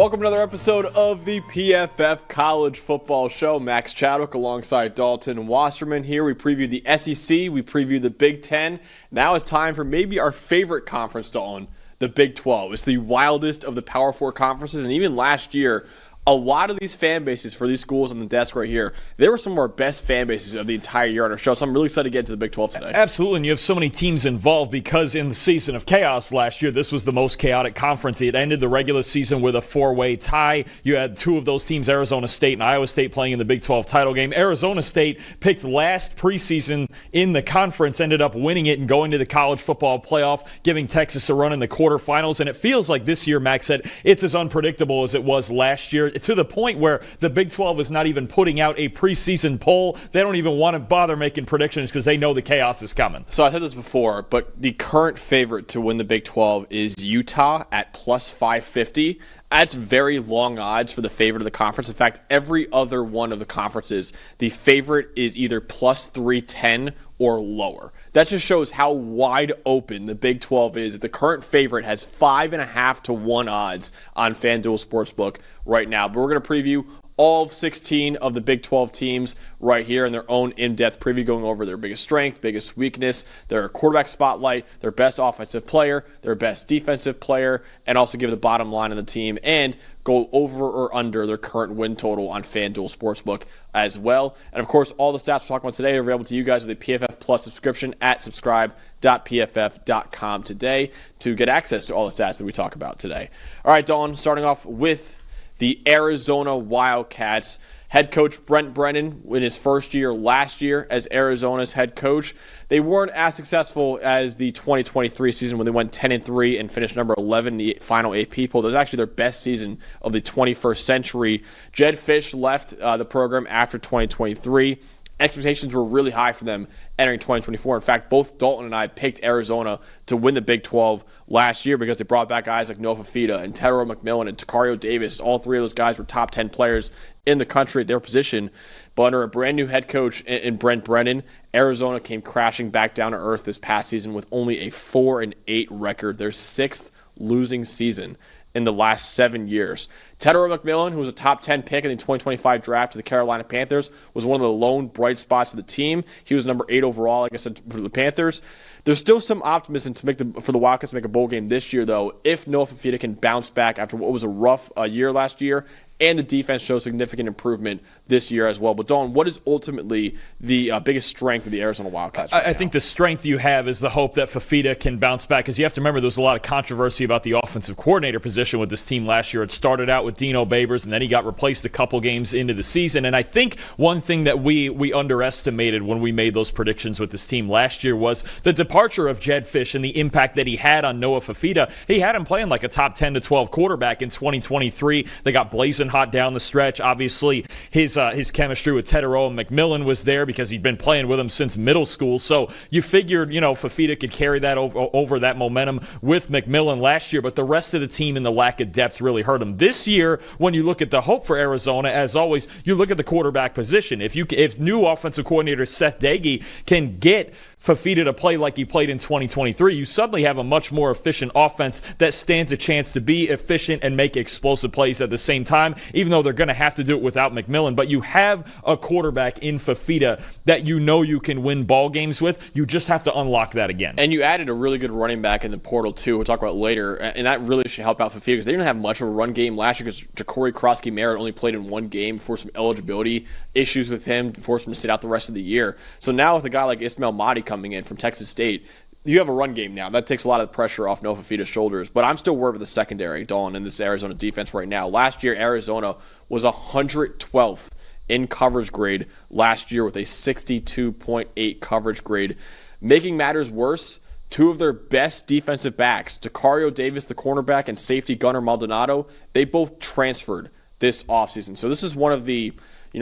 Welcome to another episode of the PFF College Football Show. Max Chadwick alongside Dalton Wasserman here. We previewed the SEC, we previewed the Big Ten. Now it's time for maybe our favorite conference, Dalton, the Big 12. It's the wildest of the Power 4 conferences, and even last year, a lot of these fan bases for these schools on the desk right here, they were some of our best fan bases of the entire year on our show, so I'm really excited to get into the Big 12 today. Absolutely, and you have so many teams involved because in the season of chaos last year, this was the most chaotic conference. It ended the regular season with a four-way tie. You had two of those teams, Arizona State and Iowa State, playing in the Big 12 title game. Arizona State picked last preseason in the conference, ended up winning it and going to the college football playoff, giving Texas a run in the quarterfinals, and it feels like this year, Max said, it's as unpredictable as it was last year, to the point where the Big 12 is not even putting out a preseason poll. They don't even want to bother making predictions because they know the chaos is coming. So I said this before, but the current favorite to win the Big 12 is Utah at plus 550. That's very long odds for the favorite of the conference. In fact, every other one of the conferences, the favorite is either plus 310 or lower. That just shows how wide open the Big 12 is. The current favorite has 5.5 to 1 odds on FanDuel Sportsbook right now. But we're going to preview all 16 of the Big 12 teams right here in their own in-depth preview, going over their biggest strength, biggest weakness, their quarterback spotlight, their best offensive player, their best defensive player, and also give the bottom line of the team and go over or under their current win total on FanDuel Sportsbook as well. And, of course, all the stats we're talking about today are available to you guys with a PFF Plus subscription at subscribe.pff.com today to get access to all the stats that we talk about today. All right, Dawn, starting off with the Arizona Wildcats. Head coach Brent Brennan in his first year last year as Arizona's head coach. They weren't as successful as the 2023 season when they went 10-3 and finished number 11 in the final AP poll. That was actually their best season of the 21st century. Jedd Fisch left the program after 2023. Expectations were really high for them entering 2024. In fact, both Dalton and I picked Arizona to win the Big 12 last year because they brought back guys like Noah Fifita and Tedero McMillan and Takario Davis. All three of those guys were top 10 players in the country at their position. But under a brand new head coach in Brent Brennan, Arizona came crashing back down to earth this past season with only a 4-8 record, their sixth losing season in the last 7 years. Tedero McMillan, who was a top 10 pick in the 2025 draft to the Carolina Panthers, was one of the lone bright spots of the team. He was number 8 overall, like I said, for the Panthers. There's still some optimism for the Wildcats to make a bowl game this year, though, if Noah Fifita can bounce back after what was a rough year last year, and the defense shows significant improvement this year as well. But, Dawn, what is ultimately the biggest strength of the Arizona Wildcats right I think the strength you have is the hope that Fifita can bounce back, because you have to remember there was a lot of controversy about the offensive coordinator position with this team last year. It started out with Dino Babers, and then he got replaced a couple games into the season. And I think one thing that we underestimated when we made those predictions with this team last year was the departure of Jedd Fisch and the impact that he had on Noah Fifita. He had him playing like a top 10 to 12 quarterback in 2023. They got blazing hot down the stretch. Obviously, his chemistry with Tedero and McMillan was there because he'd been playing with him since middle school. So you figured, Fifita could carry that over that momentum with McMillan last year, but the rest of the team and the lack of depth really hurt him. This year, when you look at the hope for Arizona, as always, you look at the quarterback position. If new offensive coordinator Seth Doege can get Fifita to play like he played in 2023, you suddenly have a much more efficient offense that stands a chance to be efficient and make explosive plays at the same time, even though they're going to have to do it without McMillan. But you have a quarterback in Fifita that you can win ball games with. You just have to unlock that again. And you added a really good running back in the portal, too. We'll talk about later. And that really should help out Fifita because they didn't have much of a run game last year because Ja'Cory Krosky-Merritt only played in one game for some eligibility issues with him, forced him to sit out the rest of the year. So now with a guy like Ismail Mahdi coming in from Texas State, you have a run game now. That takes a lot of the pressure off Noah Fifita's shoulders. But I'm still worried with the secondary, Dawn, in this Arizona defense right now. Last year, Arizona was 112th in coverage grade last year with a 62.8 coverage grade. Making matters worse, two of their best defensive backs, Takario Davis, the cornerback, and safety Gunnar Maldonado, they both transferred this offseason. So this is one of the,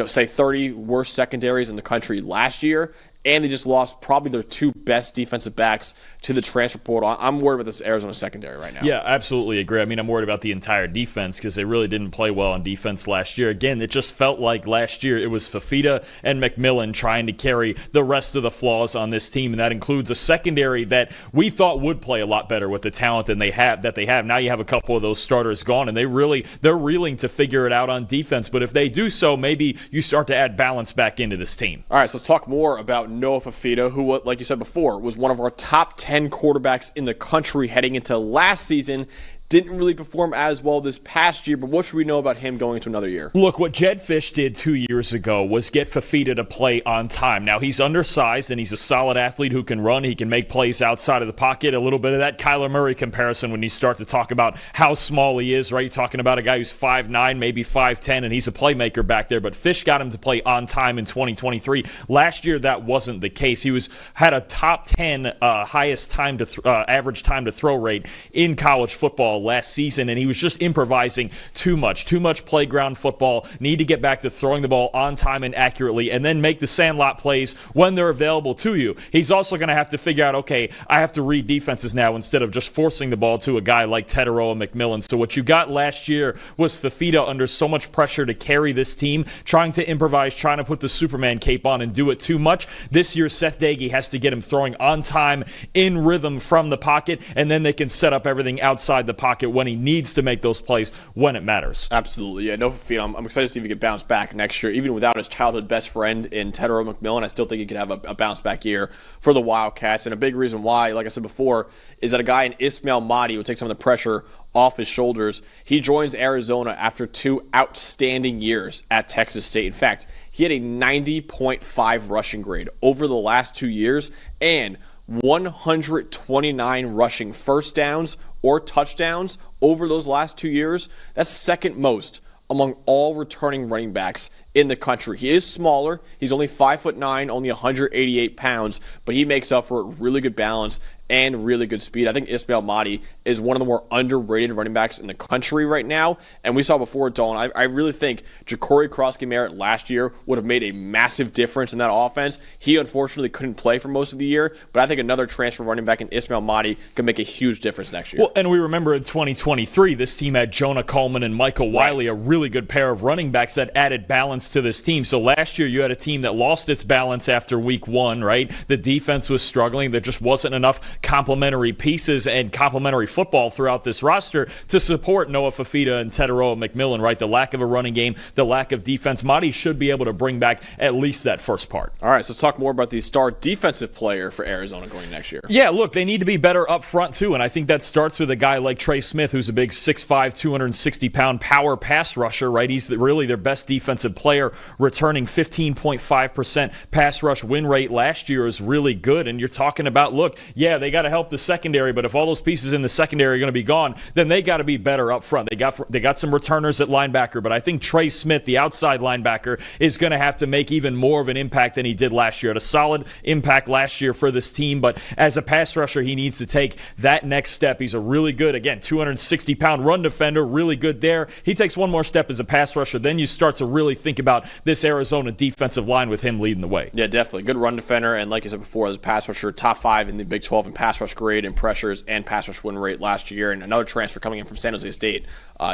say 30 worst secondaries in the country last year. and they just lost probably their two best defensive backs to the transfer portal. I'm worried about this Arizona secondary right now. Yeah, absolutely agree. I mean, I'm worried about the entire defense because they really didn't play well on defense last year. Again, it just felt like last year it was Fifita and McMillan trying to carry the rest of the flaws on this team, and that includes a secondary that we thought would play a lot better with the talent than they have. Now you have a couple of those starters gone, and they're reeling to figure it out on defense. But if they do so, maybe you start to add balance back into this team. All right, so let's talk more about Noah Fifita, who, like you said before, was one of our top 10 quarterbacks in the country heading into last season. Didn't really perform as well this past year, but what should we know about him going into another year? Look, what Jed Fish did 2 years ago was get Fifita to play on time. Now, he's undersized, and he's a solid athlete who can run. He can make plays outside of the pocket. A little bit of that Kyler Murray comparison when you start to talk about how small he is, right? You're talking about a guy who's 5'9", maybe 5'10", and he's a playmaker back there. But Fish got him to play on time in 2023. Last year, that wasn't the case. He had a top 10 highest time to average time to throw rate in college football last season, and he was just improvising too much playground football. Need to get back to throwing the ball on time and accurately, and then make the sandlot plays when they're available to you. He's also going to have to figure out, okay, I have to read defenses now instead of just forcing the ball to a guy like Teteroa McMillan. So what you got last year was Fifita under so much pressure to carry this team, trying to improvise, trying to put the Superman cape on and do it too much. This year, Seth Dagey has to get him throwing on time, in rhythm from the pocket, and then they can set up everything outside the pocket when he needs to make those plays when it matters. Absolutely. Yeah, no Fifita. I'm excited to see if he can bounce back next year. Even without his childhood best friend in Teteroa McMillan, I still think he could have a bounce back year for the Wildcats. And a big reason why, like I said before, is that a guy in Ismail Mahdi would take some of the pressure off his shoulders. He joins Arizona after 2 outstanding years at Texas State. In fact, he had a 90.5 rushing grade over the last 2 years and 129 rushing first downs or touchdowns over those last 2 years. That's second most among all returning running backs in the country. He is smaller. He's only 5'9", only 188 pounds, but he makes up for really good balance and really good speed. I think Ismail Mahdi is one of the more underrated running backs in the country right now. And we saw before, Dalton, I really think Ja'Cory Crosky-Merritt last year would have made a massive difference in that offense. He unfortunately couldn't play for most of the year, but I think another transfer running back in Ismail Mahdi could make a huge difference next year. Well, and we remember in 2023, this team had Jonah Coleman and Michael Wiley, a really good pair of running backs that added balance to this team. So last year, you had a team that lost its balance after week 1, right? The defense was struggling. There just wasn't enough complementary pieces and complementary football throughout this roster to support Noah Fifita and Teteroa McMillan, right? The lack of a running game, the lack of defense. Mahdi should be able to bring back at least that first part. All right, so let's talk more about the star defensive player for Arizona going next year. Yeah, look, they need to be better up front too, and I think that starts with a guy like Trey Smith, who's a big 6'5", 260-pound power pass rusher, right? He's really their best defensive player, returning 15.5% pass rush win rate last year is really good, and you're talking about, look, yeah, they got to help the secondary, but if all those pieces in the secondary are going to be gone, then they got to be better up front. They got some returners at linebacker, but I think Trey Smith, the outside linebacker, is going to have to make even more of an impact than he did last year. Had a solid impact last year for this team, but as a pass rusher, he needs to take that next step. He's a really good, again, 260-pound run defender, really good there. He takes one more step as a pass rusher, then you start to really think about this Arizona defensive line with him leading the way. Yeah, definitely. Good run defender, and like I said before, as a pass rusher, top 5 in the Big 12 in pass rush grade and pressures and pass rush win rate last year, and another transfer coming in from San Jose State,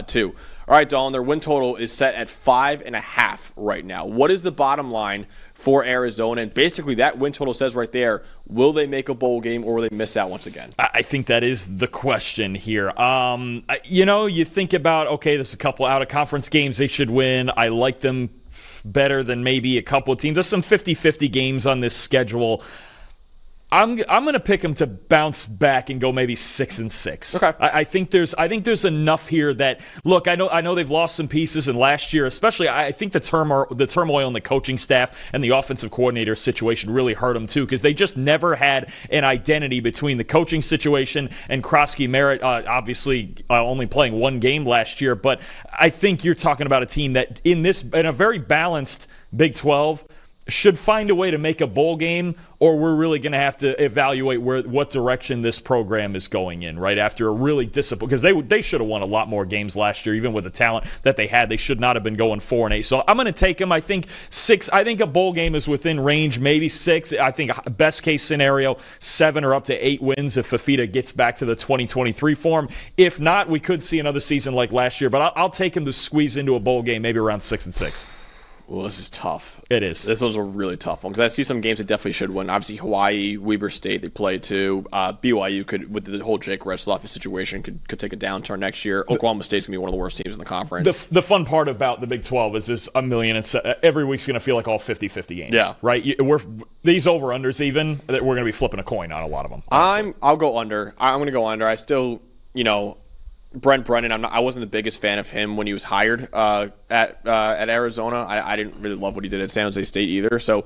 too. All right, Dalton, their win total is set at 5.5 right now. What is the bottom line for Arizona? And basically that win total says right there, will they make a bowl game or will they miss out once again? I think that is the question here. You think about, okay, there's a couple out-of-conference games they should win. I like them better than maybe a couple of teams. There's some 50-50 games on this schedule. I'm going to pick them to bounce back and go maybe 6-6. Okay. I think there's enough here that, look, I know they've lost some pieces, and last year especially, I think the turmoil in the coaching staff and the offensive coordinator situation really hurt them too, because they just never had an identity between the coaching situation and Crosky-Merritt, obviously only playing one game last year. But I think you're talking about a team that in a very balanced Big 12, should find a way to make a bowl game, or we're really going to have to evaluate what direction this program is going in, right? After a really disciplined, because they should have won a lot more games last year, even with the talent that they had. They should not have been going 4-8. So I'm going to take them. I think 6. I think a bowl game is within range, maybe 6. I think best case scenario 7 or up to 8 wins if Fafita gets back to the 2023 form. If not, we could see another season like last year. But I'll take him to squeeze into a bowl game, maybe around 6-6. Well, this is tough. It is. This one's a really tough one because I see some games that definitely should win. Obviously, Hawaii, Weber State, they play too. BYU could, with the whole Jake Retzlaff situation, could take a downturn next year. Oklahoma State's going to be one of the worst teams in the conference. The fun part about the Big 12 is there's a million. Every week's going to feel like all 50-50 games. Yeah. Right? These over-unders even, that we're going to be flipping a coin on a lot of them. I'll go under. I'm going to go under. I still, Brent Brennan, I wasn't the biggest fan of him when he was hired at Arizona. I didn't really love what he did at San Jose State either. So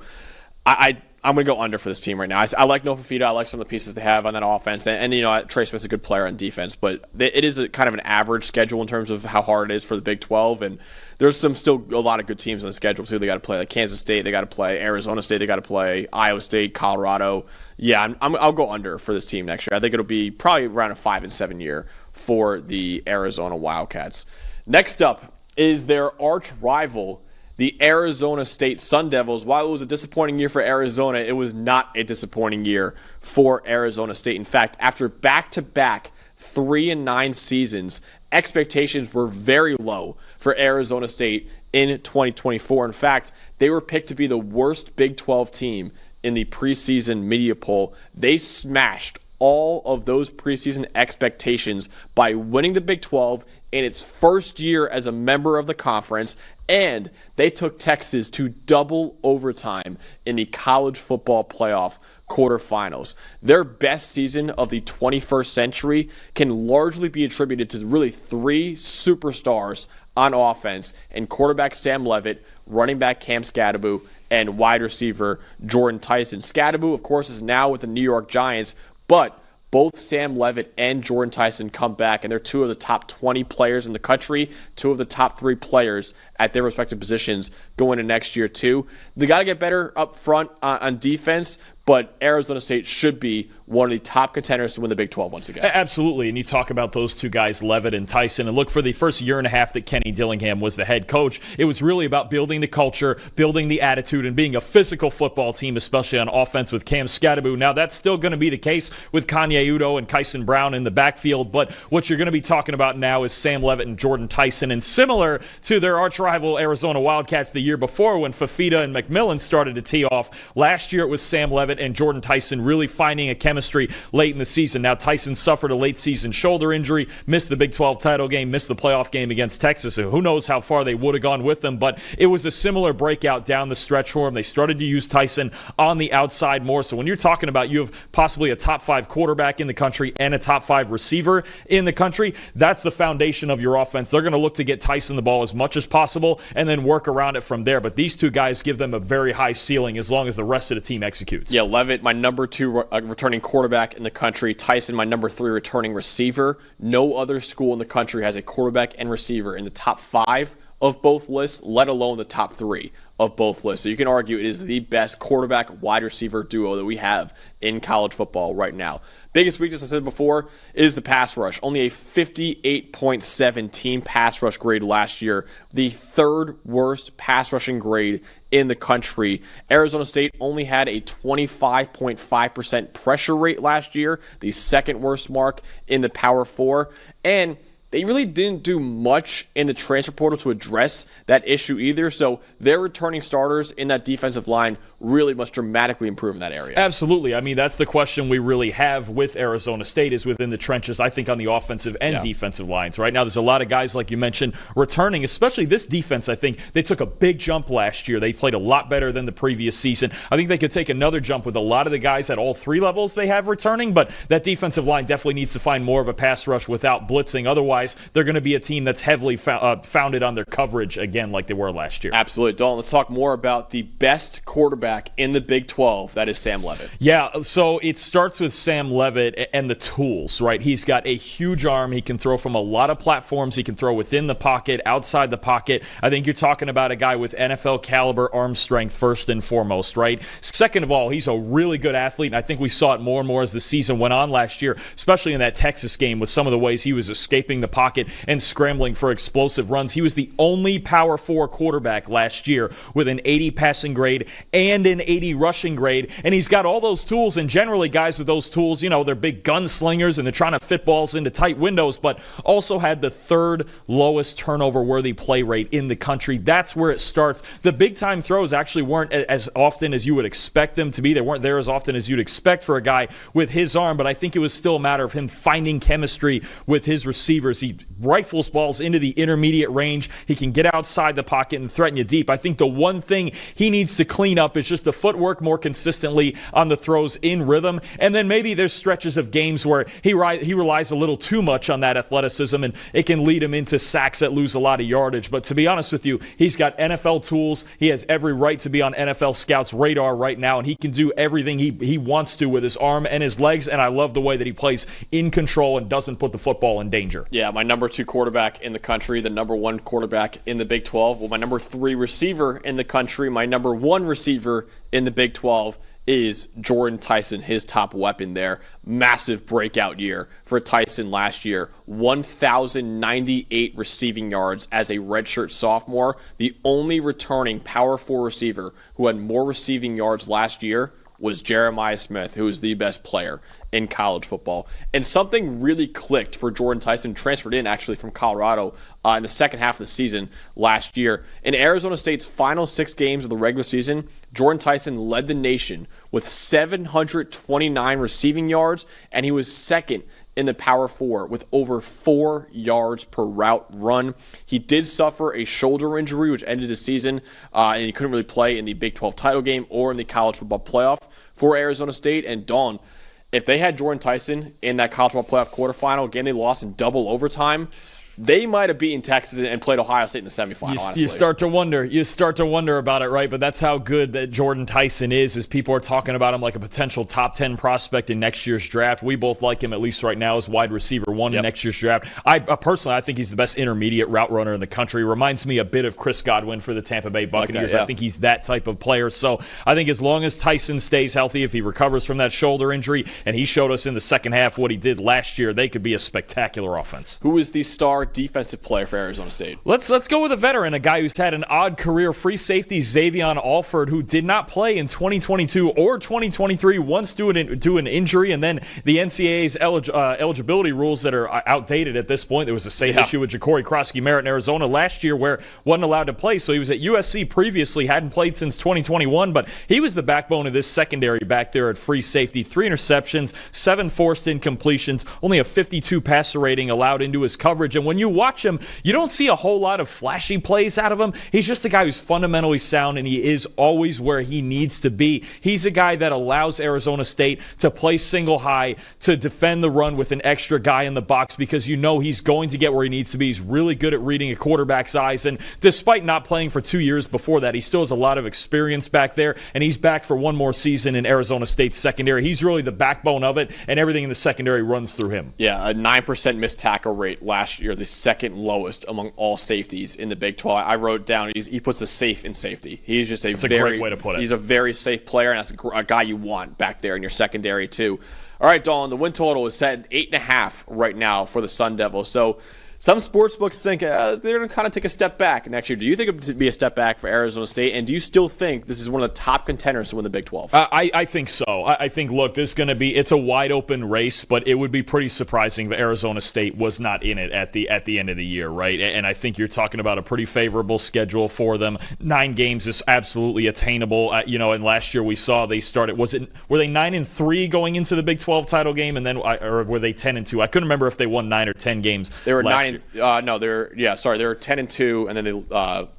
I'm going to go under for this team right now. I like Noah Fafita. I like some of the pieces they have on that offense. And Trey Smith's a good player on defense. But it is kind of an average schedule in terms of how hard it is for the Big 12. And there's still a lot of good teams on the schedule, too. They got to play like Kansas State. They got to play Arizona State. They got to play Iowa State, Colorado. Yeah, I'll go under for this team next year. I think it'll be probably around a 5-7 year for the Arizona Wildcats. Next up is their arch rival, the Arizona State Sun Devils. While it was a disappointing year for Arizona, it was not a disappointing year for Arizona State. In fact, after back-to-back 3-9 seasons, expectations were very low for Arizona State in 2024. In fact, they were picked to be the worst Big 12 team in the preseason media poll. They smashed all of those preseason expectations by winning the Big 12 in its first year as a member of the conference, and they took Texas to double overtime in the college football playoff quarterfinals. Their best season of the 21st century can largely be attributed to really 3 superstars on offense, and quarterback Sam Leavitt, running back Cam Skattebo, and wide receiver Jordan Tyson. Skattebo, of course, is now with the New York Giants, but both Sam Leavitt and Jordan Tyson come back, and they're 2 of the top 20 players in the country, 2 of the top 3 players at their respective positions going into next year, too. They got to get better up front on defense, but Arizona State should be one of the top contenders to win the Big 12 once again. Absolutely, and you talk about those 2 guys, Leavitt and Tyson, and look, for the first year and a half that Kenny Dillingham was the head coach, it was really about building the culture, building the attitude, and being a physical football team, especially on offense with Cam Skattebo. Now, that's still going to be the case with Kanye Udo and Kyson Brown in the backfield, but what you're going to be talking about now is Sam Leavitt and Jordan Tyson, and similar to their arch-rival Arizona Wildcats the year before when Fafita and McMillan started to tee off. Last year, it was Sam Leavitt and Jordan Tyson really finding a chemistry late in the season. Now, Tyson suffered a late season shoulder injury, missed the Big 12 title game, missed the playoff game against Texas. So who knows how far they would have gone with them, but it was a similar breakout down the stretch for them. They started to use Tyson on the outside more. So when you're talking about you have possibly a top 5 quarterback in the country and a top 5 receiver in the country, that's the foundation of your offense. They're going to look to get Tyson the ball as much as possible and then work around it from there. But these 2 guys give them a very high ceiling as long as the rest of the team executes. Yeah, Leavitt, my number 2 returning quarterback in the country. Tyson, my number 3 returning receiver. No other school in the country has a quarterback and receiver in the top 5 of both lists, let alone the top 3 of both lists. So you can argue it is the best quarterback wide receiver duo that we have in college football right now. Biggest weakness, I said before, is the pass rush. Only a 58.7 team pass rush grade last year, the 3rd worst pass rushing grade in the country. Arizona State only had a 25.5% pressure rate last year, the 2nd worst mark in the Power 4. And they really didn't do much in the transfer portal to address that issue either. So their returning starters in that defensive line really must dramatically improve in that area. Absolutely. I mean, that's the question we really have with Arizona State is within the trenches, I think, on the offensive and defensive lines. Right now, there's a lot of guys, like you mentioned, returning, especially this defense. I think they took a big jump last year. They played a lot better than the previous season. I think they could take another jump with a lot of the guys at all 3 levels they have returning, but that defensive line definitely needs to find more of a pass rush without blitzing. Otherwise, guys, they're going to be a team that's heavily founded on their coverage again like they were last year. Absolutely. Dalton, let's talk more about the best quarterback in the Big 12. That is Sam Leavitt. Yeah, so it starts with Sam Leavitt and the tools, right? He's got a huge arm. He can throw from a lot of platforms. He can throw within the pocket, outside the pocket. I think you're talking about a guy with NFL caliber arm strength first and foremost, right? Second of all, he's a really good athlete, and I think we saw it more and more as the season went on last year, especially in that Texas game with some of the ways he was escaping the pocket and scrambling for explosive runs. He was the only Power 4 quarterback last year with an 80 passing grade and an 80 rushing grade, and he's got all those tools, and generally guys with those tools, they're big gunslingers and they're trying to fit balls into tight windows, but also had the third lowest turnover-worthy play rate in the country. That's where it starts. The big-time throws actually weren't as often as you would expect them to be. They weren't there as often as you'd expect for a guy with his arm, but I think it was still a matter of him finding chemistry with his receivers. He rifles balls into the intermediate range. He can get outside the pocket and threaten you deep. I think the one thing he needs to clean up is just the footwork more consistently on the throws in rhythm, and then maybe there's stretches of games where he relies a little too much on that athleticism, and it can lead him into sacks that lose a lot of yardage. But to be honest with you, he's got NFL tools. He has every right to be on NFL scouts' radar right now, and he can do everything he wants to with his arm and his legs, and I love the way that he plays in control and doesn't put the football in danger. Yeah, my number 2 quarterback in the country, the number 1 quarterback in the Big 12. Well, my number 3 receiver in the country, my number 1 receiver in the Big 12 is Jordan Tyson, his top weapon there. Massive breakout year for Tyson last year. 1,098 receiving yards as a redshirt sophomore. The only returning Power 4 receiver who had more receiving yards last year was Jeremiah Smith, who was the best player in college football. And something really clicked for Jordan Tyson, transferred in actually from Colorado in the second half of the season last year. In Arizona State's final 6 games of the regular season, Jordan Tyson led the nation with 729 receiving yards, and he was second in the Power 4 with over 4 yards per route run. He did suffer a shoulder injury, which ended his season, and he couldn't really play in the Big 12 title game or in the college football playoff for Arizona State. And Dawn, if they had Jordan Tyson in that college football playoff quarterfinal, again, they lost in double overtime, they might have beaten Texas and played Ohio State in the semifinal, honestly. You start to wonder about it, right? But that's how good that Jordan Tyson is people are talking about him like a potential top 10 prospect in next year's draft. We both like him, at least right now, as wide receiver 1 in next year's draft. I personally think he's the best intermediate route runner in the country. Reminds me a bit of Chris Godwin for the Tampa Bay Buccaneers. I think he's that type of player. So I think as long as Tyson stays healthy, if he recovers from that shoulder injury, and he showed us in the second half what he did last year, they could be a spectacular offense. Who is the star defensive player for Arizona State? Let's go with a veteran, a guy who's had an odd career. Free safety Xavion Alford, who did not play in 2022 or 2023, once due an injury, and then the NCAA's eligibility rules that are outdated at this point. There was the same issue with Ja'Cory Krosky-Merritt in Arizona last year, where wasn't allowed to play. So he was at USC previously, hadn't played since 2021, but he was the backbone of this secondary back there at free safety. 3 interceptions, 7 forced incompletions, only a 52 passer rating allowed into his coverage. And when you watch him, you don't see a whole lot of flashy plays out of him. He's just a guy who's fundamentally sound, and he is always where he needs to be. He's a guy that allows Arizona State to play single high, to defend the run with an extra guy in the box, because he's going to get where he needs to be. He's really good at reading a quarterback's eyes, and despite not playing for 2 years before that, he still has a lot of experience back there, and he's back for one more season in Arizona State's secondary. He's really the backbone of it, and everything in the secondary runs through him. Yeah, a 9% missed tackle rate last year, the second lowest among all safeties in the Big 12. I wrote down he puts a safe in safety. He's just a great way to put it. He's a very safe player, and that's a guy you want back there in your secondary too. All right, Dalton, the win total is set at 8.5 right now for the Sun Devils. So some sports books think they're going to kind of take a step back next year. Do you think it would be a step back for Arizona State? And do you still think this is one of the top contenders to win the Big 12? I think so. I think, look, this is going to be, it's a wide open race, but it would be pretty surprising if Arizona State was not in it at the end of the year, right? And I think you're talking about a pretty favorable schedule for them. 9 games is absolutely attainable. And last year we saw they started, were they 9-3 going into the Big 12 title game, and then, or were they 10-2? I couldn't remember if they won 9 or 10 games. They were last 9. They were 10-2, and then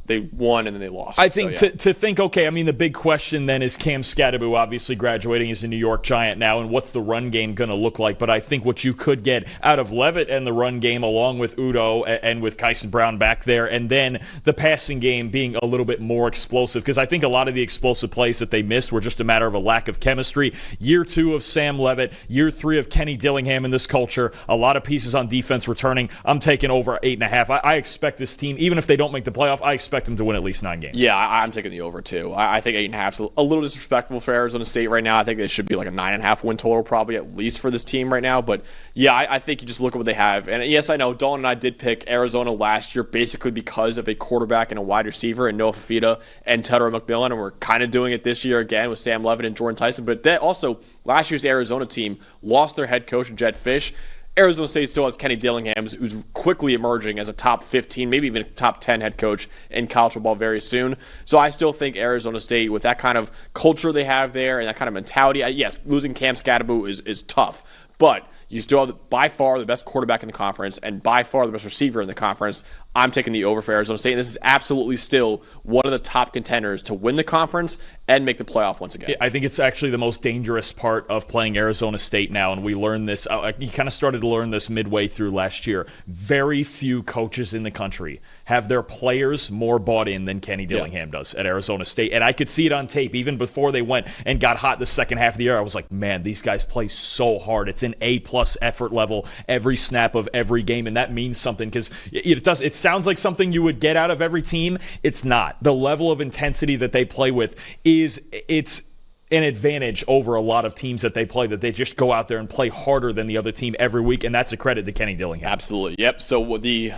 they won and then they lost. I think to think, okay, I mean, the big question then is Cam Scatterbo obviously graduating as a New York Giant now, and what's the run game going to look like? But I think what you could get out of Levitt and the run game, along with Udo and with Kyson Brown back there, and then the passing game being a little bit more explosive, because I think a lot of the explosive plays that they missed were just a matter of a lack of chemistry. Year 2 of Sam Levitt, year 3 of Kenny Dillingham in this culture, a lot of pieces on defense returning. I'm taking over 8.5. I expect this team, even if they don't make the playoff, I expect them to win at least 9 games. Yeah, I'm taking the over too. I think 8.5 is a little disrespectful for Arizona State right now. I think it should be like a 9.5 win total probably at least for this team right now. But yeah, I think you just look at what they have. And yes, I know Dalton and I did pick Arizona last year basically because of a quarterback and a wide receiver and Noah Fafita and Tedder McMillan. And we're kind of doing it this year again with Sam Levitt and Jordan Tyson. But that also, last year's Arizona team lost their head coach, Jed Fish. Arizona State still has Kenny Dillingham, who's quickly emerging as a top 15, maybe even a top 10 head coach in college football very soon. So I still think Arizona State, with that kind of culture they have there and that kind of mentality, yes, losing Cam Scatterbo is tough, but you still have by far the best quarterback in the conference and by far the best receiver in the conference. I'm taking the over for Arizona State. And this is absolutely still one of the top contenders to win the conference and make the playoff once again. I think it's actually the most dangerous part of playing Arizona State now, and we learned this. You kind of started to learn this midway through last year. Very few coaches in the country have their players more bought in than Kenny Dillingham does at Arizona State. And I could see it on tape even before they went and got hot the second half of the year. I was like, man, these guys play so hard. It's an A-plus effort level every snap of every game, and that means something because it sounds like something you would get out of every team. It's not. The level of intensity that they play with it's an advantage over a lot of teams that they play, that they just go out there and play harder than the other team every week, and that's a credit to Kenny Dillingham. Absolutely. Yep. So the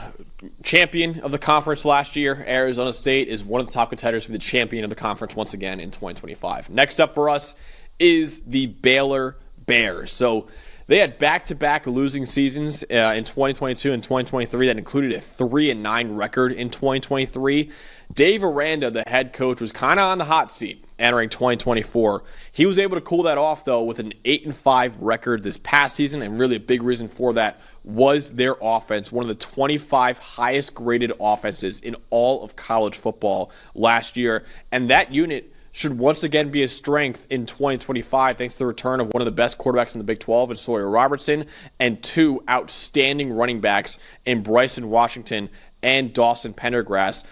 champion of the conference last year, Arizona State, is one of the top contenders to be the champion of the conference once again in 2025. Next up for us is the Baylor Bears. So they had back-to-back losing seasons in 2022 and 2023 that included a 3-9 record in 2023. Dave Aranda, the head coach, was kind of on the hot seat entering 2024. He was able to cool that off, though, with an 8-5 record this past season, and really a big reason for that was their offense, one of the 25 highest-graded offenses in all of college football last year. And that unit should once again be a strength in 2025 thanks to the return of one of the best quarterbacks in the Big 12 in Sawyer Robertson and 2 outstanding running backs in Bryson Washington and Dawson Pendergrass.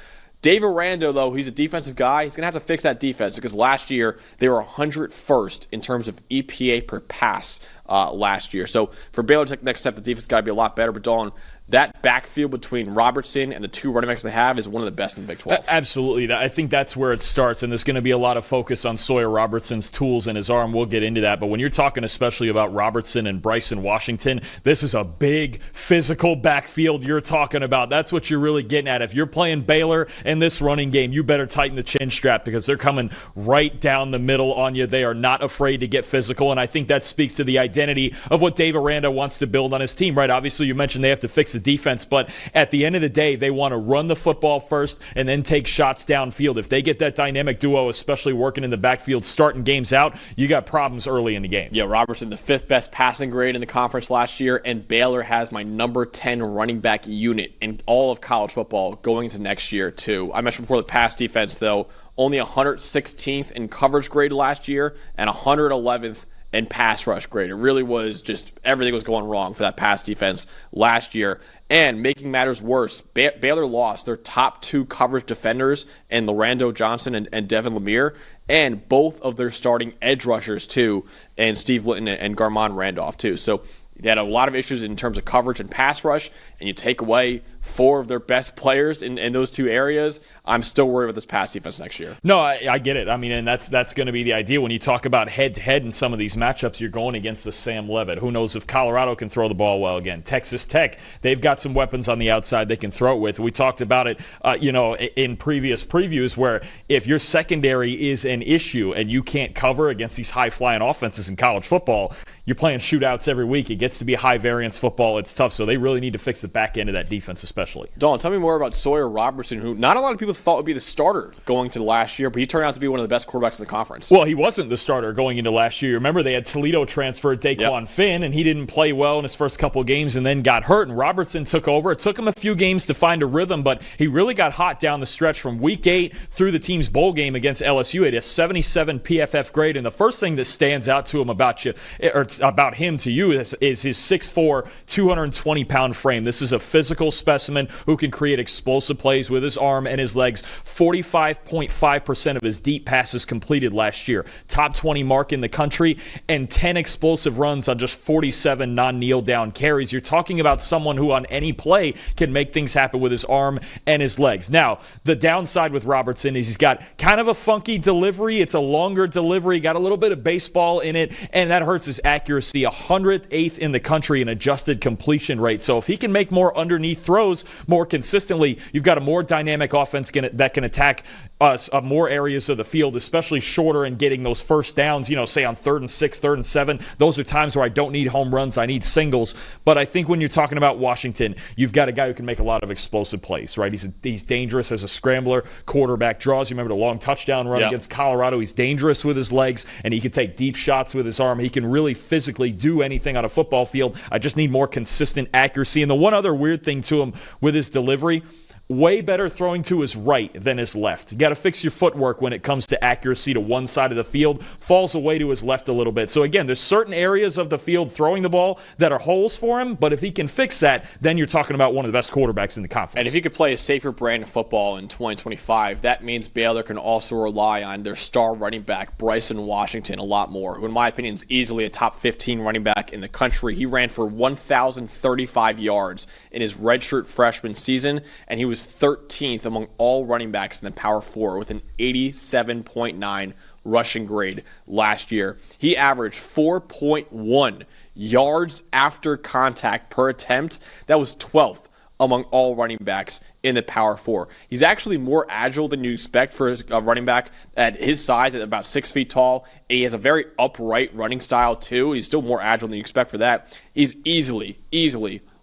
Dave Aranda, though, he's a defensive guy. He's going to have to fix that defense because last year they were 101st in terms of EPA per pass last year. So for Baylor to take the next step, the defense got to be a lot better. But Dalton, that backfield between Robertson and the 2 running backs they have is one of the best in the Big 12. Absolutely. I think that's where it starts, and there's going to be a lot of focus on Sawyer Robertson's tools and his arm. We'll get into that. But when you're talking especially about Robertson and Bryson Washington, this is a big physical backfield you're talking about. That's what you're really getting at. If you're playing Baylor in this running game, you better tighten the chin strap because they're coming right down the middle on you. They are not afraid to get physical, and I think that speaks to the identity of what Dave Aranda wants to build on his team, right? Obviously, you mentioned they have to fix the defense, but at the end of the day, they want to run the football first and then take shots downfield. If they get that dynamic duo, especially working in the backfield, starting games out, you got problems early in the game. Yeah, Robertson, the 5th best passing grade in the conference last year, and Baylor has my number 10 running back unit in all of college football going into next year, too. I mentioned before the pass defense, though, only 116th in coverage grade last year and 111th and pass rush grade. It really was just everything was going wrong for that pass defense last year. And making matters worse, Baylor lost their top 2 coverage defenders in Lorando Johnson and Devin Lemire, and both of their starting edge rushers too, and Steve Litton and Garmon Randolph too. So they had a lot of issues in terms of coverage and pass rush, and you take away 4 of their best players in those 2 areas. I'm still worried about this pass defense next year. No, I get it. I mean, and that's going to be the idea. When you talk about head-to-head in some of these matchups, you're going against the Sam Levitt. Who knows if Colorado can throw the ball well again. Texas Tech, they've got some weapons on the outside they can throw it with. We talked about it in previous previews where if your secondary is an issue and you can't cover against these high-flying offenses in college football, you're playing shootouts every week. It gets to be high variance football, it's tough. So they really need to fix the back end of that defense, especially. Dalton, tell me more about Sawyer Robertson, who not a lot of people thought would be the starter going to the last year, but he turned out to be one of the best quarterbacks in the conference. Well, he wasn't the starter going into last year. Remember, they had Toledo transferred Daquan Finn, and he didn't play well in his first couple of games and then got hurt, and Robertson took over. It took him a few games to find a rhythm, but he really got hot down the stretch from week 8 through the team's bowl game against LSU. He had a 77 PFF grade, and the first thing that stands out to him about him to you is his 6'4", 220-pound frame. This is a physical specimen who can create explosive plays with his arm and his legs. 45.5% of his deep passes completed last year. Top 20 mark in the country, and 10 explosive runs on just 47 non-kneel down carries. You're talking about someone who on any play can make things happen with his arm and his legs. Now, the downside with Robertson is he's got kind of a funky delivery. It's a longer delivery, got a little bit of baseball in it, and that hurts his accuracy. 108th in the country in adjusted completion rate. So if he can make more underneath throws more consistently, you've got a more dynamic offense that can attack us more areas of the field, especially shorter and getting those first downs, say on 3rd and 6, 3rd and 7. Those are times where I don't need home runs, I need singles. But I think when you're talking about Washington, you've got a guy who can make a lot of explosive plays, right? He's dangerous as a scrambler, quarterback draws. You remember the long touchdown run against Colorado? He's dangerous with his legs, and he can take deep shots with his arm. He can really physically do anything on a football field. I just need more consistent accuracy. And the one other weird thing to him with his delivery, way better throwing to his right than his left. You got to fix your footwork when it comes to accuracy to one side of the field. Falls away to his left a little bit. So again, there's certain areas of the field throwing the ball that are holes for him, but if he can fix that, then you're talking about one of the best quarterbacks in the conference. And if he could play a safer brand of football in 2025, that means Baylor can also rely on their star running back, Bryson Washington, a lot more, who in my opinion is easily a top 15 running back in the country. He ran for 1,035 yards in his redshirt freshman season, and he was 13th among all running backs in the Power 4 with an 87.9 rushing grade last year. He averaged 4.1 yards after contact per attempt. That was 12th among all running backs in the Power 4. He's actually more agile than you expect for a running back at his size, at about 6 feet tall. He has a very upright running style too. He's still more agile than you expect for that. He's easily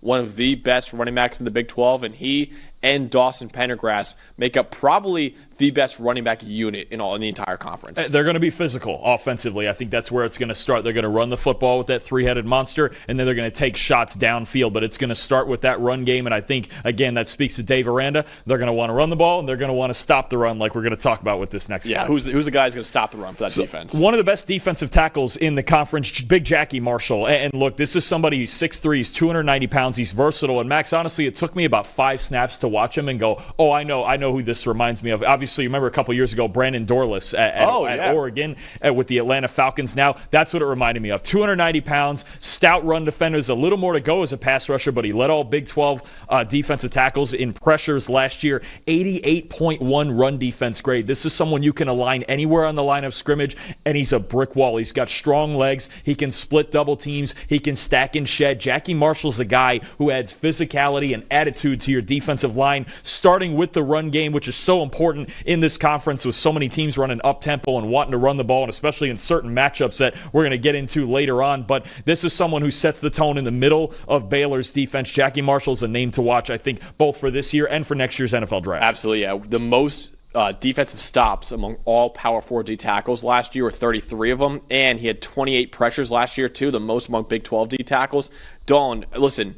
one of the best running backs in the Big 12, and he and Dawson Pendergrass make up probably the best running back unit in the entire conference. They're going to be physical offensively. I think that's where it's going to start. They're going to run the football with that three-headed monster, and then they're going to take shots downfield. But it's going to start with that run game, and I think, again, that speaks to Dave Aranda. They're going to want to run the ball, and they're going to want to stop the run like we're going to talk about with this next guy. Who's the guy who's going to stop the run for that defense? One of the best defensive tackles in the conference, Big Jackie Marshall. And look, this is somebody who's 6'3", he's 290 pounds, he's versatile. And Max, honestly, it took me about 5 snaps to watch him and go, oh, I know who this reminds me of. Obviously, you remember a couple years ago, Brandon Dorless at Oregon with the Atlanta Falcons now. That's what it reminded me of. 290 pounds, stout run defenders, a little more to go as a pass rusher, but he led all Big 12 defensive tackles in pressures last year. 88.1 run defense grade. This is someone you can align anywhere on the line of scrimmage, and he's a brick wall. He's got strong legs. He can split double teams. He can stack and shed. Jackie Marshall's a guy who adds physicality and attitude to your defensive line, starting with the run game, which is so important in this conference with so many teams running up-tempo and wanting to run the ball, and especially in certain matchups that we're going to get into later on. But this is someone who sets the tone in the middle of Baylor's defense. Jackie Marshall's a name to watch, I think, both for this year and for next year's NFL draft. Absolutely, yeah. The most defensive stops among all Power 4 D tackles last year were 33 of them, and he had 28 pressures last year too, the most among Big 12 D tackles. Dawn, listen,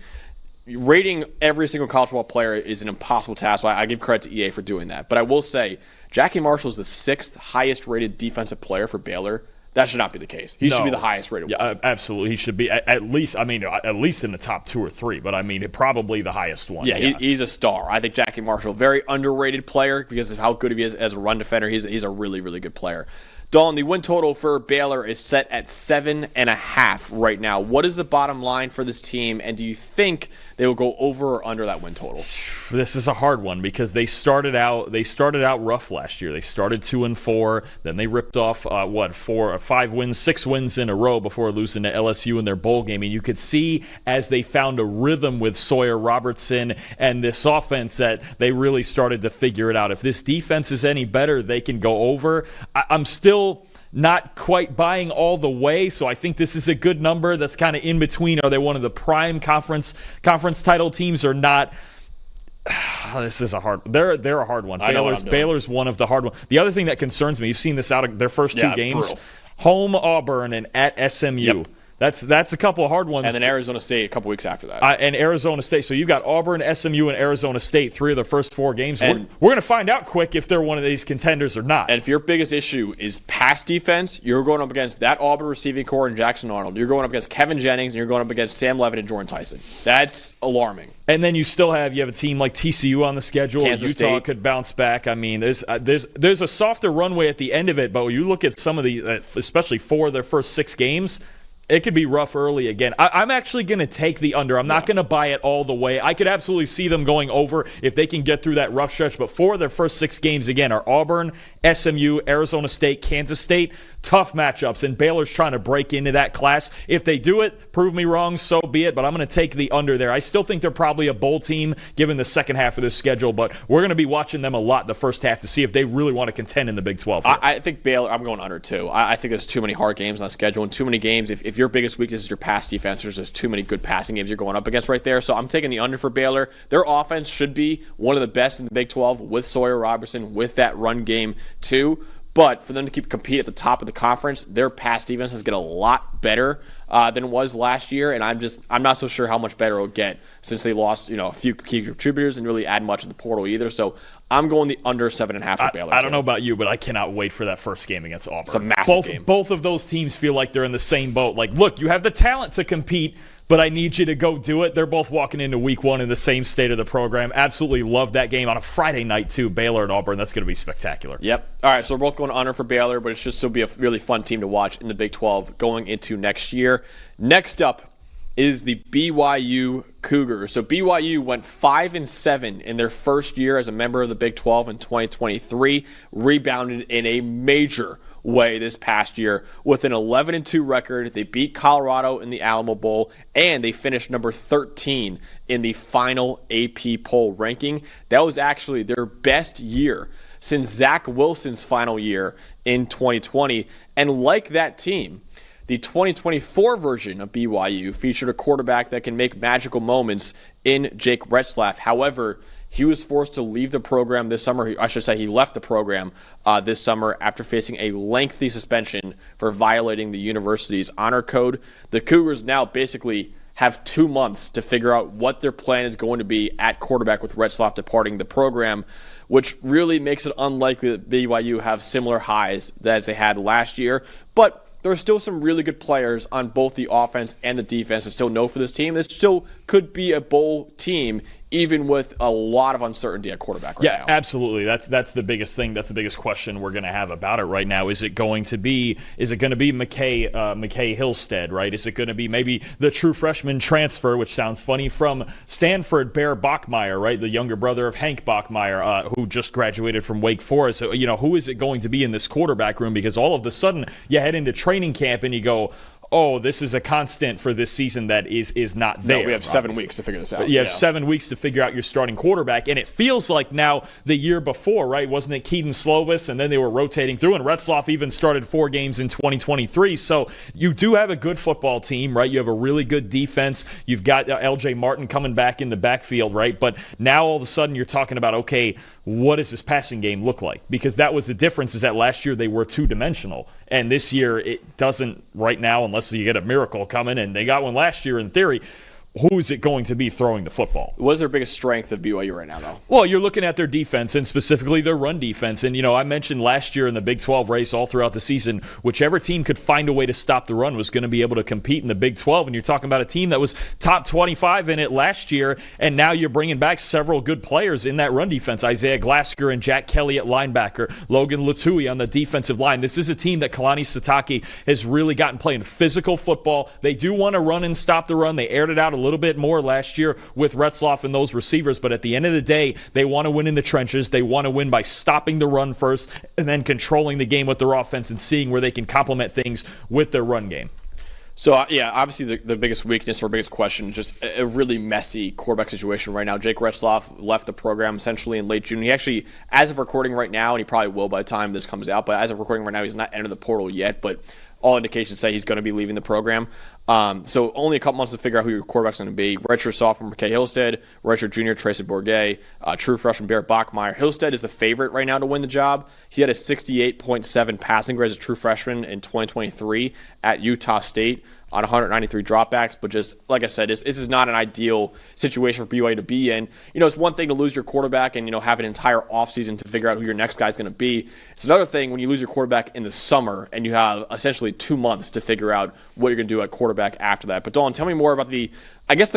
rating every single college football player is an impossible task, so I give credit to EA for doing that. But I will say, Jackie Marshall is the 6th highest rated defensive player for Baylor. That should not be the case. He should be the highest rated one. Yeah, absolutely. He should be at least in the top 2 or 3, but probably the highest one. Yeah, he's a star. I think Jackie Marshall, very underrated player because of how good he is as a run defender. He's a really, really good player. Dalton, the win total for Baylor is set at 7.5 right now. What is the bottom line for this team, and do you think they will go over or under that win total? This is a hard one because they started out rough last year. They started 2-4, then they ripped off 5 wins, 6 wins in a row before losing to LSU in their bowl game. And you could see as they found a rhythm with Sawyer Robertson and this offense that they really started to figure it out. If this defense is any better, they can go over. I'm still not quite buying all the way. So I think this is a good number that's kind of in between. Are they one of the prime conference title teams or not? This is a hard. They're a hard one. Baylor's one of the hard ones. The other thing that concerns me, you've seen this out of their first two games, brutal. Home Auburn and at SMU. Yep. That's a couple of hard ones. And then Arizona State a couple weeks after that. And Arizona State. So you've got Auburn, SMU, and Arizona State, 3 of the first 4 games. We're going to find out quick if they're one of these contenders or not. And if your biggest issue is pass defense, you're going up against that Auburn receiving core and Jackson Arnold. You're going up against Kevin Jennings, and you're going up against Sam Levitt and Jordan Tyson. That's alarming. And then you still have a team like TCU on the schedule. Kansas Utah State could bounce back. I mean, there's a softer runway at the end of it, but when you look at some of the, especially 4 of their first 6 games, it could be rough early again. I'm actually going to take the under. I'm not going to buy it all the way. I could absolutely see them going over if they can get through that rough stretch. But 4 of their first 6 games, again, are Auburn, SMU, Arizona State, Kansas State. Tough matchups, and Baylor's trying to break into that class. If they do it, prove me wrong, so be it. But I'm going to take the under there. I still think they're probably a bowl team given the second half of their schedule. But we're going to be watching them a lot the first half to see if they really want to contend in the Big 12. I think Baylor, I'm going under too. I think there's too many hard games on the schedule and too many games. If your biggest weakness is your pass defense, there's too many good passing games you're going up against right there. So I'm taking the under for Baylor. Their offense should be one of the best in the Big 12 with Sawyer Robertson, with that run game too. But for them to compete at the top of the conference, their pass defense has get a lot better than it was last year, and I'm not so sure how much better it'll get since they lost a few key contributors and really add much in the portal either. So I'm going the under 7.5 for Baylor. I don't know about you, but I cannot wait for that first game against Auburn. It's a massive game. Both of those teams feel like they're in the same boat. Like, look, you have the talent to compete, but I need you to go do it. They're both walking into week 1 in the same state of the program. Absolutely love that game on a Friday night, too. Baylor and Auburn, that's going to be spectacular. Yep. All right, so we're both going under for Baylor, but it should still be a really fun team to watch in the Big 12 going into next year. Next up is the BYU Cougars. So BYU went 5-7 in their first year as a member of the Big 12 in 2023, rebounded in a major way this past year with an 11-2 record. They beat Colorado in the Alamo Bowl, and they finished number 13 in the final AP poll ranking. That was actually their best year since Zach Wilson's final year in 2020. And like that team, the 2024 version of BYU featured a quarterback that can make magical moments in Jake Retzlaff. However, he was forced to leave the program this summer. I should say he left the program this summer after facing a lengthy suspension for violating the university's honor code. The Cougars now basically have 2 months to figure out what their plan is going to be at quarterback with Retzlaff departing the program, which really makes it unlikely that BYU have similar highs as they had last year. But there are still some really good players on both the offense and the defense to still know for this team. This still could be a bowl team, even with a lot of uncertainty at quarterback right now. Yeah, absolutely. That's the biggest thing. That's the biggest question we're going to have about it right now. Is it going to be McKay Hillstead, right? Is it going to be maybe the true freshman transfer, which sounds funny, from Stanford, Bear Bachmeier, right? The younger brother of Hank Bachmeier, who just graduated from Wake Forest. So, who is it going to be in this quarterback room? Because all of a sudden you head into training camp and you go, oh, this is a constant for this season that is not there. No, we have 7 weeks to figure this out. You have 7 weeks to figure out your starting quarterback, and it feels like now the year before, right? Wasn't it Keaton Slovis, and then they were rotating through, and Retzlaff even started 4 games in 2023. So you do have a good football team, right? You have a really good defense. You've got L.J. Martin coming back in the backfield, right? But now all of a sudden you're talking about, okay, what does this passing game look like? Because that was the difference, is that last year they were two-dimensional, and this year it doesn't right now, unless you get a miracle coming, and they got one last year in theory. Who is it going to be throwing the football? What is their biggest strength of BYU right now, though? Well, you're looking at their defense, and specifically their run defense. And, I mentioned last year in the Big 12 race all throughout the season, whichever team could find a way to stop the run was going to be able to compete in the Big 12. And you're talking about a team that was top 25 in it last year, and now you're bringing back several good players in that run defense. Isaiah Glasker and Jack Kelly at linebacker, Logan Latui on the defensive line. This is a team that Kalani Sitake has really gotten playing physical football. They do want to run and stop the run. They aired it out a little bit more last year with Retzlaff and those receivers, but at the end of the day, they want to win in the trenches. They want to win by stopping the run first and then controlling the game with their offense and seeing where they can complement things with their run game. So, yeah, obviously the biggest weakness or biggest question is just a really messy quarterback situation right now. Jake Retzlaff left the program essentially in late June. He actually, as of recording right now, and he probably will by the time this comes out, but as of recording right now, he's not entered the portal yet, but all indications say he's going to be leaving the program. So only a couple months to figure out who your quarterback's going to be. Redshirt sophomore McKay Hillstead, redshirt junior Tracy Bourget, true freshman Barrett Bachmeyer. Hillstead is the favorite right now to win the job. He had a 68.7 passing grade as a true freshman in 2023 at Utah State on 193 dropbacks, but just like I said, this is not an ideal situation for BYU to be in. It's one thing to lose your quarterback and have an entire offseason to figure out who your next guy's going to be. It's another thing when you lose your quarterback in the summer and you have essentially 2 months to figure out what you're going to do at quarterback after that. But Dalton, tell me more about the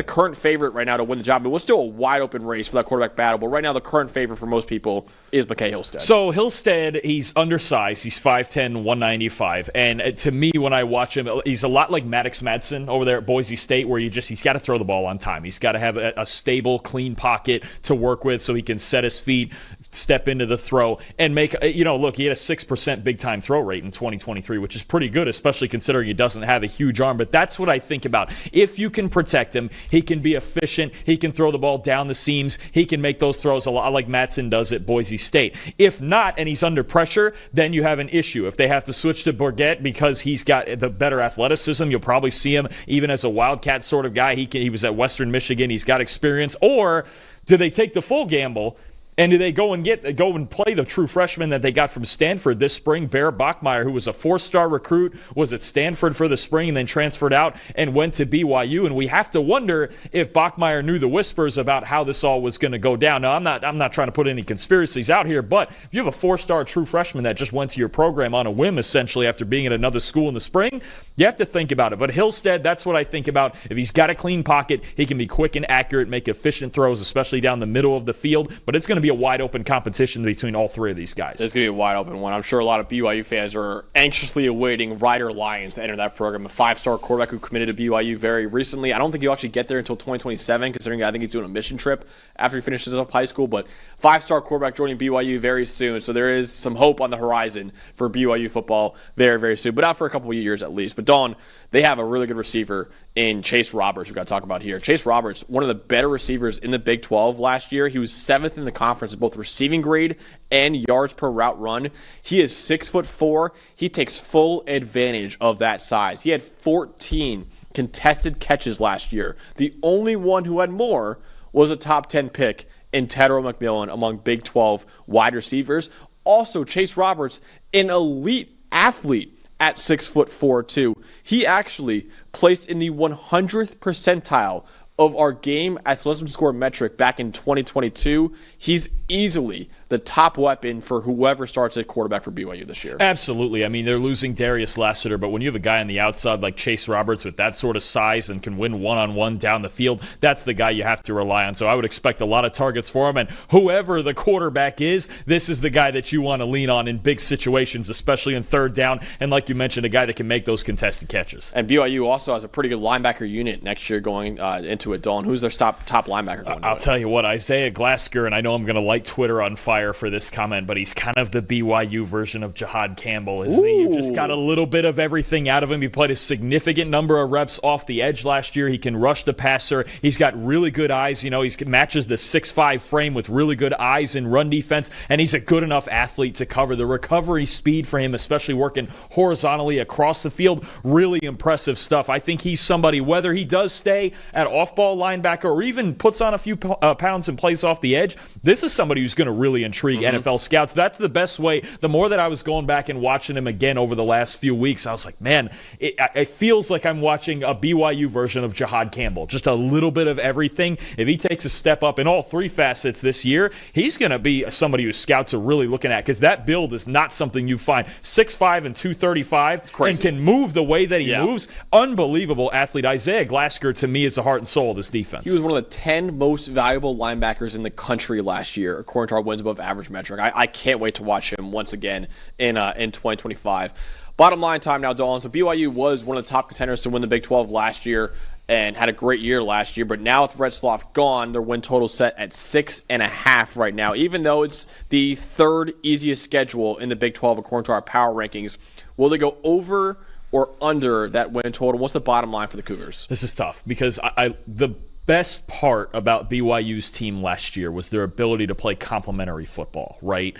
current favorite right now to win the job. It was still a wide open race for that quarterback battle, but right now the current favorite for most people is McKay Hillstead. So Hillstead, he's undersized. He's 5'10", 195. And to me, when I watch him, he's a lot like Maddox Madsen over there at Boise State, where he's got to throw the ball on time. He's got to have a stable, clean pocket to work with so he can set his feet, step into the throw, and make, look, he had a 6% big-time throw rate in 2023, which is pretty good, especially considering he doesn't have a huge arm. But that's what I think about. If you can protect him, he can be efficient. He can throw the ball down the seams. He can make those throws a lot like Madsen does at Boise State. If not, and he's under pressure, then you have an issue. If they have to switch to Bourget because he's got the better athleticism, you'll probably see him even as a Wildcat sort of guy. He was at Western Michigan. He's got experience. Or do they take the full gamble? And do they go and play the true freshman that they got from Stanford this spring, Barrett Bachmeyer, who was a 4-star recruit, was at Stanford for the spring and then transferred out and went to BYU? And we have to wonder if Bachmeyer knew the whispers about how this all was going to go down. Now, I'm not trying to put any conspiracies out here, but if you have a 4-star true freshman that just went to your program on a whim, essentially, after being at another school in the spring, you have to think about it. But Hillstead, that's what I think about. If he's got a clean pocket, he can be quick and accurate, make efficient throws, especially down the middle of the field. But it's going to be a wide open competition between all three of these guys. It's going to be a wide open one. I'm sure a lot of BYU fans are anxiously awaiting Ryder Lyons to enter that program, a 5-star quarterback who committed to BYU very recently. I don't think he'll actually get there until 2027, considering I think he's doing a mission trip after he finishes up high school, but 5-star quarterback joining BYU very soon, so there is some hope on the horizon for BYU football very, very soon, but not for a couple of years at least. But Dawn, they have a really good receiver in Chase Roberts we've got to talk about here. Chase Roberts, one of the better receivers in the Big 12 last year. He was 7th in the conference in both receiving grade and yards per route run. He is 6'4". He takes full advantage of that size. He had 14 contested catches last year. The only one who had more was a top 10 pick in Tedro McMillan among Big 12 wide receivers. Also, Chase Roberts, an elite athlete at 6'4" too. He actually placed in the 100th percentile of our game athleticism score metric back in 2022. He's easily the top weapon for whoever starts at quarterback for BYU this year. Absolutely. I mean, they're losing Darius Lassiter, but when you have a guy on the outside like Chase Roberts with that sort of size and can win one-on-one down the field, that's the guy you have to rely on. So I would expect a lot of targets for him, and whoever the quarterback is, this is the guy that you want to lean on in big situations, especially in third down, and like you mentioned, a guy that can make those contested catches. And BYU also has a pretty good linebacker unit next year going into it. Dawn, who's their top linebacker going I'll tell you what, Isaiah Glasker, and I know I'm going to light Twitter on fire for this comment, but he's kind of the BYU version of Jahad Campbell, isn't he? You just got a little bit of everything out of him. He played a significant number of reps off the edge last year. He can rush the passer. He's got really good eyes. He matches the 6'5" frame with really good eyes in run defense, and he's a good enough athlete to cover. The recovery speed for him, especially working horizontally across the field, really impressive stuff. I think he's somebody, whether he does stay at off-ball linebacker or even puts on a few pounds and plays off the edge, this is somebody who's going to really intrigue NFL scouts. That's the best way. The more that I was going back and watching him again over the last few weeks, I was like, man, it feels like I'm watching a BYU version of Jahad Campbell. Just a little bit of everything. If he takes a step up in all three facets this year, he's going to be somebody who scouts are really looking at, because that build is not something you find. 6'5" and 235 and can move the way that he moves. Unbelievable athlete. Isaiah Glasker, to me, is the heart and soul of this defense. He was one of the 10 most valuable linebackers in the country last year, according to our wins above average metric. I can't wait to watch him once again in 2025. Bottom line time now, Dalton. So BYU was one of the top contenders to win the Big 12 last year and had a great year last year. But now with Retzlaff gone, their win total set at 6.5 right now. Even though it's the third easiest schedule in the Big 12 according to our power rankings, will they go over or under that win total? What's the bottom line for the Cougars? This is tough because the best part about BYU's team last year was their ability to play complementary football, right?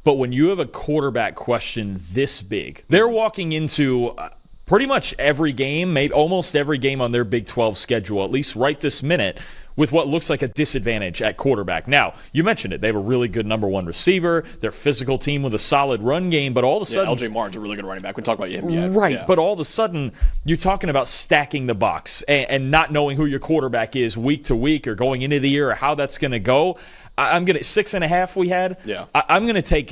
But when you have a quarterback question this big, they're walking into pretty much every game, maybe almost every game on their Big 12 schedule, at least right this minute, with what looks like a disadvantage at quarterback. Now, you mentioned it. They have a really good number one receiver. They're a physical team with a solid run game, but all of a sudden... LJ Martin's a really good running back. We talk about him yet. Right, yeah. But all of a sudden, you're talking about stacking the box and not knowing who your quarterback is week to week or going into the year or how that's going to go. I'm going to 6.5 we had. Yeah. I'm going to take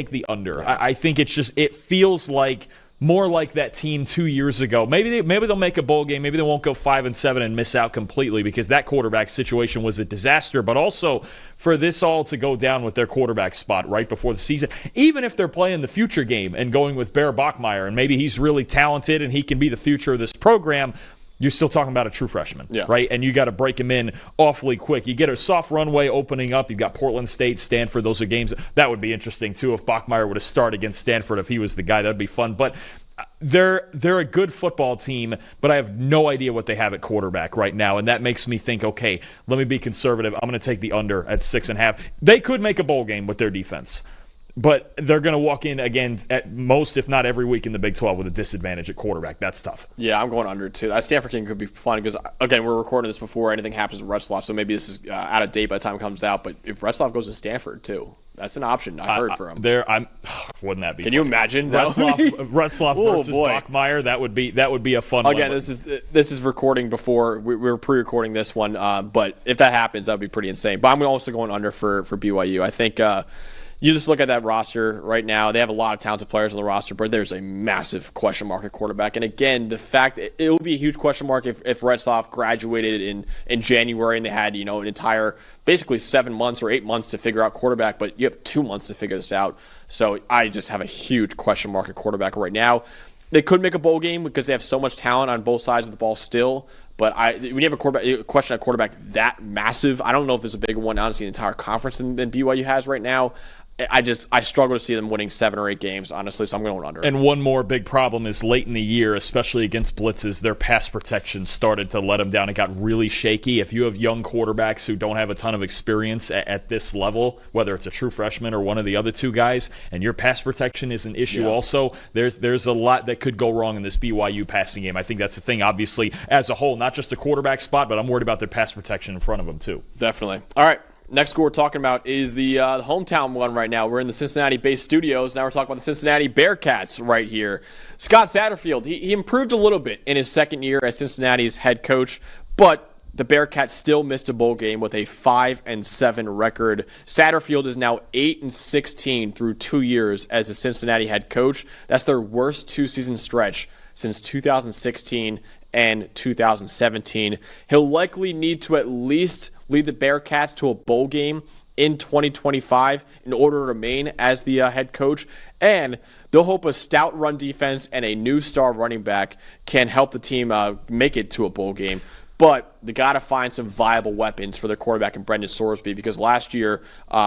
the under. Right. I think it feels like more like that team 2 years ago. Maybe they'll make a bowl game. Maybe they won't go 5-7 and miss out completely because that quarterback situation was a disaster. But also for this all to go down with their quarterback spot right before the season, even if they're playing the future game and going with Bear Bachmeier, and maybe he's really talented and he can be the future of this program, you're still talking about a true freshman, right? And you got to break him in awfully quick. You get a soft runway opening up. You've got Portland State, Stanford. Those are games. That would be interesting, too, if Bachmeier would have started against Stanford, if he was the guy. That would be fun. But they're a good football team, but I have no idea what they have at quarterback right now. And that makes me think, okay, let me be conservative. I'm going to take the under at 6.5. They could make a bowl game with their defense. But they're going to walk in, again, at most, if not every week in the Big 12 with a disadvantage at quarterback. That's tough. Yeah, I'm going under, too. That Stanford game could be fun because, again, we're recording this before anything happens with Retzlaff, so maybe this is out of date by the time it comes out. But if Retzlaff goes to Stanford, too, that's an option. I've heard for him. Wouldn't that be Can funny? You imagine? Retzlaff versus Bachmeier, that would be a fun one. Again, this is recording before. We were pre-recording this one. But if that happens, that would be pretty insane. But I'm also going under for BYU. I think you just look at that roster right now. They have a lot of talented players on the roster, but there's a massive question mark at quarterback. And again, the fact it will be a huge question mark if Retzlaff graduated in January and they had an entire basically 7 months or 8 months to figure out quarterback, but you have 2 months to figure this out. So I just have a huge question mark at quarterback right now. They could make a bowl game because they have so much talent on both sides of the ball still. But when you have a question at quarterback that massive, I don't know if there's a bigger one, honestly, in the entire conference than BYU has right now. I struggle to see them winning 7 or 8 games, honestly, so I'm going under. And one more big problem is late in the year, especially against blitzes, their pass protection started to let them down. It got really shaky. If you have young quarterbacks who don't have a ton of experience at this level, whether it's a true freshman or one of the other two guys, and your pass protection is an issue also, there's a lot that could go wrong in this BYU passing game. I think that's the thing, obviously, as a whole, not just the quarterback spot, but I'm worried about their pass protection in front of them, too. Definitely. All right. Next score we're talking about is the hometown one right now. We're in the Cincinnati-based studios. Now we're talking about the Cincinnati Bearcats right here. Scott Satterfield, he improved a little bit in his second year as Cincinnati's head coach, but the Bearcats still missed a bowl game with a 5-7 record. Satterfield is now 8-16 through 2 years as a Cincinnati head coach. That's their worst 2-season stretch since 2016 and 2017. He'll likely need to at least lead the Bearcats to a bowl game in 2025 in order to remain as the head coach. And they'll hope a stout run defense and a new star running back can help the team make it to a bowl game. But they got to find some viable weapons for their quarterback in Brendan Sorsby because last year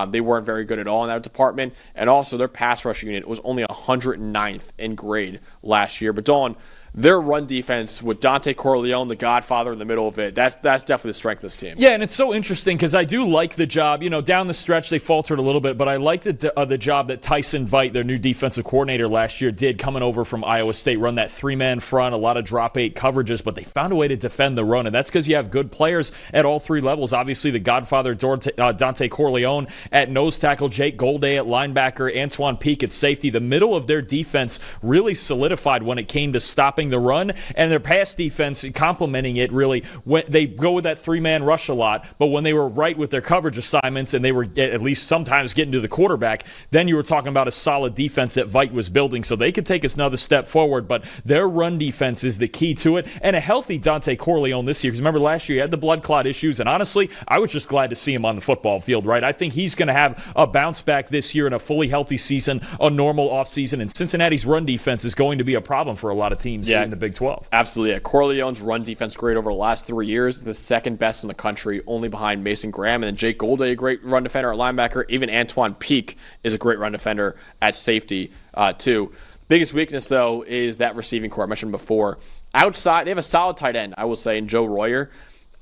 they weren't very good at all in that department. And also their pass rush unit was only 109th in grade last year. But Dawn, their run defense with Dante Corleone, the godfather, in the middle of it, that's definitely the strength of this team. Yeah, and it's so interesting because I do like the job. Down the stretch they faltered a little bit, but I like the job that Tyson Veit, their new defensive coordinator last year, did coming over from Iowa State, run that 3-man front, a lot of drop 8 coverages, but they found a way to defend the run, and that's because you have good players at all 3 levels. Obviously, the godfather, Dante Corleone at nose tackle, Jake Golday at linebacker, Antoine Peak at safety. The middle of their defense really solidified when it came to stopping the run, and their pass defense complementing it really. When they go with that 3-man rush a lot, but when they were right with their coverage assignments and they were at least sometimes getting to the quarterback, then you were talking about a solid defense that Veit was building, so they could take us another step forward, but their run defense is the key to it, and a healthy Dante Corleone this year, because remember last year he had the blood clot issues, and honestly, I was just glad to see him on the football field, right? I think he's going to have a bounce back this year in a fully healthy season, a normal offseason, and Cincinnati's run defense is going to be a problem for a lot of teams in the Big 12. Absolutely. Yeah. Corleone's run defense grade over the last 3 years, the second best in the country, only behind Mason Graham. And then Jake Golday, a great run defender at linebacker. Even Antoine Peak is a great run defender at safety, too. Biggest weakness, though, is that receiving core I mentioned before. Outside, they have a solid tight end, I will say, in Joe Royer.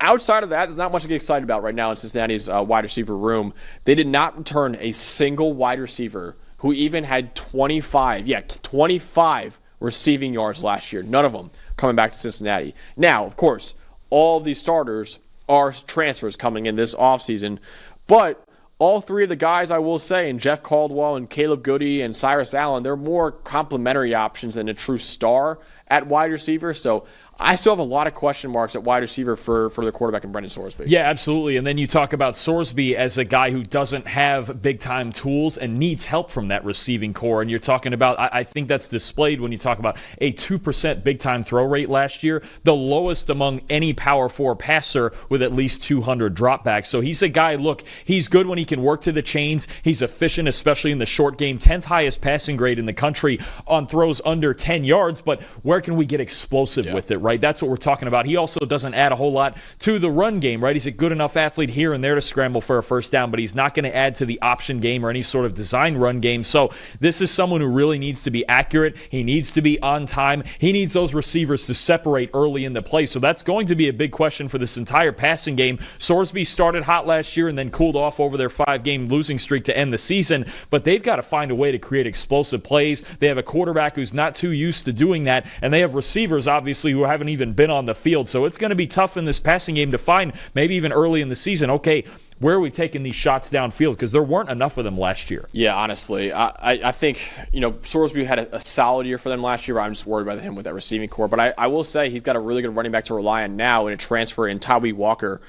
Outside of that, there's not much to get excited about right now in Cincinnati's wide receiver room. They did not return a single wide receiver who even had 25 receiving yards last year. None of them coming back to Cincinnati. Now, of course, all of these starters are transfers coming in this offseason, but all three of the guys, I will say, and Jeff Caldwell and Caleb Goody and Cyrus Allen, they're more complementary options than a true star at wide receiver. So I still have a lot of question marks at wide receiver for the quarterback in Brendan Sorsby. Yeah, absolutely. And then you talk about Sorsby as a guy who doesn't have big-time tools and needs help from that receiving core. And you're talking about, I think that's displayed when you talk about a 2% big-time throw rate last year, the lowest among any Power 4 passer with at least 200 dropbacks. So he's a guy, look, he's good when he can work to the chains. He's efficient, especially in the short game. 10th highest passing grade in the country on throws under 10 yards. But where can we get explosive with it, right? That's what we're talking about. He also doesn't add a whole lot to the run game, right? He's a good enough athlete here and there to scramble for a first down, but he's not going to add to the option game or any sort of design run game. So this is someone who really needs to be accurate. He needs to be on time. He needs those receivers to separate early in the play. So that's going to be a big question for this entire passing game. Sorsby started hot last year and then cooled off over their 5-game losing streak to end the season, but they've got to find a way to create explosive plays. They have a quarterback who's not too used to doing that, and they have receivers, obviously, who haven't even been on the field. So it's going to be tough in this passing game to find, maybe even early in the season, okay, where are we taking these shots downfield? Because there weren't enough of them last year. Yeah, honestly. I think, Sorsby had a solid year for them last year, but I'm just worried about him with that receiving core. But I will say he's got a really good running back to rely on now in a transfer in Tyree Walker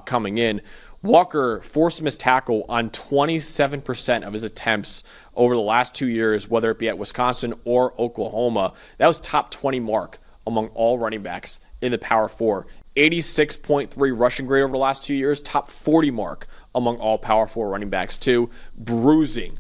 coming in. Walker forced to miss tackle on 27% of his attempts over the last 2 years, whether it be at Wisconsin or Oklahoma. That was top 20 mark among all running backs in the Power 4. 86.3 rushing grade over the last 2 years, top 40 mark among all Power 4 running backs too. Bruising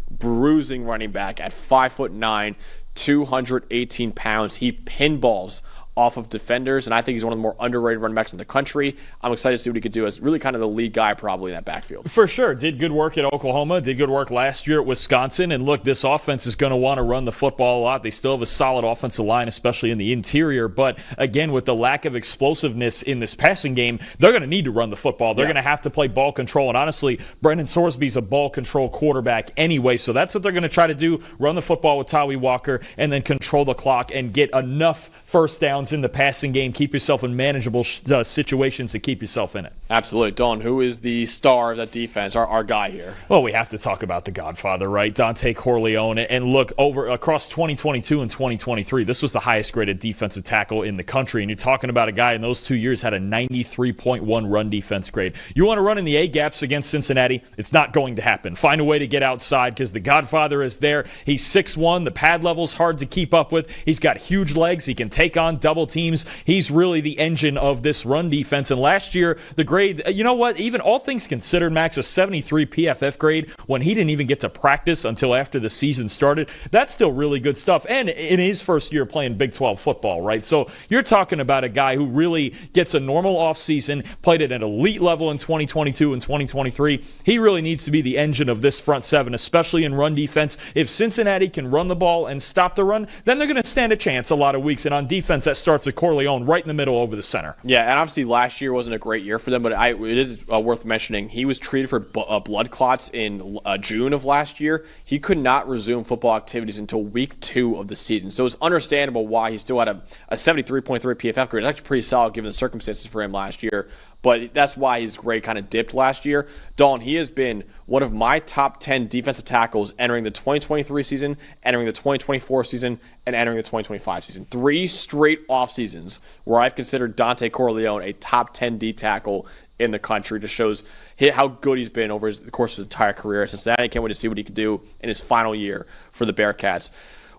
running back at 5'9", 218 pounds. He pinballs off of defenders, and I think he's one of the more underrated running backs in the country. I'm excited to see what he could do as really kind of the lead guy probably in that backfield. For sure. Did good work at Oklahoma, did good work last year at Wisconsin, and look, this offense is going to want to run the football a lot. They still have a solid offensive line, especially in the interior, but again, with the lack of explosiveness in this passing game, they're going to need to run the football. They're going to have to play ball control, and honestly, Brendan Sorsby's a ball control quarterback anyway, so that's what they're going to try to do, run the football with Tyree Walker, and then control the clock and get enough first downs in the passing game, keep yourself in manageable situations to keep yourself in it. Absolutely. Don, who is the star of that defense, our guy here? Well, we have to talk about the Godfather, right? Dante Corleone. And look, across 2022 and 2023, this was the highest graded defensive tackle in the country. And you're talking about a guy in those 2 years had a 93.1 run defense grade. You want to run in the A-gaps against Cincinnati? It's not going to happen. Find a way to get outside because the Godfather is there. He's 6'1". The pad level's hard to keep up with. He's got huge legs. He can take on double teams. He's really the engine of this run defense. And last year, the grade, you know what? Even all things considered, Max, a 73 PFF grade when he didn't even get to practice until after the season started. That's still really good stuff. And in his first year playing Big 12 football, right? So you're talking about a guy who really gets a normal offseason, played at an elite level in 2022 and 2023. He really needs to be the engine of this front seven, especially in run defense. If Cincinnati can run the ball and stop the run, then they're going to stand a chance a lot of weeks. And on defense, that starts with Corleone right in the middle over the center. Yeah, and obviously last year wasn't a great year for them, but it is worth mentioning. He was treated for blood clots in June of last year. He could not resume football activities until week 2 of the season. So it's understandable why he still had a 73.3 PFF grade. It's actually pretty solid given the circumstances for him last year. But that's why his grade kind of dipped last year. Dalton, he has been one of my top 10 defensive tackles entering the 2023 season, entering the 2024 season, and entering the 2025 season. 3 straight off seasons where I've considered Dante Corleone a top 10 D tackle in the country. Just shows how good he's been over the course of his entire career at Cincinnati. I can't wait to see what he can do in his final year for the Bearcats.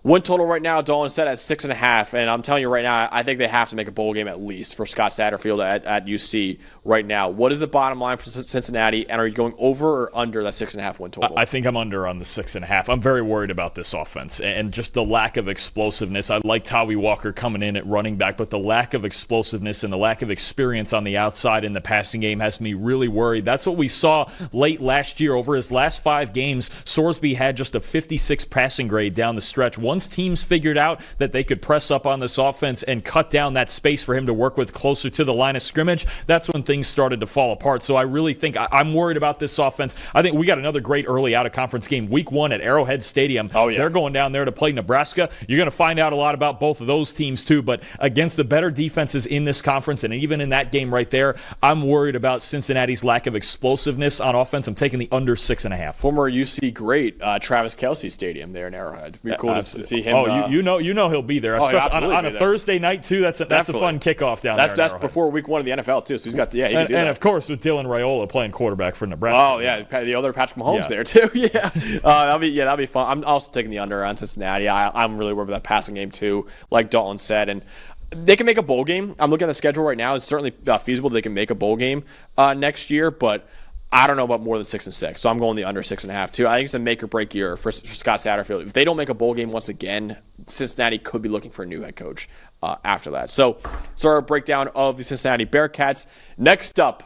Win total right now, Dalton, set at 6.5, and I'm telling you right now, I think they have to make a bowl game at least for Scott Satterfield at UC right now. What is the bottom line for Cincinnati, and are you going over or under that 6.5 win total? I think I'm under on the 6.5. I'm very worried about this offense and just the lack of explosiveness. I like Tyree Walker coming in at running back, but the lack of explosiveness and the lack of experience on the outside in the passing game has me really worried. That's what we saw late last year. Over his last 5 games, Sorsby had just a 56 passing grade down the stretch. One once teams figured out that they could press up on this offense and cut down that space for him to work with closer to the line of scrimmage, that's when things started to fall apart. So I really think I'm worried about this offense. I think we got another great early out-of-conference game, week 1 at Arrowhead Stadium. Oh, yeah. They're going down there to play Nebraska. You're going to find out a lot about both of those teams too, but against the better defenses in this conference, and even in that game right there, I'm worried about Cincinnati's lack of explosiveness on offense. I'm taking the under 6.5. Former UC great Travis Kelce Stadium there in Arrowhead. It'd be cool to see him. Oh, you know he'll be there, especially on a Thursday night too. That's a fun kickoff down there. That's before week 1 of the NFL too. So he's got he can do that. And of course with Dylan Raiola playing quarterback for Nebraska. Oh yeah, the other Patrick Mahomes there too. Yeah, that'll be fun. I'm also taking the under on Cincinnati. I'm really worried about that passing game too, like Dalton said, and they can make a bowl game. I'm looking at the schedule right now. It's certainly feasible that they can make a bowl game next year, but I don't know about more than 6-6. So I'm going the under 6.5 too. I think it's a make or break year for Scott Satterfield. If they don't make a bowl game once again, Cincinnati could be looking for a new head coach after that. So our breakdown of the Cincinnati Bearcats. Next up,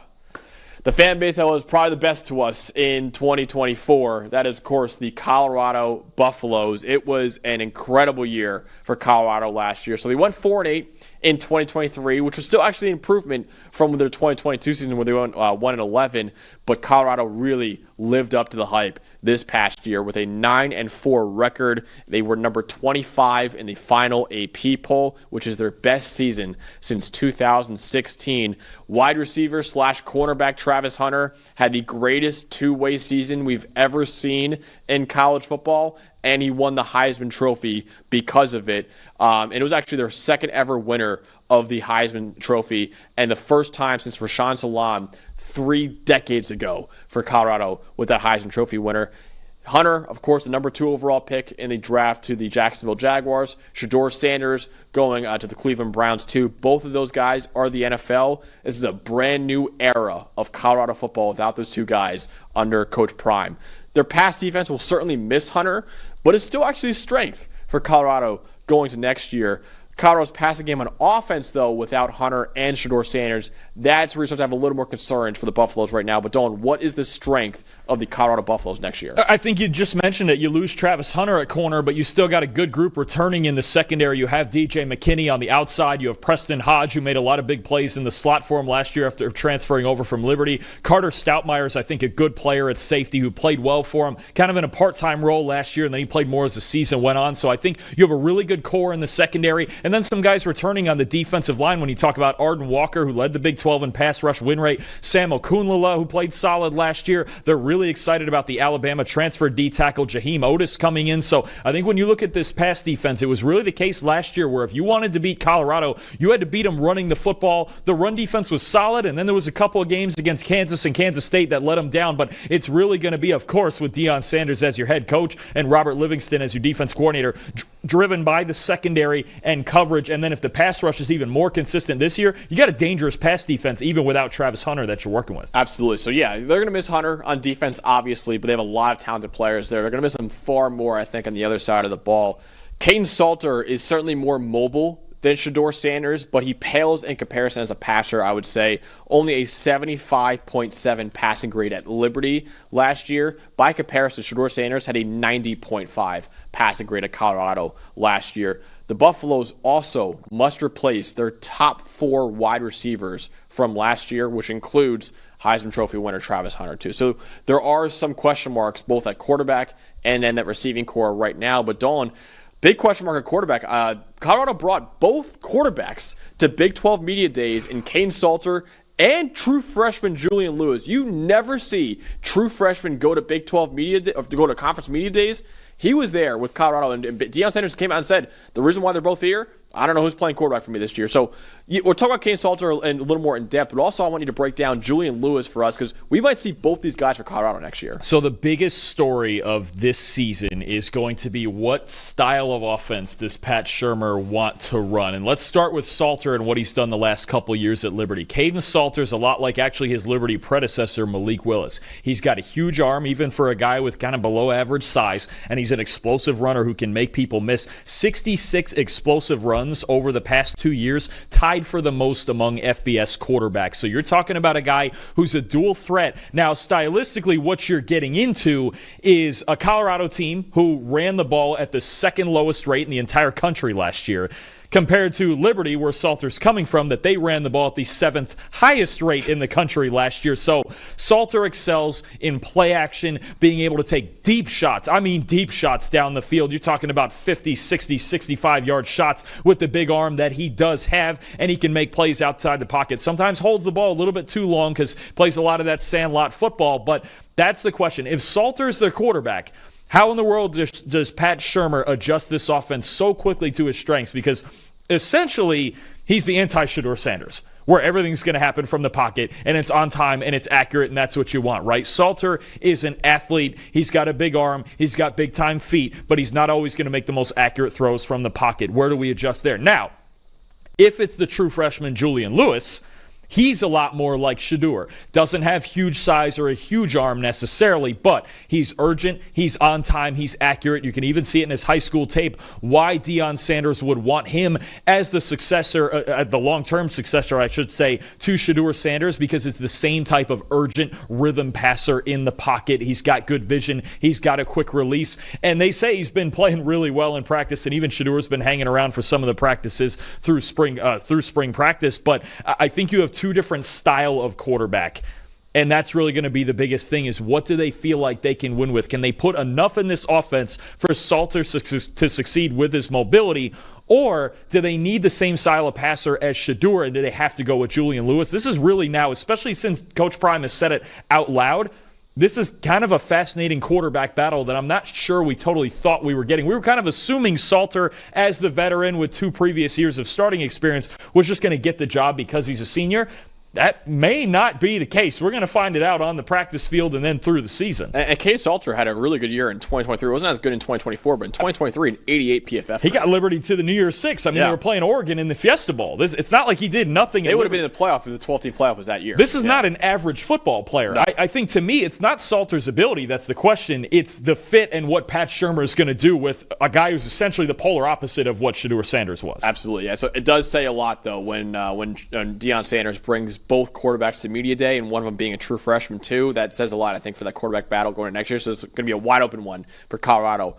the fan base that was probably the best to us in 2024, that is, of course, the Colorado Buffaloes. It was an incredible year for Colorado last year. So they went 4-8 in 2023, which was still actually an improvement from their 2022 season where they went 1-11. But Colorado really lived up to the hype this past year with a 9-4 record. They were number 25 in the final AP poll, which is their best season since 2016. Wide receiver / cornerback Travis Hunter had the greatest two-way season we've ever seen in college football, and he won the Heisman Trophy because of it. And it was actually their second ever winner of the Heisman Trophy, and the first time since Rashaan Salam 3 decades ago for Colorado with that Heisman Trophy winner. Hunter, of course, the number 2 overall pick in the draft to the Jacksonville Jaguars. Shedeur Sanders going to the Cleveland Browns, too. Both of those guys are the NFL. This is a brand new era of Colorado football without those 2 guys under Coach Prime. Their pass defense will certainly miss Hunter, but it's still actually a strength for Colorado going to next year. Colorado's passing game on offense, though, without Hunter and Shedeur Sanders, that's where you start to have a little more concerns for the Buffaloes right now. But, Dalton, what is the strength of the Colorado Buffaloes next year? I think you just mentioned it. You lose Travis Hunter at corner, but you still got a good group returning in the secondary. You have DJ McKinney on the outside. You have Preston Hodge, who made a lot of big plays in the slot for him last year after transferring over from Liberty. Carter Stoutmire is, I think, a good player at safety who played well for him, kind of in a part-time role last year, and then he played more as the season went on. So I think you have a really good core in the secondary, and then some guys returning on the defensive line when you talk about Arden Walker, who led the Big 12 in pass rush win rate, Sam Okunlala, who played solid last year. They're really excited about the Alabama transfer D-tackle Jaheim Otis coming in. So I think when you look at this pass defense, it was really the case last year where if you wanted to beat Colorado, you had to beat them running the football. The run defense was solid, and then there was a couple of games against Kansas and Kansas State that let them down. But it's really going to be, of course, with Deion Sanders as your head coach and Robert Livingston as your defense coordinator, driven by the secondary and coverage. And then if the pass rush is even more consistent this year, you got a dangerous pass defense even without Travis Hunter that you're working with. Absolutely. So, yeah, they're going to miss Hunter on defense, obviously, but they have a lot of talented players there. They're going to miss him far more, I think, on the other side of the ball. Caden Salter is certainly more mobile than Shedeur Sanders, but he pales in comparison as a passer, I would say. Only a 75.7 passing grade at Liberty last year. By comparison, Shedeur Sanders had a 90.5 passing grade at Colorado last year. The Buffaloes also must replace their top 4 wide receivers from last year, which includes Heisman Trophy winner Travis Hunter, too. So there are some question marks both at quarterback and then that receiving core right now. But, Dawn, big question mark at quarterback. Colorado brought both quarterbacks to Big 12 Media Days in Caden Salter and true freshman Julian Lewis. You never see true freshmen go to Big 12 Media or to go to Conference Media Days. He was there with Colorado, and Deion Sanders came out and said, the reason why they're both here, I don't know who's playing quarterback for me this year. So we're talking about Caden Salter a little more in depth, but also I want you to break down Julian Lewis for us because we might see both these guys for Colorado next year. So the biggest story of this season is going to be what style of offense does Pat Shurmur want to run? And let's start with Salter and what he's done the last couple years at Liberty. Caden Salter is a lot like actually his Liberty predecessor, Malik Willis. He's got a huge arm, even for a guy with kind of below average size, and he's He's an explosive runner who can make people miss. 66 explosive runs over the past 2 years, tied for the most among FBS quarterbacks. So you're talking about a guy who's a dual threat. Now, stylistically, what you're getting into is a Colorado team who ran the ball at the second lowest rate in the entire country last year, compared to Liberty, where Salter's coming from, that they ran the ball at the 7th highest rate in the country last year. So Salter excels in play action, being able to take deep shots. I mean deep shots down the field. You're talking about 50, 60, 65-yard shots with the big arm that he does have, and he can make plays outside the pocket. Sometimes holds the ball a little bit too long because plays a lot of that sandlot football, but that's the question. If Salter's their quarterback, how in the world does Pat Shurmur adjust this offense so quickly to his strengths? Because essentially, he's the anti-Shedeur Sanders, where everything's going to happen from the pocket, and it's on time, and it's accurate, and that's what you want, right? Salter is an athlete. He's got a big arm. He's got big-time feet, but he's not always going to make the most accurate throws from the pocket. Where do we adjust there? Now, if it's the true freshman Julian Lewis, he's a lot more like Shedeur. Doesn't have huge size or a huge arm necessarily, but he's urgent, he's on time, he's accurate. You can even see it in his high school tape why Deion Sanders would want him as the successor, the long-term successor, I should say, to Shedeur Sanders, because it's the same type of urgent rhythm passer in the pocket. He's got good vision. He's got a quick release. And they say he's been playing really well in practice, and even Shadeur's been hanging around for some of the practices through spring practice. But I think you have two different style of quarterback, and that's really going to be the biggest thing, is what do they feel like they can win with? Can they put enough in this offense for Salter to succeed with his mobility, or do they need the same style of passer as Shedeur, and do they have to go with Julian Lewis? This is really now, especially since Coach Prime has said it out loud, this is kind of a fascinating quarterback battle that I'm not sure we totally thought we were getting. We were kind of assuming Salter, as the veteran with 2 previous years of starting experience, was just going to get the job because he's a senior. That may not be the case. We're going to find it out on the practice field and then through the season. And Case Salter had a really good year in 2023. It wasn't as good in 2024, but in 2023, an 88 PFF. He got Liberty to the New Year's Six. I mean, They were playing Oregon in the Fiesta Bowl. It's not like he did nothing. They would have been in the playoff if the 12-team playoff was that year. This is not an average football player. No. I think, to me, it's not Salter's ability that's the question. It's the fit and what Pat Shurmur is going to do with a guy who's essentially the polar opposite of what Shedeur Sanders was. Absolutely, yeah. So it does say a lot, though, when Deion Sanders brings both quarterbacks to media day, and one of them being a true freshman too. That says a lot, I think, for that quarterback battle going into next year. So it's going to be a wide open one for Colorado.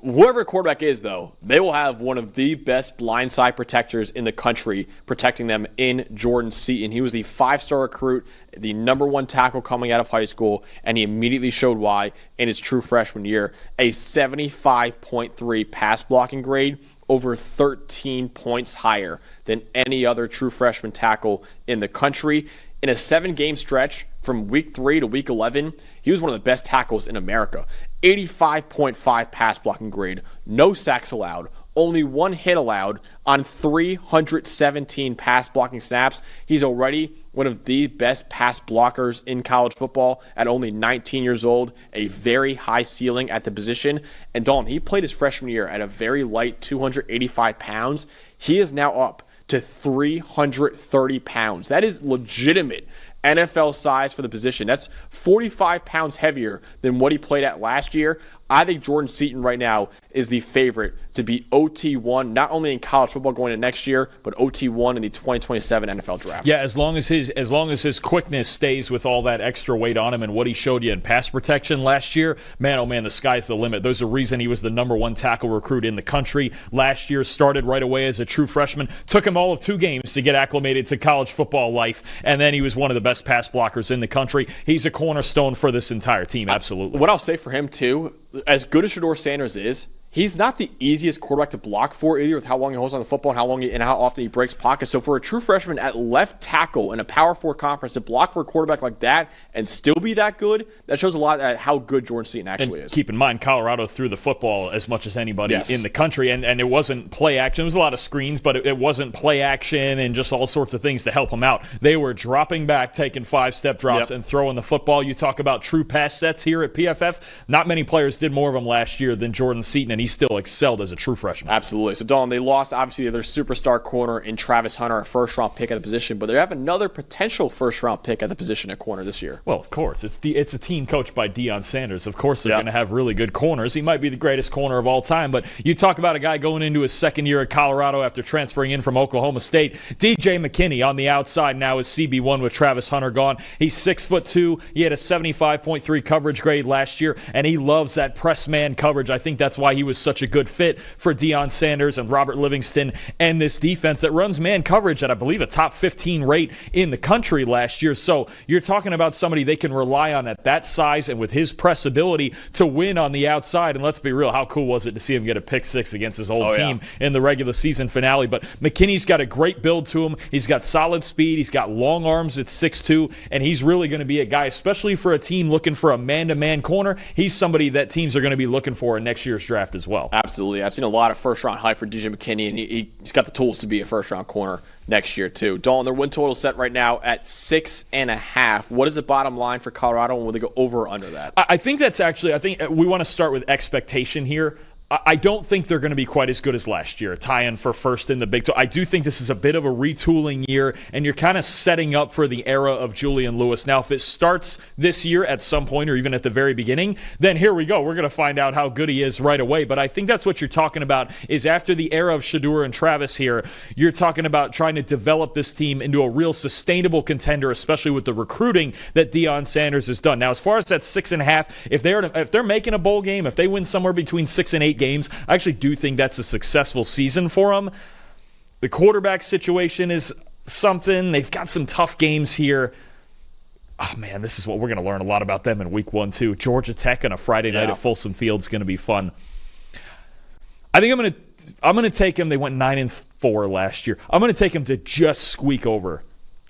Whoever quarterback is, though, they will have one of the best blindside protectors in the country protecting them in Jordan Seaton. He was the 5-star recruit, the number 1 tackle coming out of high school, and he immediately showed why in his true freshman year. A 75.3 pass blocking grade, over 13 points higher than any other true freshman tackle in the country. In a 7-game stretch from week 3 to week 11, he was one of the best tackles in America. 85.5 pass blocking grade, no sacks allowed, only 1 hit allowed on 317 pass blocking snaps. He's already one of the best pass blockers in college football at only 19 years old, a very high ceiling at the position. And Dalton, he played his freshman year at a very light 285 pounds. He is now up to 330 pounds. That is legitimate NFL size for the position. That's 45 pounds heavier than what he played at last year. I think Jordan Seaton right now is the favorite to be OT1, not only in college football going into next year, but OT1 in the 2027 NFL draft. Yeah, as long as his quickness stays with all that extra weight on him and what he showed you in pass protection last year, man, oh man, the sky's the limit. There's a reason he was the number 1 tackle recruit in the country last year, started right away as a true freshman, took him all of 2 games to get acclimated to college football life, and then he was one of the best pass blockers in the country. He's a cornerstone for this entire team, absolutely. What I'll say for him, too, as good as Shedeur Sanders is, he's not the easiest quarterback to block for either, with how long he holds on the football and how often he breaks pockets. So for a true freshman at left tackle in a Power 4 conference to block for a quarterback like that and still be that good, that shows a lot at how good Jordan Seaton actually is. Keep in mind, Colorado threw the football as much as anybody in the country, and it wasn't play action. It was a lot of screens, but it wasn't play action and just all sorts of things to help him out. They were dropping back, taking 5-step drops, and throwing the football. You talk about true pass sets here at PFF. Not many players did more of them last year than Jordan Seaton, and he still excelled as a true freshman. Absolutely. So, Dalton, they lost, obviously, their superstar corner in Travis Hunter, a first-round pick at the position, but they have another potential first-round pick at the position at corner this year. Well, of course. It's a team coached by Deion Sanders. Of course they're going to have really good corners. He might be the greatest corner of all time, but you talk about a guy going into his second year at Colorado after transferring in from Oklahoma State. DJ McKinney on the outside now is CB1 with Travis Hunter gone. He's 6'2". He had a 75.3 coverage grade last year, and he loves that press man coverage. I think that's why he was such a good fit for Deion Sanders and Robert Livingston and this defense that runs man coverage at, I believe, a top 15 rate in the country last year. So you're talking about somebody they can rely on at that size and with his press ability to win on the outside. And let's be real, how cool was it to see him get a pick six against his old team in the regular season finale? But McKinney's got a great build to him. He's got solid speed. He's got long arms at 6'2", and he's really going to be a guy, especially for a team looking for a man-to-man corner. He's somebody that teams are going to be looking for in next year's draft as well. Absolutely. I've seen a lot of first-round hype for DJ McKinney, and he's got the tools to be a first-round corner next year, too. Dalton, their win total set right now at 6.5. What is the bottom line for Colorado, and will they go over or under that? I think we want to start with expectation here. I don't think they're going to be quite as good as last year, tying for first in the Big 12. I do think this is a bit of a retooling year, and you're kind of setting up for the era of Julian Lewis. Now, if it starts this year at some point or even at the very beginning, then here we go. We're going to find out how good he is right away. But I think that's what you're talking about is after the era of Shedeur and Travis here, you're talking about trying to develop this team into a real sustainable contender, especially with the recruiting that Deion Sanders has done. Now, as far as that 6.5, if they're making a bowl game, if they win somewhere between 6 and 8 games, I actually do think that's a successful season for them. The quarterback situation is something. They've got some tough games here. Oh, man, this is what we're going to learn a lot about them in week 1, too. Georgia Tech on a Friday night at Folsom Field is going to be fun. I think I'm going to take them. They went 9-4 last year. I'm going to take them to just squeak over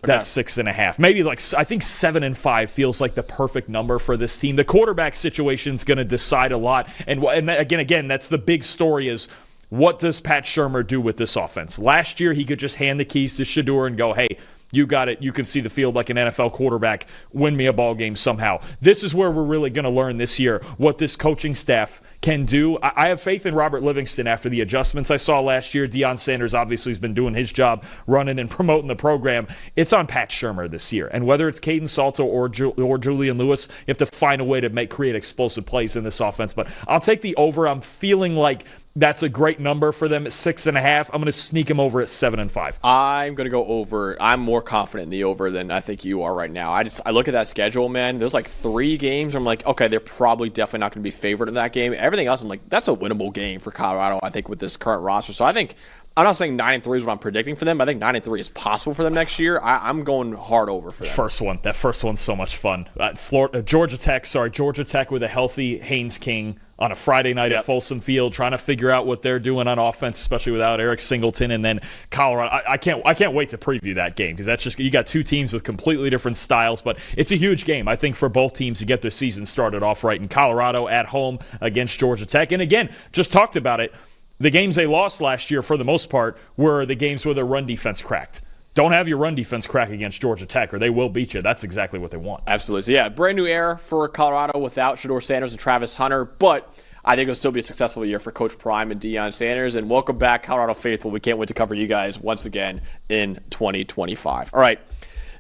that 6.5. Maybe I think 7-5 feels like the perfect number for this team. The quarterback situation is going to decide a lot. And again, that's the big story is what does Pat Shurmur do with this offense? Last year, he could just hand the keys to Shedeur and go, hey, you got it. You can see the field like an NFL quarterback. Win me a ball game somehow. This is where we're really going to learn this year what this coaching staff can do. I have faith in Robert Livingston after the adjustments I saw last year. Deion Sanders obviously has been doing his job running and promoting the program. It's on Pat Shurmur this year. And whether it's Caden Salter or Julian Lewis, you have to find a way to create explosive plays in this offense. But I'll take the over. I'm feeling like that's a great number for them at 6.5. I'm going to sneak them over at 7-5. I'm going to go over. I'm more confident in the over than I think you are right now. I look at that schedule, man. There's like 3 games where I'm like, okay, they're probably definitely not going to be favored in that game. Everything else, I'm like, that's a winnable game for Colorado, I think, with this current roster. So I think, I'm not saying 9-3 is what I'm predicting for them. I think 9-3 is possible for them next year. I'm going hard over for them. That first one's so much fun. Georgia Tech with a healthy Haynes King on a Friday night at Folsom Field, trying to figure out what they're doing on offense, especially without Eric Singleton, and then Colorado. I can't wait to preview that game because that's just, you got 2 teams with completely different styles, but it's a huge game, I think, for both teams to get their season started off right. In Colorado at home against Georgia Tech, and again, just talked about it. The games they lost last year, for the most part, were the games where their run defense cracked. Don't have your run defense crack against Georgia Tech, or they will beat you. That's exactly what they want. Absolutely. So, brand new era for Colorado without Shedeur Sanders and Travis Hunter, but I think it'll still be a successful year for Coach Prime and Deion Sanders. And welcome back, Colorado faithful. We can't wait to cover you guys once again in 2025. All right,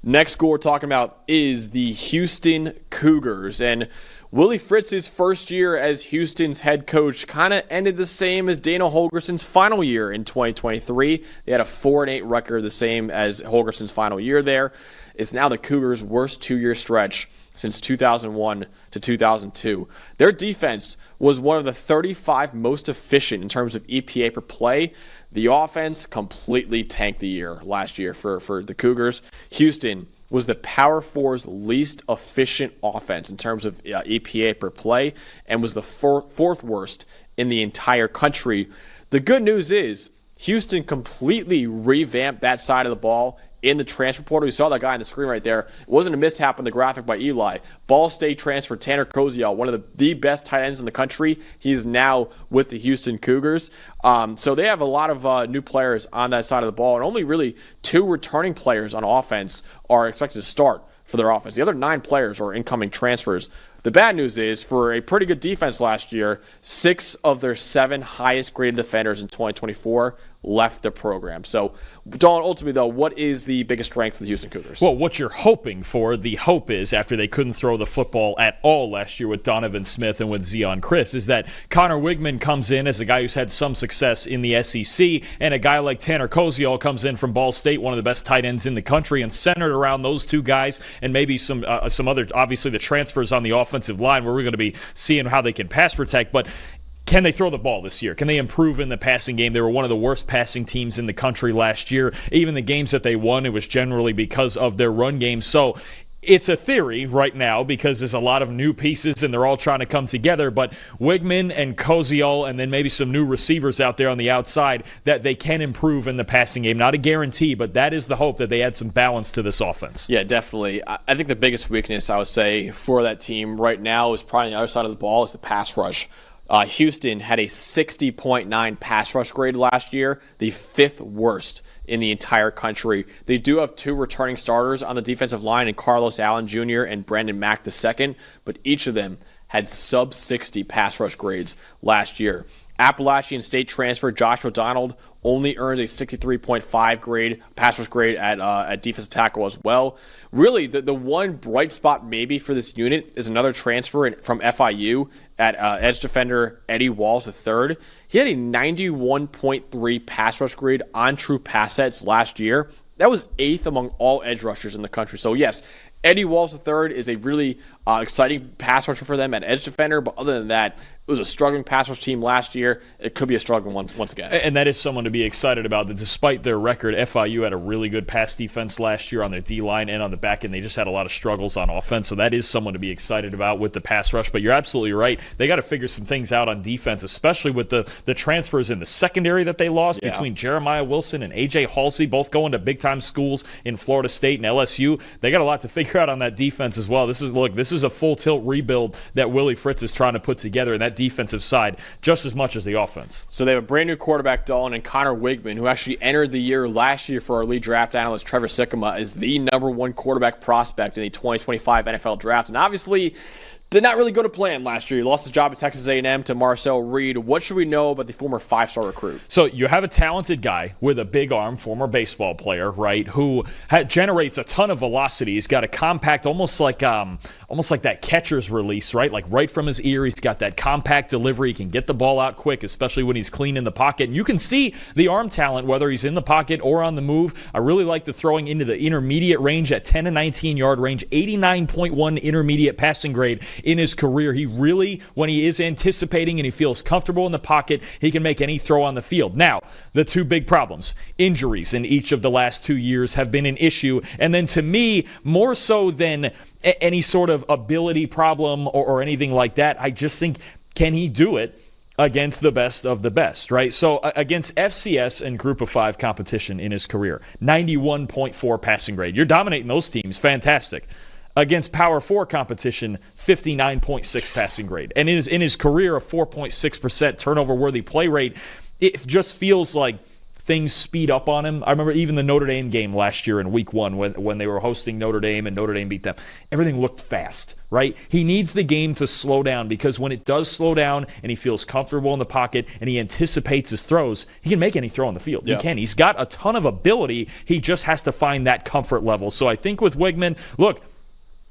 next school we're talking about is the Houston Cougars. And Willie Fritz's first year as Houston's head coach kind of ended the same as Dana Holgerson's final year in 2023. They had a 4-8 record, the same as Holgerson's final year there. It's now the Cougars' worst 2-year stretch since 2001 to 2002. Their defense was one of the 35 most efficient in terms of EPA per play. The offense completely tanked the year last year for the Cougars. Houston was the Power Four's least efficient offense in terms of EPA per play and was the fourth worst in the entire country. The good news is Houston completely revamped that side of the ball in the transfer portal. You saw that guy on the screen right there. It wasn't a mishap in the graphic by Eli. Ball State transfer Tanner Koziel, one of the best tight ends in the country. He's now with the Houston Cougars. So they have a lot of new players on that side of the ball, and only really 2 returning players on offense are expected to start for their offense. The other 9 players are incoming transfers. The bad news is, for a pretty good defense last year, 6 of their 7 highest graded defenders in 2024 left the program. So, Dawn, ultimately, though, what is the biggest strength of the Houston Cougars? Well, what you're hoping for, the hope is, after they couldn't throw the football at all last year with Donovan Smith and with Zion Chris, is that Connor Wigman comes in as a guy who's had some success in the SEC, and a guy like Tanner Koziol comes in from Ball State, one of the best tight ends in the country, and centered around those 2 guys, and maybe some other, obviously the transfers on the offensive line, where we're going to be seeing how they can pass protect, but can they throw the ball this year? Can they improve in the passing game? They were one of the worst passing teams in the country last year. Even the games that they won, it was generally because of their run game. So it's a theory right now because there's a lot of new pieces and they're all trying to come together. But Wigman and Koziol and then maybe some new receivers out there on the outside, that they can improve in the passing game. Not a guarantee, but that is the hope, that they add some balance to this offense. Yeah, definitely. I think the biggest weakness, I would say, for that team right now is probably on the other side of the ball is the pass rush. Houston had a 60.9 pass rush grade last year, the 5th worst in the entire country. They do have 2 returning starters on the defensive line in Carlos Allen Jr. and Brandon Mack II, but each of them had sub-60 pass rush grades last year. Appalachian State transfer Joshua Donald only earned a 63.5 grade, pass rush grade at defensive tackle as well. Really, the one bright spot maybe for this unit is another transfer from FIU at edge defender Eddie Walls III. He had a 91.3 pass rush grade on true pass sets last year. That was 8th among all edge rushers in the country. So yes, Eddie Walls III is a really exciting pass rusher for them at edge defender, but other than that, it was a struggling pass rush team last year. It could be a struggling one once again. And that is someone to be excited about, that despite their record, FIU had a really good pass defense last year on their D-line and on the back end. They just had a lot of struggles on offense, so that is someone to be excited about with the pass rush. But you're absolutely right. They got to figure some things out on defense, especially with the transfers in the secondary that they lost between Jeremiah Wilson and A.J. Halsey, both going to big-time schools in Florida State and LSU. They got a lot to figure out on that defense as well. This is a full-tilt rebuild that Willie Fritz is trying to put together, and that defensive side just as much as the offense. So they have a brand new quarterback, Dalton, and Connor Wigman, who actually entered the year last year for our lead draft analyst Trevor Sikkema as the number 1 quarterback prospect in the 2025 NFL draft. And obviously did not really go to plan last year. He lost his job at Texas A&M to Marcel Reed. What should we know about the former 5-star recruit? So you have a talented guy with a big arm, former baseball player, right, who generates a ton of velocity. He's got a compact, almost like that catcher's release, right? Like right from his ear, he's got that compact delivery. He can get the ball out quick, especially when he's clean in the pocket. And you can see the arm talent, whether he's in the pocket or on the move. I really like the throwing into the intermediate range at 10 and 19-yard range, 89.1 intermediate passing grade in his career. He really, when he is anticipating and he feels comfortable in the pocket, he can make any throw on the field. Now, the 2 big problems, injuries in each of the last 2 years have been an issue. And then to me, more so than any sort of ability problem or anything like that, I just think, can he do it against the best of the best, right? So against FCS and Group of 5 competition in his career, 91.4 passing grade. You're dominating those teams. Fantastic. Against Power 4 competition, 59.6 passing grade. And in his career, a 4.6% turnover-worthy play rate. It just feels like things speed up on him. I remember even the Notre Dame game last year in week 1 when they were hosting Notre Dame and Notre Dame beat them. Everything looked fast, right? He needs the game to slow down, because when it does slow down and he feels comfortable in the pocket and he anticipates his throws, he can make any throw on the field. Yeah. He can. He's got a ton of ability. He just has to find that comfort level. So I think with Wigman, look,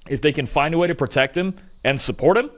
if they can find a way to protect him and support him,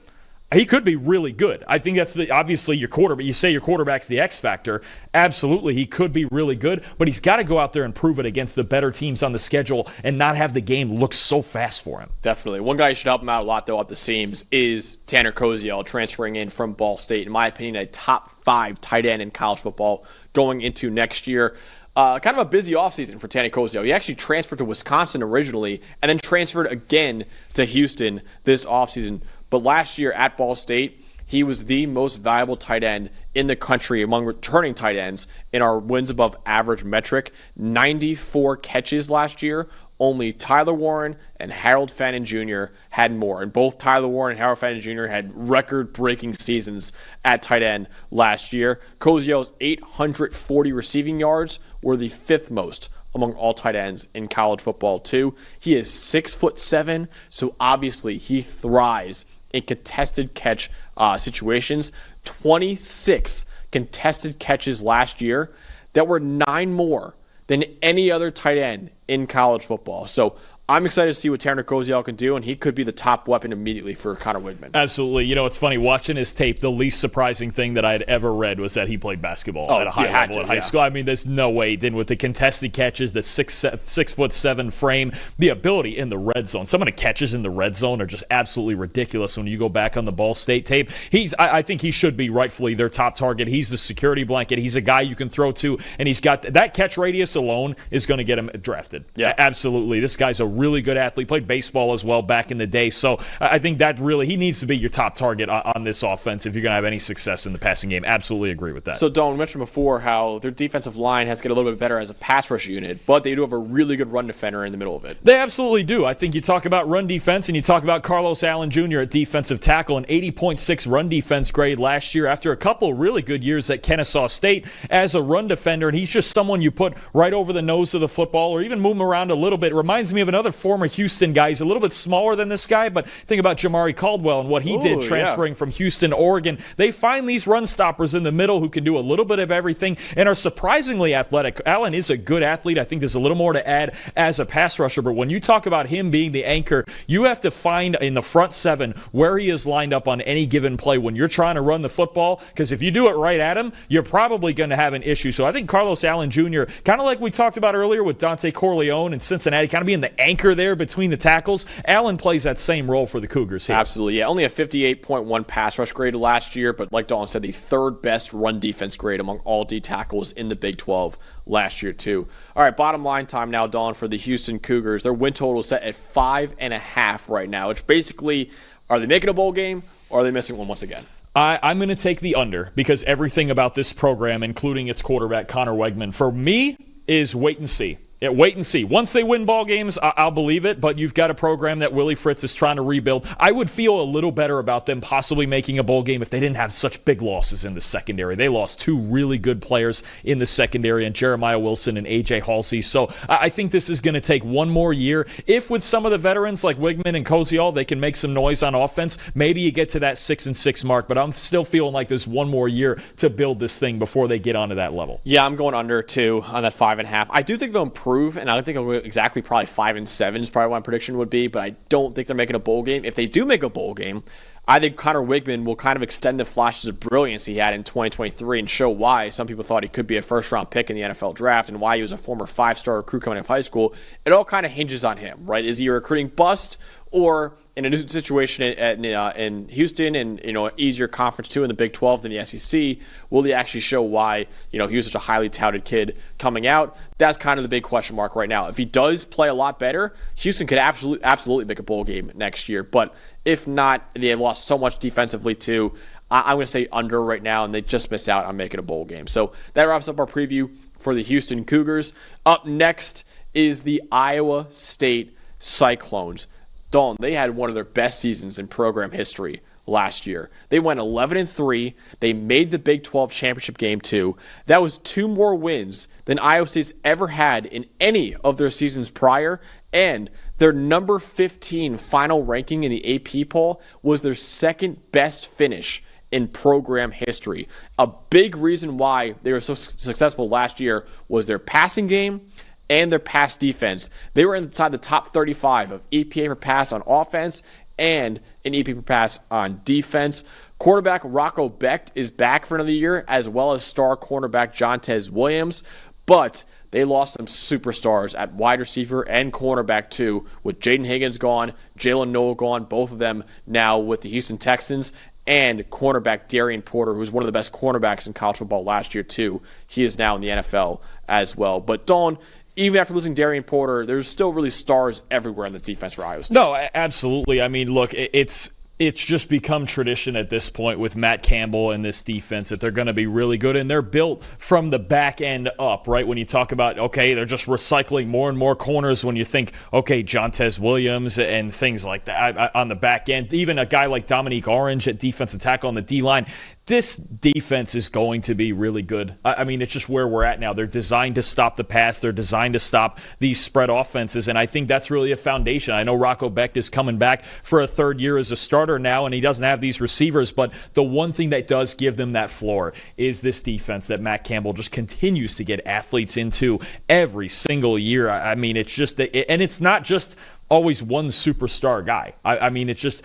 he could be really good. I think that's obviously your quarterback. You say your quarterback's the X factor. Absolutely, he could be really good, but he's got to go out there and prove it against the better teams on the schedule and not have the game look so fast for him. Definitely. One guy who should help him out a lot, though, up the seams is Tanner Koziol, transferring in from Ball State. In my opinion, a top 5 tight end in college football going into next year. Kind of a busy offseason for Tanner Koziol. He actually transferred to Wisconsin originally and then transferred again to Houston this offseason. But last year at Ball State, he was the most valuable tight end in the country among returning tight ends in our wins above average metric. 94 catches last year. Only Tyler Warren and Harold Fannin Jr. had more. And both Tyler Warren and Harold Fannin Jr. had record-breaking seasons at tight end last year. Koziol's 840 receiving yards were the 5th most among all tight ends in college football too. He is 6'7", so obviously he thrives in contested catch situations. 26 contested catches last year. That were 9 more than any other tight end in college football. So I'm excited to see what Tanner Koziel can do, and he could be the top weapon immediately for Connor Wigman. Absolutely. You know, it's funny, watching his tape, the least surprising thing that I had ever read was that he played basketball at a high level in high school. I mean, there's no way he didn't, with the contested catches, the 6'7" frame, the ability in the red zone. Some of the catches in the red zone are just absolutely ridiculous when you go back on the Ball State tape. I think he should be rightfully their top target. He's the security blanket. He's a guy you can throw to, and he's got that catch radius alone is going to get him drafted. Yeah, absolutely. This guy's a really good athlete, played baseball as well back in the day. So I think that really, he needs to be your top target on this offense if you're going to have any success in the passing game. Absolutely agree with that. So Dalton mentioned before how their defensive line has to get a little bit better as a pass rush unit, but they do have a really good run defender in the middle of it. They absolutely do. I think you talk about run defense and you talk about Carlos Allen Jr. at defensive tackle, an 80.6 run defense grade last year after a couple really good years at Kennesaw State as a run defender, and he's just someone you put right over the nose of the football or even move him around a little bit. It reminds me of another former Houston guy. He's a little bit smaller than this guy, but think about Jamari Caldwell and what he did transferring from Houston to Oregon. They find these run stoppers in the middle who can do a little bit of everything and are surprisingly athletic. Allen is a good athlete. I think there's a little more to add as a pass rusher, but when you talk about him being the anchor, you have to find in the front seven where he is lined up on any given play when you're trying to run the football, because if you do it right at him, you're probably going to have an issue. So I think Carlos Allen Jr., kind of like we talked about earlier with Dante Corleone in Cincinnati, kind of being the anchor there between the tackles, Allen plays that same role for the Cougars here. Absolutely, yeah. Only a 58.1 pass rush grade last year, but like Dalton said, the third best run defense grade among all D tackles in the Big 12 last year too. All right, bottom line time now, Dalton, for the Houston Cougars. Their win total is set at 5.5 right now, which basically, are they making a bowl game or are they missing one once again? I'm going to take the under because everything about this program, including its quarterback, Connor Wigman, for me is wait and see. Yeah, wait and see. Once they win ball games, I'll believe it, but you've got a program that Willie Fritz is trying to rebuild. I would feel a little better about them possibly making a bowl game if they didn't have such big losses in the secondary. They lost 2 really good players in the secondary, and Jeremiah Wilson and A.J. Halsey. So I think this is going to take one more year. If with some of the veterans like Wigman and Koziel, they can make some noise on offense, maybe you get to that 6-6 mark, but I'm still feeling like there's one more year to build this thing before they get onto that level. Yeah, I'm going under, too, on that 5.5. I do think they'll improve, and I think exactly probably 5-7 is probably what my prediction would be, but I don't think they're making a bowl game. If they do make a bowl game, I think Connor Wigman will kind of extend the flashes of brilliance he had in 2023 and show why some people thought he could be a first-round pick in the NFL draft and why he was a former 5-star recruit coming out of high school. It all kind of hinges on him, right? Is he a recruiting bust, or in a new situation in Houston and easier conference too in the Big 12 than the SEC, will he actually show why he was such a highly touted kid coming out? That's kind of the big question mark right now. If he does play a lot better, Houston could absolutely make a bowl game next year. But if not, they lost so much defensively too. I'm going to say under right now, and they just missed out on making a bowl game. So that wraps up our preview for the Houston Cougars. Up next is the Iowa State Cyclones. Dalton, they had one of their best seasons in program history last year. They went 11-3. They made the Big 12 championship game too. That was 2 more wins than Iowa State's ever had in any of their seasons prior, and their number 15 final ranking in the AP poll was their second best finish in program history. A big reason why they were so successful last year was their passing game and their pass defense. They were inside the top 35 of EPA per pass on offense and an EPA per pass on defense. Quarterback Rocco Becht is back for another year, as well as star cornerback Jontez Williams, but they lost some superstars at wide receiver and cornerback too, with Jaden Higgins gone, Jalen Noel gone, both of them now with the Houston Texans, and cornerback Darian Porter, who's one of the best cornerbacks in college football last year too. He is now in the NFL as well. But Dawn, even after losing Darian Porter, there's still really stars everywhere on this defense for Iowa State. No, absolutely. I mean, look, it's just become tradition at this point with Matt Campbell and this defense that they're going to be really good, and they're built from the back end up, right? When you talk about, okay, they're just recycling more and more corners when you think, okay, Jontez Williams and things like that on the back end. Even a guy like Dominique Orange at defensive tackle on the D-line, This defense is going to be really good. I mean, it's just where we're at now. They're designed to stop the pass. They're designed to stop these spread offenses, and I think that's really a foundation. I know Rocco Becht is coming back for a third year as a starter now, and he doesn't have these receivers, but the one thing that does give them that floor is this defense that Matt Campbell just continues to get athletes into every single year. I mean, it's just, and it's not just always one superstar guy. I mean, it's just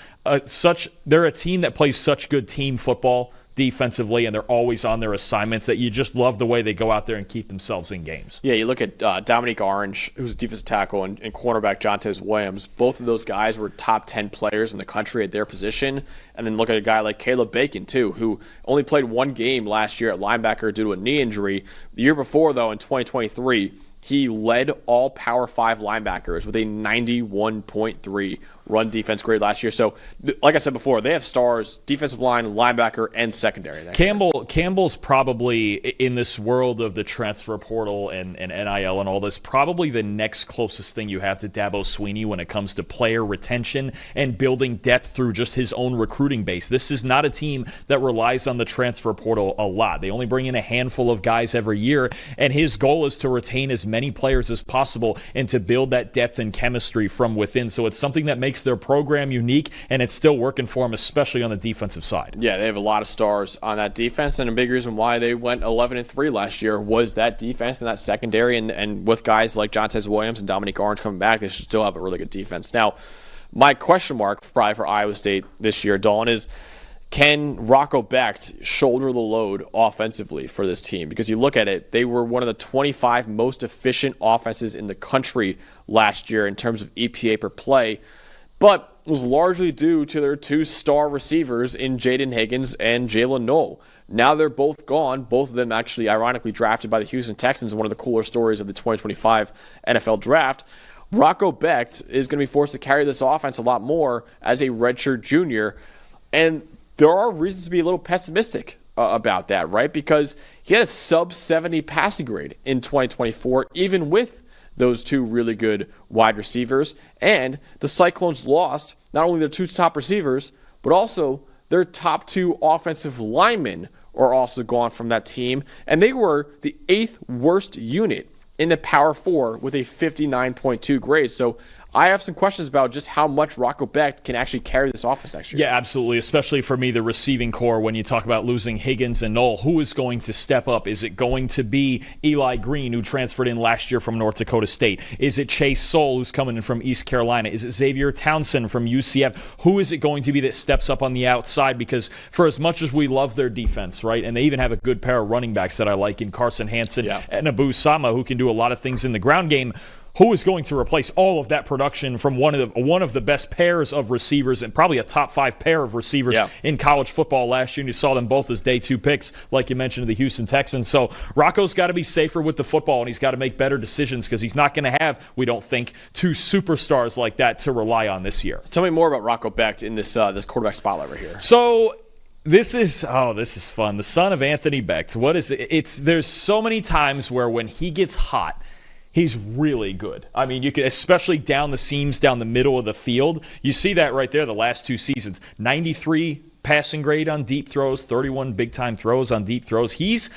they're a team that plays such good team football defensively, and they're always on their assignments that you just love the way they go out there and keep themselves in games. Yeah, you look at Dominique Orange, who's a defensive tackle, and cornerback Jontez Williams. Both of those guys were top 10 players in the country at their position. And then look at a guy like Caleb Bacon, too, who only played one game last year at linebacker due to a knee injury. The year before, though, in 2023, he led all Power 5 linebackers with a 91.3 run defense grade last year. So, like I said before, they have stars, defensive line, linebacker, and secondary. Campbell's probably, in this world of the transfer portal and NIL and all this, probably the next closest thing you have to Dabo Swinney when it comes to player retention and building depth through just his own recruiting base. This is not a team that relies on the transfer portal a lot. They only bring in a handful of guys every year, and his goal is to retain as many players as possible and to build that depth and chemistry from within. So it's something that makes their program unique, and it's still working for them, especially on the defensive side. Yeah, they have a lot of stars on that defense, and a big reason why they went 11-3 last year was that defense and that secondary, and with guys like Jontez Williams and Dominique Orange coming back, they should still have a really good defense. Now, my question mark probably for Iowa State this year, Dalton, is can Rocco Becht shoulder the load offensively for this team? Because you look at it, they were one of the 25 most efficient offenses in the country last year in terms of EPA per play, but it was largely due to their two star receivers in Jaden Higgins and Jalen Noel. Now they're both gone, both of them actually ironically drafted by the Houston Texans, one of the cooler stories of the 2025 NFL Draft. Rocco Becht is going to be forced to carry this offense a lot more as a redshirt junior, and there are reasons to be a little pessimistic about that, right? Because he had a sub-70 passing grade in 2024, even with those two really good wide receivers. And the Cyclones lost not only their two top receivers, but also their top two offensive linemen are also gone from that team. And they were the 8th worst unit in the Power 4 with a 59.2 grade. So I have some questions about just how much Rocco Becht can actually carry this offense next year. Yeah, absolutely, especially for me, the receiving core, when you talk about losing Higgins and Noel, who is going to step up? Is it going to be Eli Green, who transferred in last year from North Dakota State? Is it Chase Soule, who's coming in from East Carolina? Is it Xavier Townsend from UCF? Who is it going to be that steps up on the outside? Because for as much as we love their defense, right, and they even have a good pair of running backs that I like in Carson Hansen and Abu Sama, who can do a lot of things in the ground game, who is going to replace all of that production from one of the best pairs of receivers and probably a top 5 pair of receivers in college football last year? And you saw them both as day 2 picks, like you mentioned, to the Houston Texans. So Rocco's got to be safer with the football, and he's got to make better decisions because he's not going to have, we don't think, two superstars like that to rely on this year. Tell me more about Rocco Becht in this quarterback spotlight right here. So this is fun. The son of Anthony Becht. What is it? There's so many times where when he gets hot, he's really good. I mean, you can, especially down the seams, down the middle of the field. You see that right there the last 2 seasons. 93 passing grade on deep throws, 31 big-time throws on deep throws. He's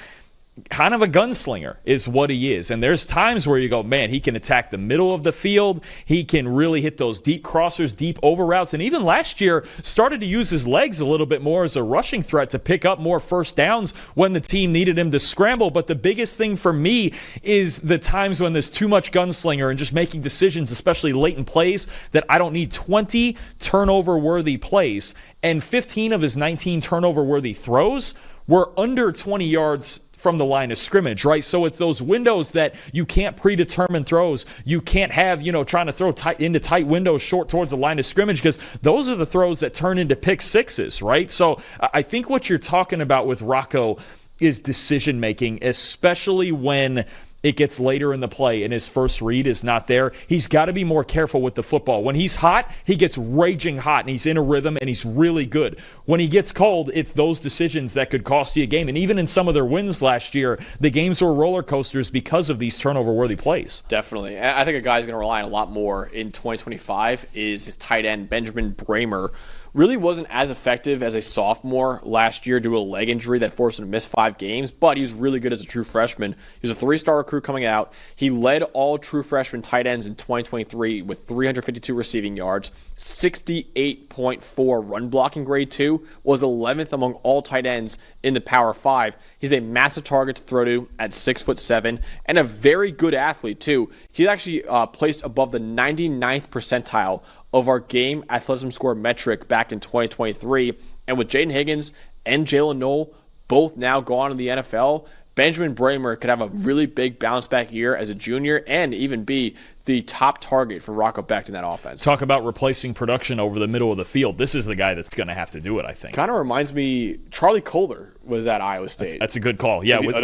kind of a gunslinger is what he is. And there's times where you go, man, he can attack the middle of the field. He can really hit those deep crossers, deep over routes. And even last year started to use his legs a little bit more as a rushing threat to pick up more first downs when the team needed him to scramble. But the biggest thing for me is the times when there's too much gunslinger and just making decisions, especially late in plays, that I don't need 20 turnover-worthy plays. And 15 of his 19 turnover-worthy throws were under 20 yards from the line of scrimmage, right? So it's those windows that you can't predetermine throws. You can't have, trying to throw into tight windows short towards the line of scrimmage, because those are the throws that turn into pick sixes, right? So I think what you're talking about with Rocco is decision making, especially when it gets later in the play and his first read is not there. He's got to be more careful with the football. When he's hot, he gets raging hot and he's in a rhythm and he's really good. When he gets cold, it's those decisions that could cost you a game. And even in some of their wins last year, the games were roller coasters because of these turnover-worthy plays. Definitely. I think a guy's going to rely on a lot more in 2025 is his tight end, Benjamin Bramer, Really wasn't as effective as a sophomore last year due to a leg injury that forced him to miss 5 games, but he was really good as a true freshman. He was a 3-star recruit coming out. He led all true freshman tight ends in 2023 with 352 receiving yards, 68.4 run blocking grade 2, was 11th among all tight ends in the Power 5. He's a massive target to throw to at 6'7", and a very good athlete too. He's actually placed above the 99th percentile of our game athleticism score metric back in 2023. And with Jaden Higgins and Jalen Noel both now gone in the NFL, Benjamin Bramer could have a really big bounce back year as a junior and even be the top target for Rocco Becht in that offense. Talk about replacing production over the middle of the field. This is the guy that's going to have to do it, I think. Kind of reminds me, Charlie Kohler was at Iowa State. That's a good call. Yeah, with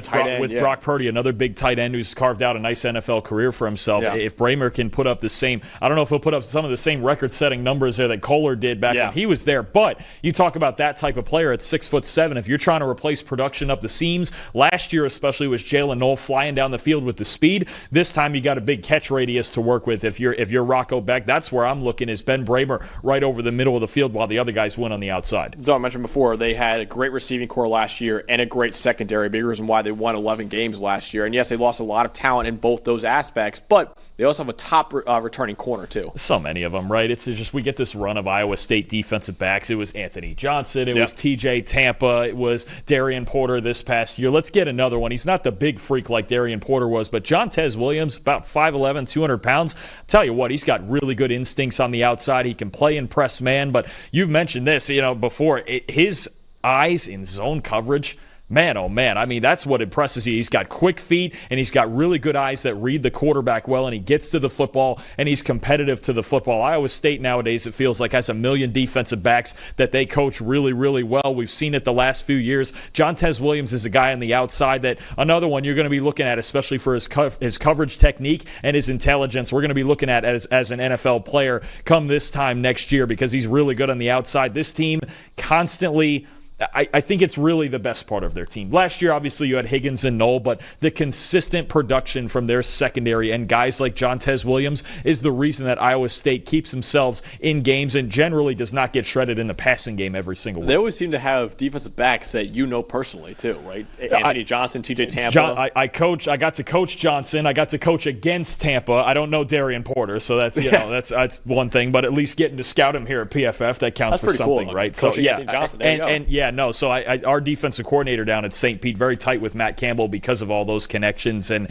tight end. With Brock Purdy, another big tight end who's carved out a nice NFL career for himself. Yeah. If Bramer can put up the same, I don't know if he'll put up some of the same record-setting numbers there that Kohler did back when he was there, but you talk about that type of player at 6'7", if you're trying to replace production up the seams, last year especially was Jalen Noel flying down the field with the speed. This time you got a big catch radius to work with. If you're Rocco Becht, that's where I'm looking, is Ben Bramer right over the middle of the field while the other guys win on the outside. As I mentioned before, they had a great receiving core last year and a great secondary. Big reason why they won 11 games last year. And yes, they lost a lot of talent in both those aspects, but they also have a top returning corner too. So many of them, right? It's just we get this run of Iowa State defensive backs. It was Anthony Johnson. It was TJ Tampa. It was Darian Porter this past year. Let's get another one. He's not the big freak like Darian Porter was, but Jontez Williams, about 5'11", 200 pounds. Tell you what, he's got really good instincts on the outside. He can play in press man, but you've mentioned this, before. His eyes in zone coverage, man, oh man. I mean, that's what impresses you. He's got quick feet, and he's got really good eyes that read the quarterback well, and he gets to the football, and he's competitive to the football. Iowa State nowadays, it feels like, has a million defensive backs that they coach really, really well. We've seen it the last few years. Jontez Williams is a guy on the outside that another one you're going to be looking at, especially for his coverage technique and his intelligence. We're going to be looking at as an NFL player come this time next year because he's really good on the outside. This team constantly, I think it's really the best part of their team. Last year, obviously, you had Higgins and Noel, but the consistent production from their secondary and guys like Jontez Williams is the reason that Iowa State keeps themselves in games and generally does not get shredded in the passing game every single week. They always seem to have defensive backs that you know personally, too, right? Anthony Johnson, TJ Tampa. I got to coach Johnson. I got to coach against Tampa. I don't know Darian Porter, so that's that's one thing, but at least getting to scout him here at PFF, that counts for something, cool. right? Coaching Anthony Johnson, So our defensive coordinator down at St. Pete, very tight with Matt Campbell because of all those connections. And,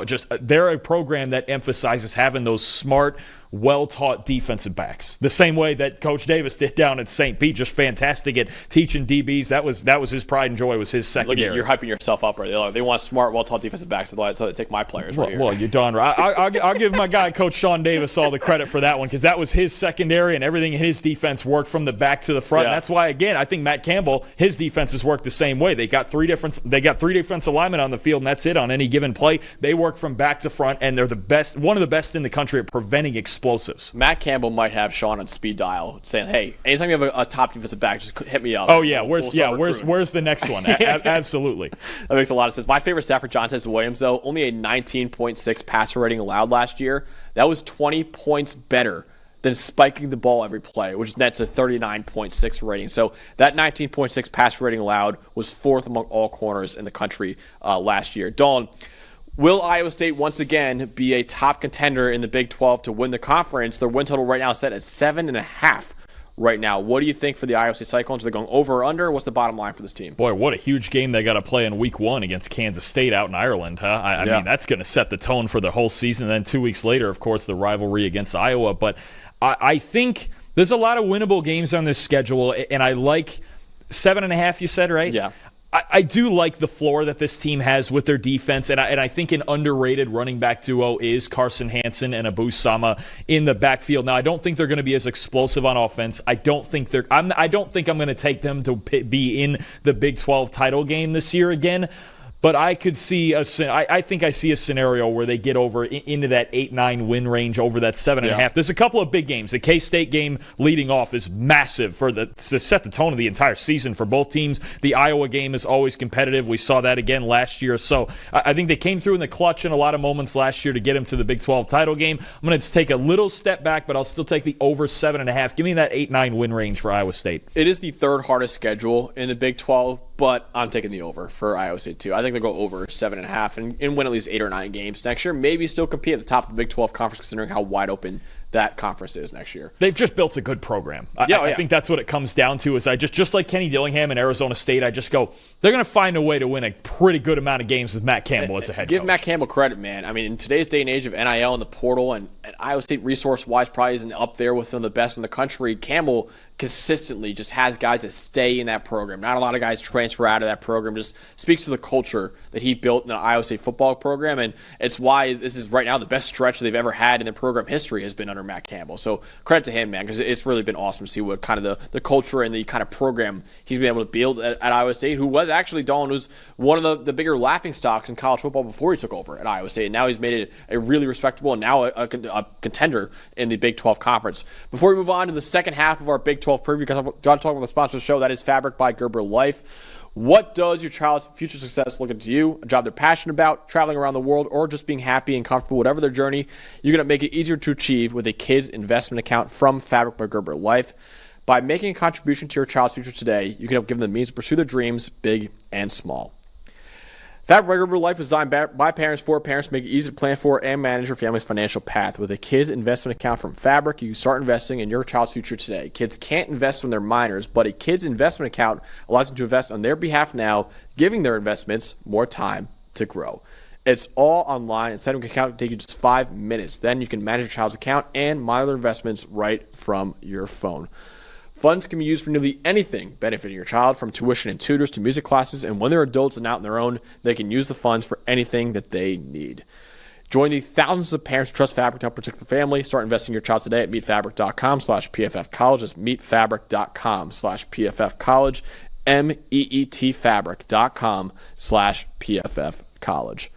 just they're a program that emphasizes having those smart, well-taught defensive backs. The same way that Coach Davis did down at St. Pete, just fantastic at teaching DBs. That was his pride and joy, was his secondary. Look, you're hyping yourself up right there. They want smart, well-taught defensive backs, so they take my players right here. Well, you're darn right. I'll give my guy, Coach Sean Davis, all the credit for that one because that was his secondary and everything in his defense worked from the back to the front. And that's why, again, I think Matt Campbell, his defenses work the same way. They got three defensive linemen on the field, and that's it on any given play. They work from back to front, and they're the best, one of the best in the country at preventing explosives. Matt Campbell might have Sean on speed dial saying, "Hey, anytime you have a top defensive back, just hit me up." Oh yeah, where's the next one? Absolutely. That makes a lot of sense. My favorite stat for Jontez Williams, though, only a 19.6 passer rating allowed last year. That was 20 points better than spiking the ball every play, which nets a 39.6 rating. So that 19.6 passer rating allowed was fourth among all corners in the country last year. Dalton, will Iowa State once again be a top contender in the Big 12 to win the conference? Their win total right now is set at 7.5 right now. What do you think for the Iowa State Cyclones? Are they going over or under? What's the bottom line for this team? Boy, what a huge game they got to play in Week 1 against Kansas State out in Ireland, huh? I mean, that's going to set the tone for the whole season. And then 2 weeks later, of course, the rivalry against Iowa. But I think there's a lot of winnable games on this schedule, and I like 7.5, you said, right? Yeah. I do like the floor that this team has with their defense, and I think an underrated running back duo is Carson Hansen and Abu Sama in the backfield. Now, I don't think they're going to be as explosive on offense. I don't think I'm going to take them to be in the Big 12 title game this year again. but I could see I think I see a scenario where they get over into that 8-9 win range over that 7.5. There's a couple of big games. The K-State game leading off is massive to set the tone of the entire season for both teams. The Iowa game is always competitive. We saw that again last year. So I think they came through in the clutch in a lot of moments last year to get him to the Big 12 title game. I'm going to take a little step back, but I'll still take the over 7.5. Give me that 8-9 win range for Iowa State. It is the third hardest schedule in the Big 12, but I'm taking the over for Iowa State too. I think they'll go over 7.5 and win at least 8 or 9 games next year. Maybe still compete at the top of the Big 12 conference considering how wide open that conference is next year. They've just built a good program. I think that's what it comes down to. Is I just like Kenny Dillingham and Arizona State, I just go, they're going to find a way to win a pretty good amount of games with Matt Campbell as the head coach. Give Matt Campbell credit, man. I mean, in today's day and age of NIL and the portal, and Iowa State resource-wise probably isn't up there with some of the best in the country, Campbell consistently just has guys that stay in that program. Not a lot of guys transfer out of that program. Just speaks to the culture that he built in the Iowa State football program, and it's why this is right now the best stretch they've ever had in their program history has been under Matt Campbell. So credit to him, man, because it's really been awesome to see what kind of the culture and the kind of program he's been able to build at Iowa State, who was actually, Dalton, was one of the bigger laughingstocks in college football before he took over at Iowa State. And now he's made it a really respectable and now a contender in the Big 12 Conference. Before we move on to the second half of our Big 12 preview, because I've got to talk about the sponsor of the show, that is Fabric by Gerber Life. What does your child's future success look like to you? A job they're passionate about, traveling around the world, or just being happy and comfortable, whatever their journey, you're going to make it easier to achieve with a kids investment account from Fabric by Gerber Life. By making a contribution to your child's future today, you can help give them the means to pursue their dreams, big and small. Fabric by Gerber Life is designed by parents for parents to make it easy to plan for and manage your family's financial path. With a kids investment account from Fabric, you can start investing in your child's future today. Kids can't invest when they're minors, but a kids investment account allows them to invest on their behalf now, giving their investments more time to grow. It's all online, and setting an account can take you just 5 minutes. Then you can manage your child's account and monitor their investments right from your phone. Funds can be used for nearly anything benefiting your child, from tuition and tutors to music classes, and when they're adults and out on their own, they can use the funds for anything that they need. Join the thousands of parents who trust Fabric to help protect their family. Start investing in your child today at meetfabric.com/PFFcollege. That's meetfabric.com/PFFcollege, meetfabric.com/PFFcollege.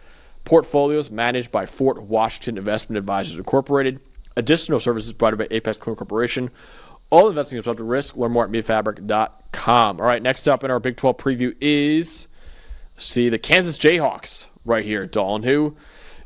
Portfolios managed by Fort Washington Investment Advisors Incorporated. Additional services provided by Apex Clear Corporation. All investing is subject to risk. Learn more at meetfabric.com. All right, next up in our Big 12 preview is, the Kansas Jayhawks right here, Dalton, who,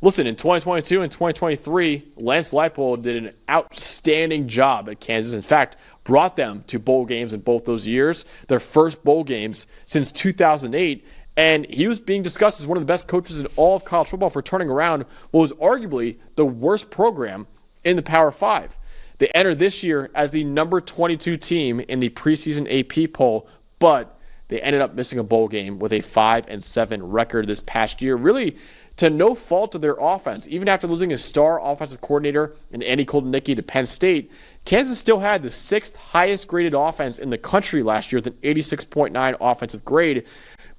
listen, in 2022 and 2023, Lance Leipold did an outstanding job at Kansas. In fact, brought them to bowl games in both those years, their first bowl games since 2008. And he was being discussed as one of the best coaches in all of college football for turning around what was arguably the worst program in the Power 5. They entered this year as the number 22 team in the preseason AP poll, but they ended up missing a bowl game with a 5-7 record this past year, really to no fault of their offense. Even after losing his star offensive coordinator and Andy Koldenicki to Penn State, Kansas still had the 6th highest graded offense in the country last year with an 86.9 offensive grade,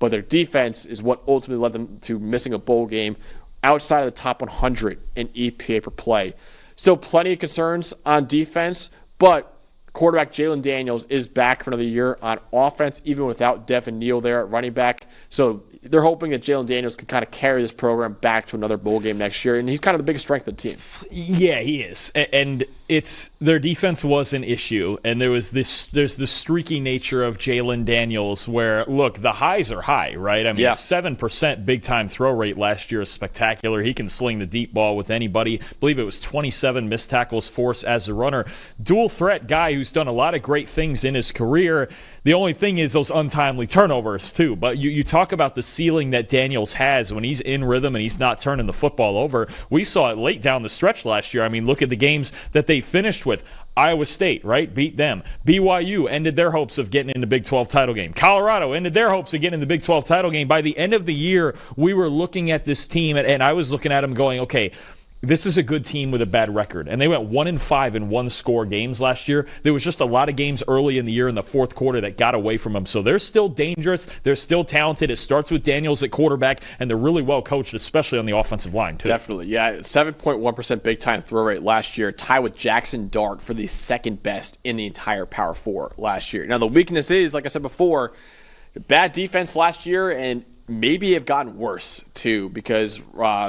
but their defense is what ultimately led them to missing a bowl game outside of the top 100 in EPA per play. Still plenty of concerns on defense, but quarterback Jalen Daniels is back for another year on offense, even without Devin Neal there at running back. So they're hoping that Jalen Daniels can kind of carry this program back to another bowl game next year, and he's kind of the biggest strength of the team. Yeah, he is. And it's their defense was an issue, and there's the streaky nature of Jalen Daniels where, look, the highs are high, right? I mean, 7% big-time throw rate last year is spectacular. He can sling the deep ball with anybody. I believe it was 27 missed tackles forced as a runner. Dual threat guy who's done a lot of great things in his career. The only thing is those untimely turnovers, too. But you talk about the ceiling that Daniels has when he's in rhythm and he's not turning the football over. We saw it late down the stretch last year. I mean, look at the games that they finished with. Iowa State, right? Beat them. BYU ended their hopes of getting in the Big 12 title game. Colorado ended their hopes of getting in the Big 12 title game. By the end of the year, we were looking at this team, and I was looking at them going, okay, this is a good team with a bad record. And they went 1-5 in one-score games last year. There was just a lot of games early in the year in the fourth quarter that got away from them. So they're still dangerous. They're still talented. It starts with Daniels at quarterback, and they're really well coached, especially on the offensive line, too. Definitely, yeah. 7.1% big-time throw rate last year, tied with Jackson Dart for the second best in the entire Power 4 last year. Now, the weakness is, like I said before, The bad defense last year, and maybe have gotten worse too, because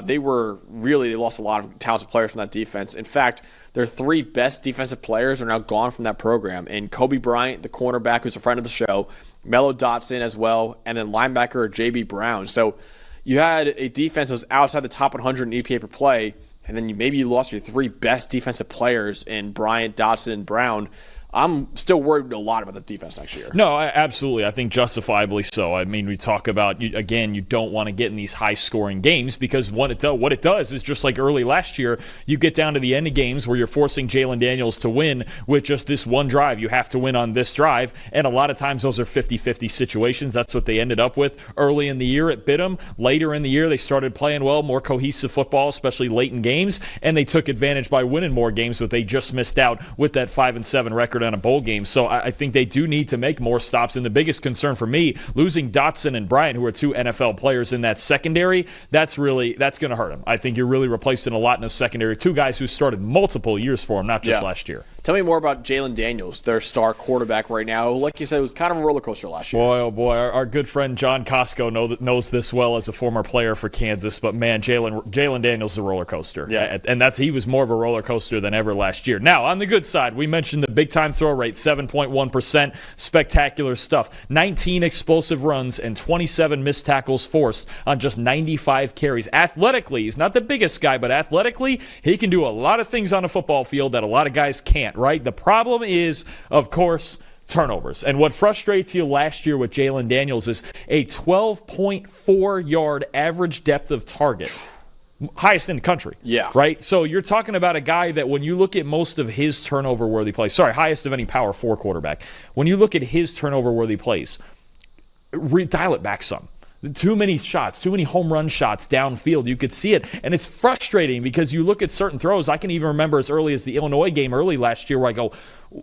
they lost a lot of talented players from that defense. In fact, their 3 best defensive players are now gone from that program. And Kobe Bryant, the cornerback, who's a friend of the show, Mello Dotson as well, and then linebacker J.B. Brown. So you had a defense that was outside the top 100 in EPA per play, and then you lost your 3 best defensive players in Bryant, Dotson, and Brown. I'm still worried a lot about the defense next year. No, absolutely. I think justifiably so. I mean, we talk about, again, you don't want to get in these high-scoring games because what it does is just like early last year, you get down to the end of games where you're forcing Jalen Daniels to win with just this one drive. You have to win on this drive, and a lot of times those are 50-50 situations. That's what they ended up with early in the year. It bit them. Later in the year, they started playing well, more cohesive football, especially late in games, and they took advantage by winning more games, but they just missed out with that 5-7 record on a bowl game. So I think they do need to make more stops. And the biggest concern for me, losing Dotson and Bryant, who are 2 NFL players in that secondary, that's going to hurt him. I think you're really replacing a lot in the secondary. 2 guys who started multiple years for him, not just last year. Tell me more about Jalen Daniels, their star quarterback right now. Like you said, it was kind of a roller coaster last year. Boy, oh boy, our good friend John Costco knows this well as a former player for Kansas. But man, Jalen Daniels is a roller coaster. Yeah. And he was more of a roller coaster than ever last year. Now, on the good side, we mentioned the big-time throw rate, 7.1%. Spectacular stuff. 19 explosive runs and 27 missed tackles forced on just 95 carries. Athletically, he's not the biggest guy, but athletically, he can do a lot of things on a football field that a lot of guys can't, right? The problem is, of course, turnovers. And what frustrates you last year with Jalen Daniels is a 12.4 yard average depth of target. Highest in the country. Yeah. Right? So you're talking about a guy that when you look at most of his turnover-worthy plays, highest of any Power 4 quarterback. When you look at his turnover-worthy plays, dial it back some. Too many shots, too many home run shots downfield. You could see it. And it's frustrating because you look at certain throws. I can even remember as early as the Illinois game early last year where I go,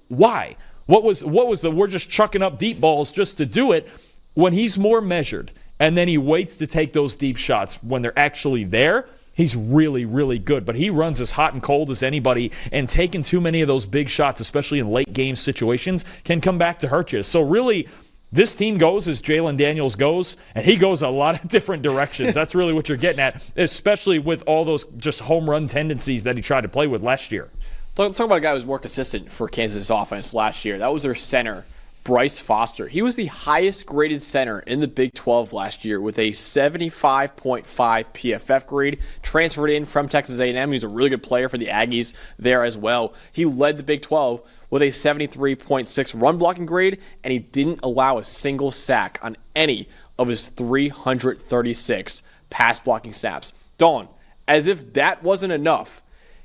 why? What was the we're just chucking up deep balls just to do it when he's more measured and then he waits to take those deep shots when they're actually there? He's really, really good, but he runs as hot and cold as anybody, and taking too many of those big shots, especially in late game situations, can come back to hurt you. So really, this team goes as Jalen Daniels goes, and he goes a lot of different directions. That's really what you're getting at, especially with all those just home run tendencies that he tried to play with last year. Let's talk about a guy who was more consistent for Kansas offense last year. That was their center, Bryce Foster. He was the highest graded center in the Big 12 last year with a 75.5 PFF grade. Transferred in from Texas A&M. He was a really good player for the Aggies there as well. He led the Big 12 with a 73.6 run blocking grade, and he didn't allow a single sack on any of his 336 pass blocking snaps. Dawn, as if that wasn't enough,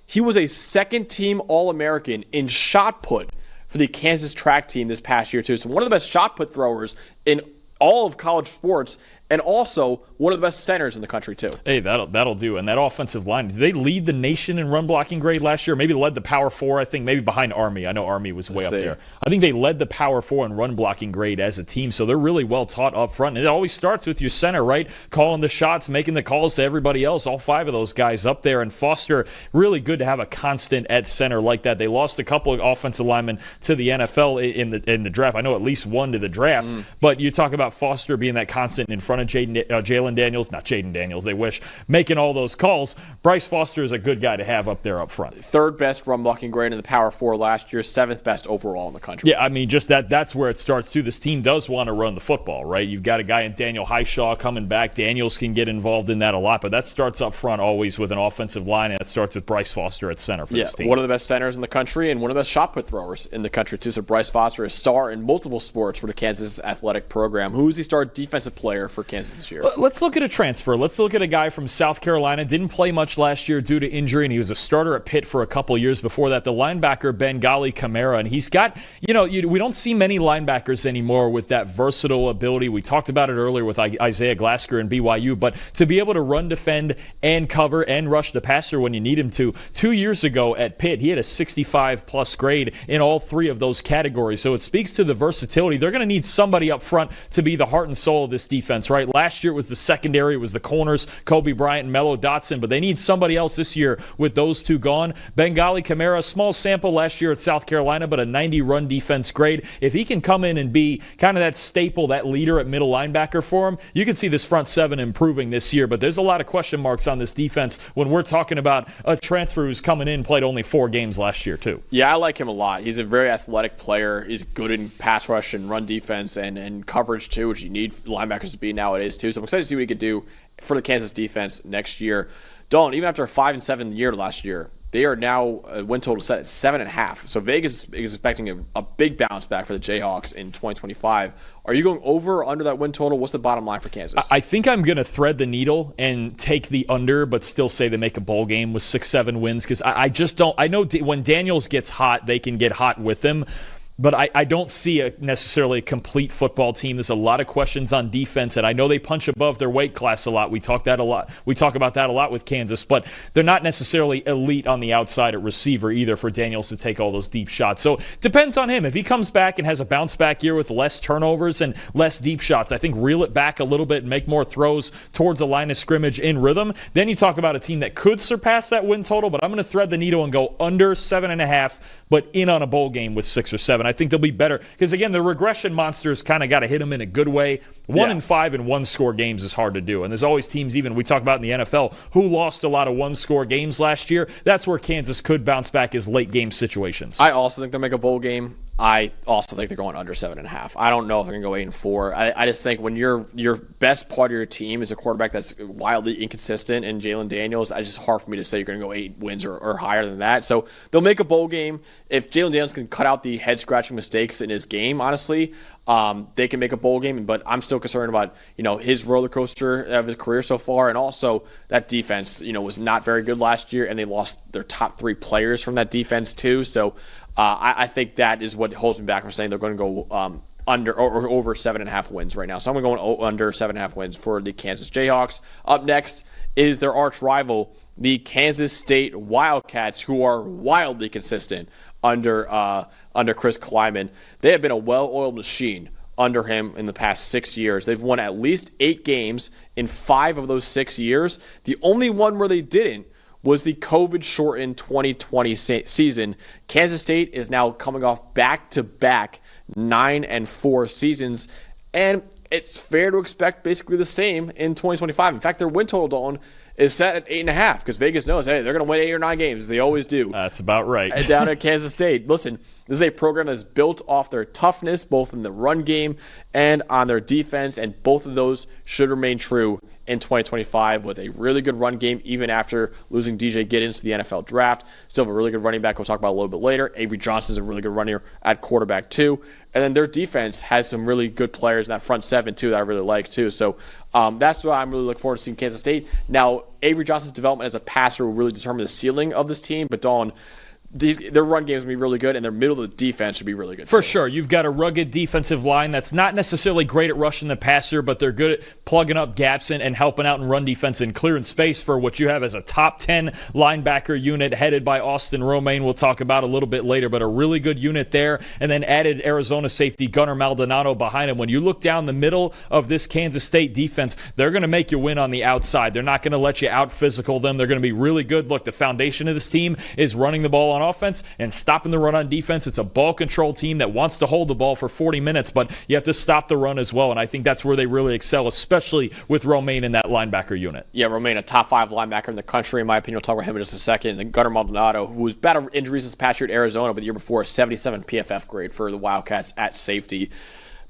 he was a second-team All-American in shot put for the Kansas track team this past year, too. So one of the best shot put throwers in all of college sports, and also one of the best centers in the country, too. Hey, that'll do. And that offensive line, did they lead the nation in run blocking grade last year? Maybe led the Power 4, I think, maybe behind Army. I know Army was way up there. I think they led the Power 4 in run blocking grade as a team, so they're really well taught up front. And it always starts with your center, right? Calling the shots, making the calls to everybody else, all 5 of those guys up there. And Foster, really good to have a constant at center like that. They lost a couple of offensive linemen to the NFL in the draft. I know at least one to the draft, but you talk about Foster being that constant in front of Jalen Daniels, not Jaden Daniels, they wish, making all those calls. Bryce Foster is a good guy to have up there up front. 3rd best run blocking grade in the Power 4 last year, 7th best overall in the country. Yeah, I mean, just that's where it starts too. This team does want to run the football, right? You've got a guy in Daniel Highshaw coming back. Daniels can get involved in that a lot, but that starts up front always with an offensive line, and it starts with Bryce Foster at center for this team. One of the best centers in the country and one of the best shot put throwers in the country too. So Bryce Foster is a star in multiple sports for the Kansas athletic program. Who is the star defensive player for Kansas this year? Let's look at a transfer. Let's look at a guy from South Carolina. Didn't play much last year due to injury, and he was a starter at Pitt for a couple years before that. The linebacker, Bengali Kamara. And he's got, we don't see many linebackers anymore with that versatile ability. We talked about it earlier with Isaiah Glasker and BYU, but to be able to run, defend, and cover and rush the passer when you need him to. 2 years ago at Pitt, he had a 65-plus grade in all 3 of those categories. So it speaks to the versatility. They're going to need somebody up front to be the heart and soul of this defense, right? Last year it was the secondary. It was the corners, Kobe Bryant and Melo Dotson, but they need somebody else this year with those two gone. Bengali Kamara, small sample last year at South Carolina, but a 90 run defense grade. If he can come in and be kind of that staple, that leader at middle linebacker for him, you can see this front seven improving this year. But there's a lot of question marks on this defense when we're talking about a transfer who's coming in, played only 4 games last year too. Yeah, I like him a lot. He's a very athletic player. He's good in pass rush and run defense and coverage too, which you need linebackers to be nowadays too. So I'm excited to see what he could do for the Kansas defense next year. Dalton, even after a 5-7 year last year, they are now win total set at 7.5. So Vegas is expecting a big bounce back for the Jayhawks in 2025. Are you going over or under that win total? What's the bottom line for Kansas? I think I'm going to thread the needle and take the under, but still say they make a bowl game with 6-7 wins, because I just don't. I know when Daniels gets hot, they can get hot with him. But I don't see necessarily a complete football team. There's a lot of questions on defense, and I know they punch above their weight class a lot. We talk about that a lot with Kansas, but they're not necessarily elite on the outside at receiver either for Daniels to take all those deep shots. So it depends on him. If he comes back and has a bounce-back year with less turnovers and less deep shots, I think reel it back a little bit and make more throws towards the line of scrimmage in rhythm, then you talk about a team that could surpass that win total, but I'm going to thread the needle and go under 7.5, but in on a bowl game with 6 or 7. I think they'll be better because, again, the regression monsters kind of got to hit them in a good way. 1-5 in one-score games is hard to do. And there's always teams, even we talk about in the NFL, who lost a lot of one-score games last year. That's where Kansas could bounce back as late-game situations. I also think they'll make a bowl game. I also think they're going under 7.5. I don't know if they're going to go 8-4. I just think when your best part of your team is a quarterback that's wildly inconsistent and Jalen Daniels, it's just hard for me to say you're going to go 8 wins or higher than that. So they'll make a bowl game. If Jalen Daniels can cut out the head-scratching mistakes in his game, honestly, they can make a bowl game. But I'm still concerned about his roller coaster of his career so far, and also that defense was not very good last year, and they lost their top 3 players from that defense too. So I think that is what holds me back from saying they're going to go under or over 7.5 wins right now. So I'm going to go under 7.5 wins for the Kansas Jayhawks. Up next is their arch rival, the Kansas State Wildcats, who are wildly consistent under Chris Kleiman. They have been a well-oiled machine under him in the past 6 years. They've won at least 8 games in 5 of those 6 years. The only one where they didn't was the COVID-shortened 2020 season. Kansas State is now coming off back-to-back 9-4 seasons, and it's fair to expect basically the same in 2025. In fact, their win total, Dalton, is set at 8.5 because Vegas knows, hey, they're going to win 8 or 9 games. They always do. That's about right. Down at Kansas State. Listen, this is a program that's built off their toughness, both in the run game and on their defense, and both of those should remain true in 2025 with a really good run game, even after losing DJ Giddens to the NFL draft. Still have a really good running back we'll talk about a little bit later. Avery Johnson's a really good runner at quarterback too. And then their defense has some really good players in that front 7 too that I really like too. So that's why I'm really looking forward to seeing Kansas State. Now, Avery Johnson's development as a passer will really determine the ceiling of this team, but Dawn, their run game is going to be really good, and their middle of the defense should be really good. For sure. You've got a rugged defensive line that's not necessarily great at rushing the passer, but they're good at plugging up gaps and helping out in run defense and clearing space for what you have as a top 10 linebacker unit headed by Austin Romaine. We'll talk about a little bit later, but a really good unit there. And then added Arizona safety Gunnar Maldonado behind him. When you look down the middle of this Kansas State defense, they're going to make you win on the outside. They're not going to let you out-physical them. They're going to be really good. Look, the foundation of this team is running the ball on offense and stopping the run on defense. It's a ball control team that wants to hold the ball for 40 minutes, but you have to stop the run as well, and I think that's where they really excel, especially with Romaine in that linebacker unit. Yeah, Romaine, a top 5 linebacker in the country, in my opinion. We'll talk about him in just a second. And then Gunnar Maldonado, who was battled injuries this past year at Arizona, but the year before, a 77 PFF grade for the Wildcats at safety.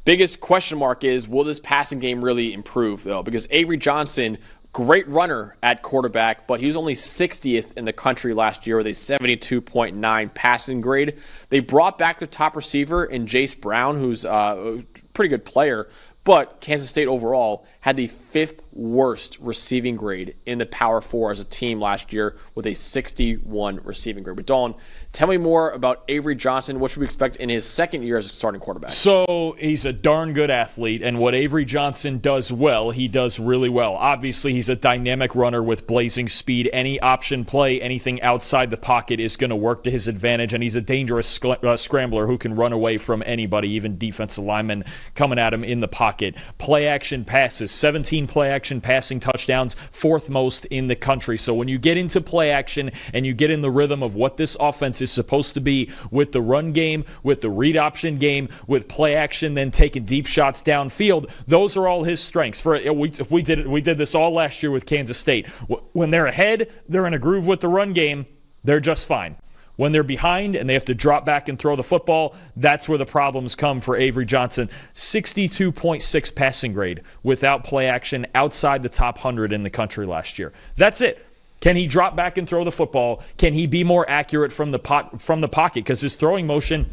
Biggest question mark is, will this passing game really improve, though? Because Avery Johnson, great runner at quarterback, but he was only 60th in the country last year with a 72.9 passing grade. They brought back their top receiver in Jace Brown, who's a pretty good player, but Kansas State overall had the 5th worst receiving grade in the Power 4 as a team last year with a 61 receiving grade. But Dawn, tell me more about Avery Johnson. What should we expect in his second year as a starting quarterback? So he's a darn good athlete, and what Avery Johnson does well, he does really well. Obviously, he's a dynamic runner with blazing speed. Any option play, anything outside the pocket is going to work to his advantage, and he's a dangerous scrambler who can run away from anybody, even defensive linemen coming at him in the pocket. Play action passes, 17 play action action passing touchdowns, 4th most in the country. So when you get into play action and you get in the rhythm of what this offense is supposed to be with the run game, with the read option game, with play action, then taking deep shots downfield, those are all his strengths. We did this all last year with Kansas State. When they're ahead, they're in a groove with the run game, they're just fine. When they're behind and they have to drop back and throw the football, that's where the problems come for Avery Johnson. 62.6 passing grade without play action, outside the top 100 in the country last year. That's it. Can he drop back and throw the football? Can he be more accurate from the pocket? Because his throwing motion,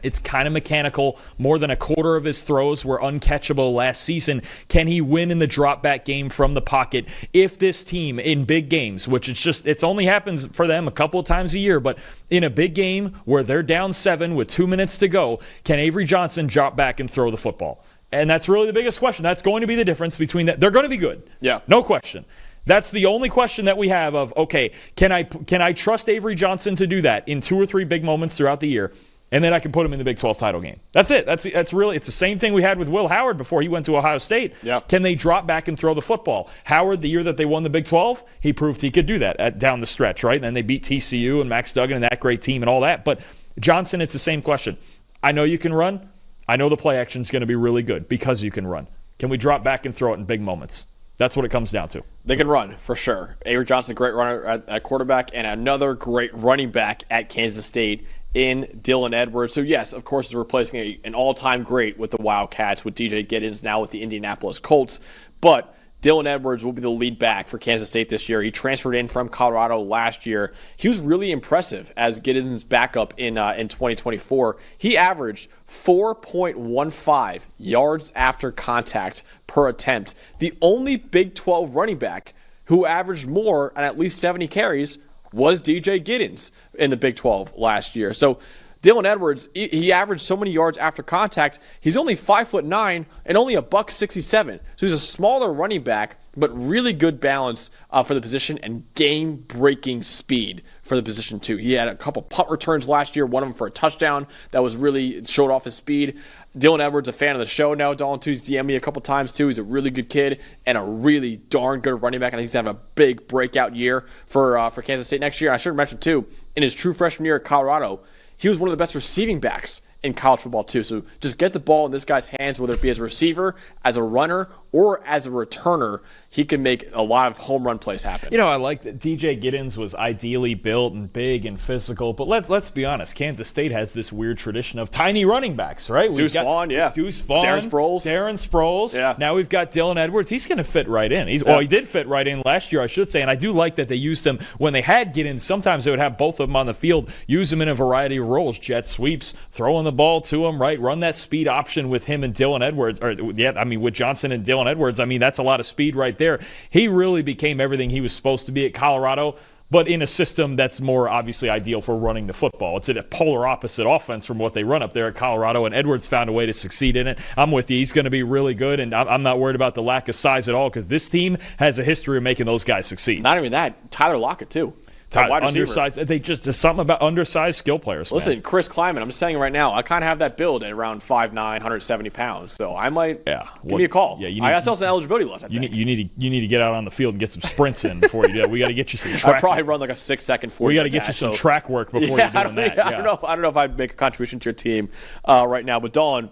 it's kind of mechanical. More than a quarter of his throws were uncatchable last season. Can he win in the drop back game from the pocket? If this team in big games, which it's only happens for them a couple of times a year, but in a big game where they're down 7 with 2 minutes to go, can Avery Johnson drop back and throw the football? And that's really the biggest question. That's going to be the difference between that. They're going to be good. Yeah. No question. That's the only question that we have of, okay, can I trust Avery Johnson to do that in 2 or 3 big moments throughout the year? And then I can put him in the Big 12 title game. That's it. That's really, it's the same thing we had with Will Howard before he went to Ohio State. Yeah. Can they drop back and throw the football? Howard, the year that they won the Big 12, he proved he could do that down the stretch, right? And then they beat TCU and Max Duggan and that great team and all that. But Johnson, it's the same question. I know you can run. I know the play action is going to be really good because you can run. Can we drop back and throw it in big moments? That's what it comes down to. They can run, for sure. Avery Johnson, great runner at quarterback, and another great running back at Kansas State in Dylan Edwards. So, yes, of course, is replacing an all-time great with the Wildcats, with DJ Giddens now with the Indianapolis Colts. But Dylan Edwards will be the lead back for Kansas State this year. He transferred in from Colorado last year. He was really impressive as Giddens' backup in 2024. He averaged 4.15 yards after contact per attempt. The only Big 12 running back who averaged more and at least 70 carries was DJ Giddens in the Big 12 last year. So Dylan Edwards, he averaged so many yards after contact. He's only 5'9" and only $167. So he's a smaller running back, but really good balance for the position and game-breaking speed for the position too. He had a couple punt returns last year, one of them for a touchdown that was really showed off his speed. Dylan Edwards, a fan of the show now. Dalton too, he's DM'd me a couple times too. He's a really good kid and a really darn good running back. I think he's having a big breakout year for Kansas State next year. I should mention too, in his true freshman year at Colorado, he was one of the best receiving backs in college football too. So just get the ball in this guy's hands, whether it be as a receiver, as a runner, or as a returner. He can make a lot of home run plays happen. You know, I like that DJ Giddens was ideally built and big and physical, but let's be honest. Kansas State has this weird tradition of tiny running backs, right? Deuce Vaughn, yeah. Deuce Vaughn. Darren Sproles. Yeah. Now we've got Dylan Edwards. He's going to fit right in. Well, he did fit right in last year, I should say, and I do like that they used him when they had Giddens. Sometimes they would have both of them on the field, use him in a variety of roles, jet sweeps, throwing the ball to him, right? Run that speed option with him and Dylan Edwards, with Johnson and Dylan Edwards. I mean, that's a lot of speed right there. He really became everything he was supposed to be at Colorado, but in a system that's more obviously ideal for running the football. It's a polar opposite offense from what they run up there at Colorado, and Edwards found a way to succeed in it. I'm with you. He's going to be really good, and I'm not worried about the lack of size at all because this team has a history of making those guys succeed. Not even that. Tyler Lockett, too. Undersized. There's something about undersized skill players. Listen, man. Chris Kleiman, I'm just saying right now, I kind of have that build at around 5'9", 170 pounds. So I might give me a call. Yeah, I got some eligibility left. I think. You need to get out on the field and get some sprints in before you do that. We got to get you some track. I'd probably run like a 6-second 40. We got to get you some track work before you're doing that. I don't know if I'd make a contribution to your team right now. But Dawn,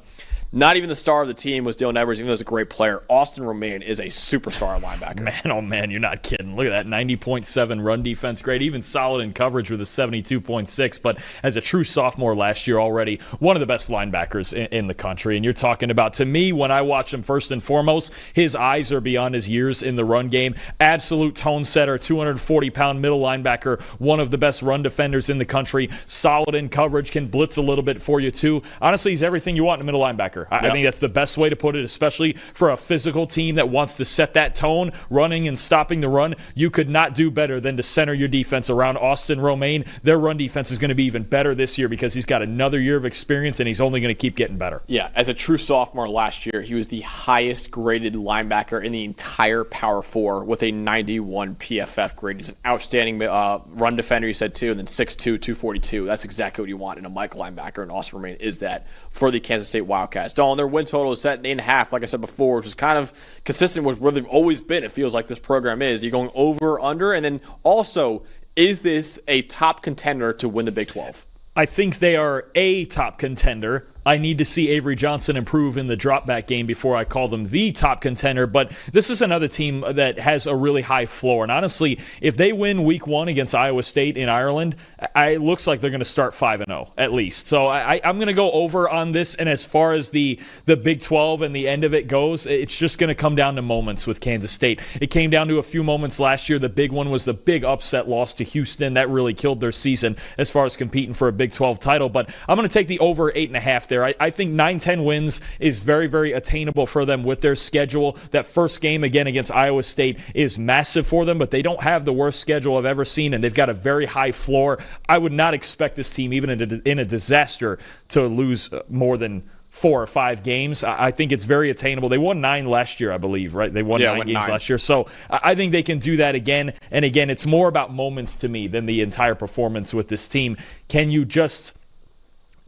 not even the star of the team was Dylan Edwards, even though he's a great player. Austin Romaine is a superstar linebacker. Man, oh man, you're not kidding. Look at that, 90.7 run defense grade, even solid in coverage with a 72.6. But as a true sophomore last year already, one of the best linebackers in the country. And you're talking about, to me, when I watch him first and foremost, his eyes are beyond his years in the run game. Absolute tone setter, 240-pound middle linebacker, one of the best run defenders in the country. Solid in coverage, can blitz a little bit for you too. Honestly, he's everything you want in a middle linebacker. I think that's the best way to put it, especially for a physical team that wants to set that tone, running and stopping the run. You could not do better than to center your defense around Austin Romaine. Their run defense is going to be even better this year because he's got another year of experience and he's only going to keep getting better. Yeah, as a true sophomore last year, he was the highest graded linebacker in the entire Power 4 with a 91 PFF grade. He's an outstanding run defender, you said too, and then 6'2", 242. That's exactly what you want in a Mike linebacker, and Austin Romaine is that for the Kansas State Wildcats. Wildcats. Dalton, their win total is set at 8.5, like I said before, which is kind of consistent with where they've always been. It feels like this program is. You're going over or under, and then also, is this a top contender to win the Big 12? I think they are a top contender. I need to see Avery Johnson improve in the drop-back game before I call them the top contender. But this is another team that has a really high floor. And honestly, if they win week 1 against Iowa State in Ireland, it looks like they're going to start 5-0 at least. So I'm going to go over on this. And as far as the Big 12 and the end of it goes, it's just going to come down to moments with Kansas State. It came down to a few moments last year. The big one was the big upset loss to Houston. That really killed their season as far as competing for a Big 12 title. But I'm going to take the over 8.5 there. I think 9-10 wins is very, very attainable for them with their schedule. That first game, again, against Iowa State is massive for them, but they don't have the worst schedule I've ever seen, and they've got a very high floor. I would not expect this team, even in a disaster, to lose more than 4 or 5 games. I think it's very attainable. They won 9 last year, I believe, right? They won 9 games last year. So I think they can do that again. And again, it's more about moments to me than the entire performance with this team. Can you just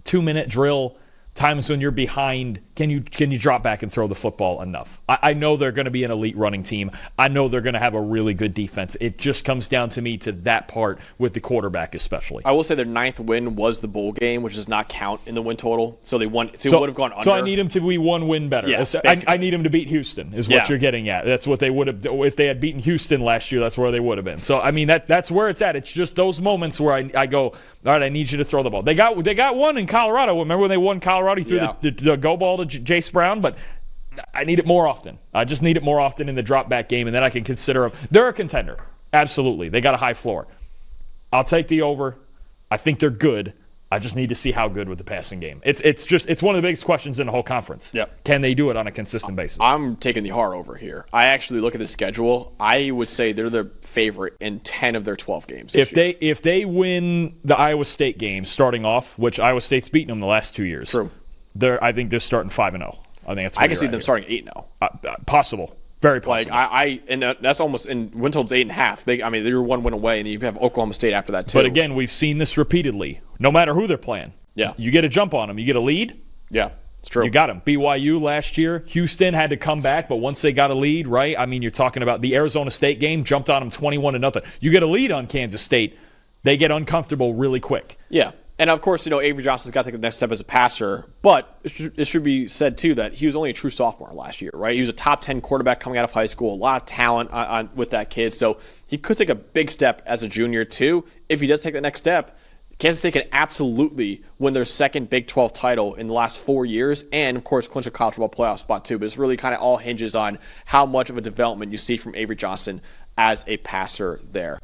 2-minute drill times when you're behind, can you drop back and throw the football enough? I know they're going to be an elite running team. I know they're going to have a really good defense. It just comes down to me to that part with the quarterback especially. I will say their 9th win was the bowl game, which does not count in the win total. So they won. So it would have gone under. So I need them to be 1 win better. Yeah, I need them to beat Houston is what you're getting at. That's what they would have. If they had beaten Houston last year, that's where they would have been. So, I mean, that's where it's at. It's just those moments where I go, all right, I need you to throw the ball. They got one in Colorado. Remember when they won Colorado? He threw the go ball to Jace Brown, but I need it more often. I just need it more often in the drop back game, and then I can consider them. They're a contender. Absolutely. They got a high floor. I'll take the over. I think they're good. I just need to see how good with the passing game. It's one of the biggest questions in the whole conference. Yep. Can they do it on a consistent basis? I'm taking the hard over here. I actually look at the schedule. I would say they're the favorite in 10 of their 12 games. If they win the Iowa State game starting off, which Iowa State's beaten them the last 2 years. True. I think they're starting 5-0. I think that's. I can see them starting 8-0. Possible. Very possible. And that's almost in win total's 8.5. They're 1 win away, and you have Oklahoma State after that too. But again, we've seen this repeatedly. No matter who they're playing, you get a jump on them. You get a lead. Yeah, it's true. You got them. BYU last year, Houston had to come back, but once they got a lead, right? I mean, you're talking about the Arizona State game, jumped on them 21-0. You get a lead on Kansas State, they get uncomfortable really quick. Yeah. And, of course, Avery Johnson's got to take the next step as a passer. But it should be said, too, that he was only a true sophomore last year, right? He was a top 10 quarterback coming out of high school, a lot of talent with that kid. So he could take a big step as a junior, too. If he does take the next step, Kansas State can absolutely win their second Big 12 title in the last 4 years and, of course, clinch a college football playoff spot, too. But it's really kind of all hinges on how much of a development you see from Avery Johnson as a passer there.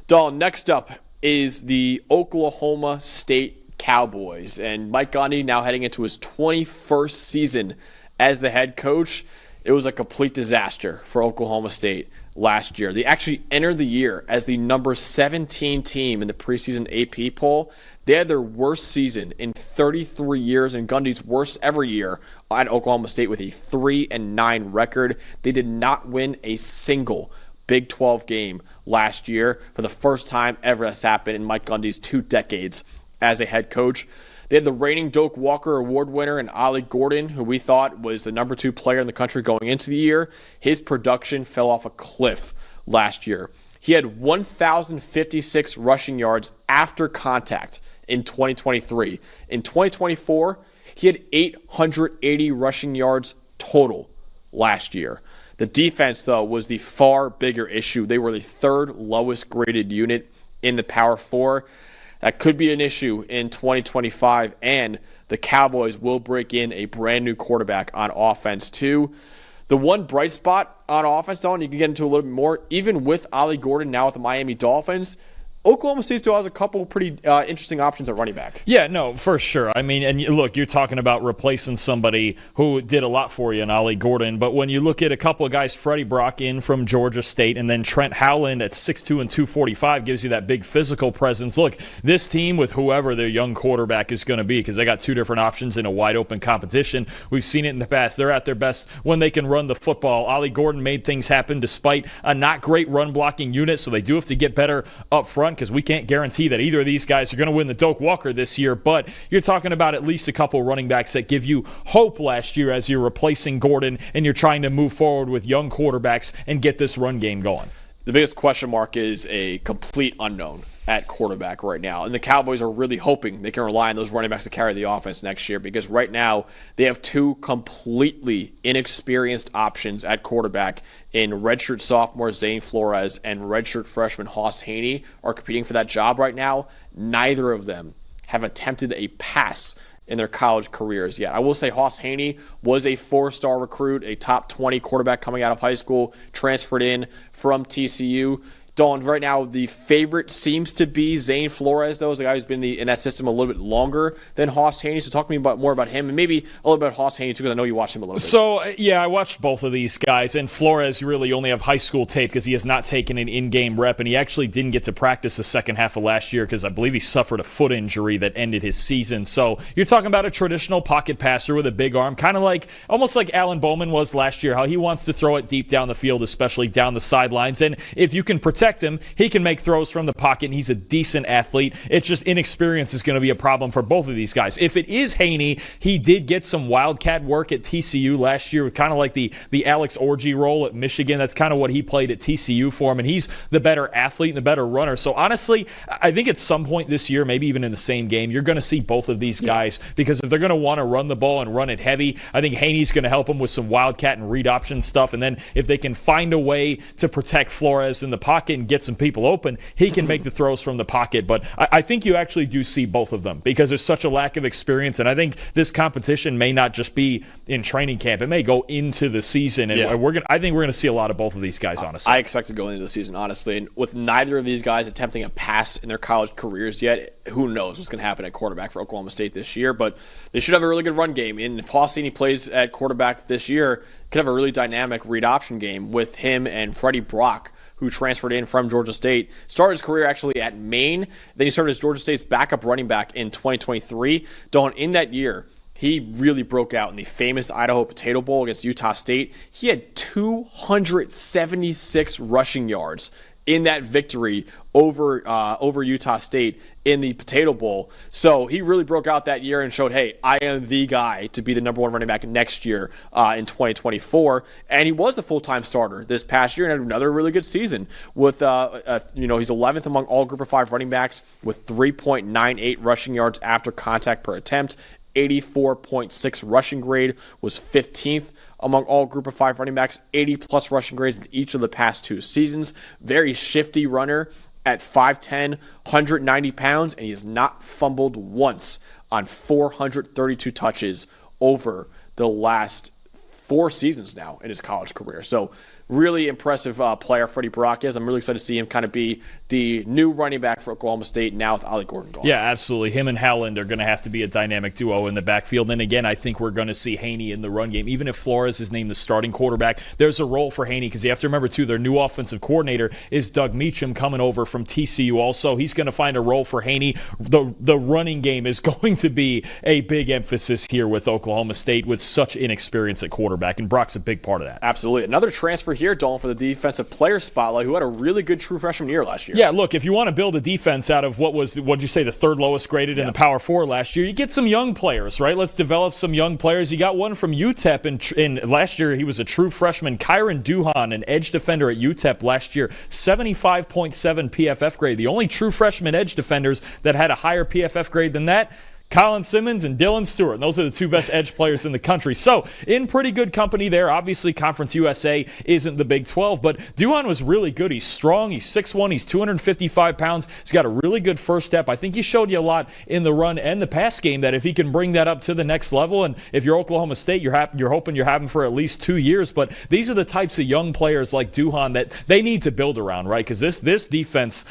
Dalton, next up is the Oklahoma State Cowboys. And Mike Gundy now heading into his 21st season as the head coach. It was a complete disaster for Oklahoma State last year. They actually entered the year as the number 17 team in the preseason AP poll. They had their worst season in 33 years and Gundy's worst ever year at Oklahoma State with a 3-9 record. They did not win a single Big 12 game last year for the first time ever that's happened in Mike Gundy's 2 decades as a head coach. They had the reigning Doak Walker Award winner and Ollie Gordon, who we thought was the number 2 player in the country going into the year. His production fell off a cliff last year. He had 1,056 rushing yards after contact in 2023. In 2024, he had 880 rushing yards total last year. The defense, though, was the far bigger issue. They were the 3rd lowest graded unit in the Power 4. That could be an issue in 2025, and the Cowboys will break in a brand new quarterback on offense, too. The one bright spot on offense, though, and you can get into a little bit more, even with Ollie Gordon now with the Miami Dolphins, Oklahoma State still has a couple pretty interesting options at running back. Yeah, no, for sure. I mean, and look, you're talking about replacing somebody who did a lot for you in Ollie Gordon, but when you look at a couple of guys, Freddie Brock in from Georgia State, and then Trent Howland at 6'2" and 245 gives you that big physical presence. Look, this team with whoever their young quarterback is going to be, because they got 2 different options in a wide-open competition. We've seen it in the past. They're at their best when they can run the football. Ollie Gordon made things happen despite a not great run-blocking unit, so they do have to get better up front. front because we can't guarantee that either of these guys are going to win the Doak Walker this year, but you're talking about at least a couple running backs that give you hope last year as you're replacing Gordon and you're trying to move forward with young quarterbacks and get this run game going. The biggest question mark is a complete unknown at quarterback right now. And the Cowboys are really hoping they can rely on those running backs to carry the offense next year, because right now they have two completely inexperienced options at quarterback in redshirt sophomore Zane Flores and redshirt freshman Hoss Haney are competing for that job right now. Neither of them have attempted a pass in their college careers yet. I will say Hoss Haney was a 4-star recruit, a top 20 quarterback coming out of high school, transferred in from TCU. Dalton, right now the favorite seems to be Zane Flores, though, as a guy who's been in that system a little bit longer than Hoss Haney. So talk to me more about him, and maybe a little bit about Hoss Haney, too, because I know you watched him a little bit. So, yeah, I watched both of these guys, and Flores really only have high school tape because he has not taken an in-game rep, and he actually didn't get to practice the second half of last year because I believe he suffered a foot injury that ended his season. So you're talking about a traditional pocket passer with a big arm, kind of like, almost like Alan Bowman was last year, how he wants to throw it deep down the field, especially down the sidelines, and if you can protect him, he can make throws from the pocket, and he's a decent athlete. It's just inexperience is going to be a problem for both of these guys. If it is Haney, he did get some wildcat work at TCU last year, kind of like the Alex Orji role at Michigan. That's kind of what he played at TCU for him, and he's the better athlete and the better runner. So honestly, I think at some point this year, maybe even in the same game, you're going to see both of these guys, because if they're going to want to run the ball and run it heavy, I think Haney's going to help them with some wildcat and read option stuff, and then if they can find a way to protect Flores in the pocket and get some people open, he can make the throws from the pocket. But I think you actually do see both of them because there's such a lack of experience, and I think this competition may not just be in training camp. It may go into the season, and I think we're going to see a lot of both of these guys, honestly. I expect to go into the season, honestly, and with neither of these guys attempting a pass in their college careers yet, who knows what's going to happen at quarterback for Oklahoma State this year, but they should have a really good run game, and if Hoss Haney plays at quarterback this year, could have a really dynamic read option game with him and Freddie Brock, who transferred in from Georgia State, started his career actually at Maine. Then he started as Georgia State's backup running back in 2023. Dalton, in that year, he really broke out in the famous Idaho Potato Bowl against Utah State. He had 276 rushing yards in that victory over Utah State in the Potato Bowl. So he really broke out that year and showed, hey, I am the guy to be the number one running back next year in 2024. And he was the full-time starter this past year and had another really good season with, he's 11th among all Group of 5 running backs with 3.98 rushing yards after contact per attempt. 84.6 rushing grade, was 15th among all Group of 5 running backs, 80-plus rushing grades in each of the past 2 seasons. Very shifty runner at 5'10", 190 pounds, and he has not fumbled once on 432 touches over the last 4 seasons now in his college career. So really impressive player Freddie Brock is. I'm really excited to see him kind of be the new running back for Oklahoma State now with Ollie Gordon gone. Yeah, absolutely. Him and Howland are going to have to be a dynamic duo in the backfield. And again, I think we're going to see Haney in the run game. Even if Flores is named the starting quarterback, there's a role for Haney because you have to remember, too, their new offensive coordinator is Doug Meacham coming over from TCU also. He's going to find a role for Haney. The running game is going to be a big emphasis here with Oklahoma State with such inexperience at quarterback, and Brock's a big part of that. Absolutely. Another transfer here, Dalton, for the defensive player spotlight, who had a really good true freshman year last year. Yeah, look, if you want to build a defense out of what'd you say, the third lowest graded in the Power 4 last year, you get some young players, right? Let's develop some young players. You got one from UTEP, and last year he was a true freshman, Kyron Duhan, an edge defender at UTEP last year, 75.7 PFF grade. The only true freshman edge defenders that had a higher PFF grade than that, Colin Simmons and Dylan Stewart. And those are the 2 best edge players in the country. So in pretty good company there. Obviously, Conference USA isn't the Big 12, but Duhan was really good. He's strong. He's 6'1". He's 255 pounds. He's got a really good first step. I think he showed you a lot in the run and the pass game that if he can bring that up to the next level, and if you're Oklahoma State, you're hoping you're having for at least 2 years. But these are the types of young players like Duhan that they need to build around, right? Because this defense,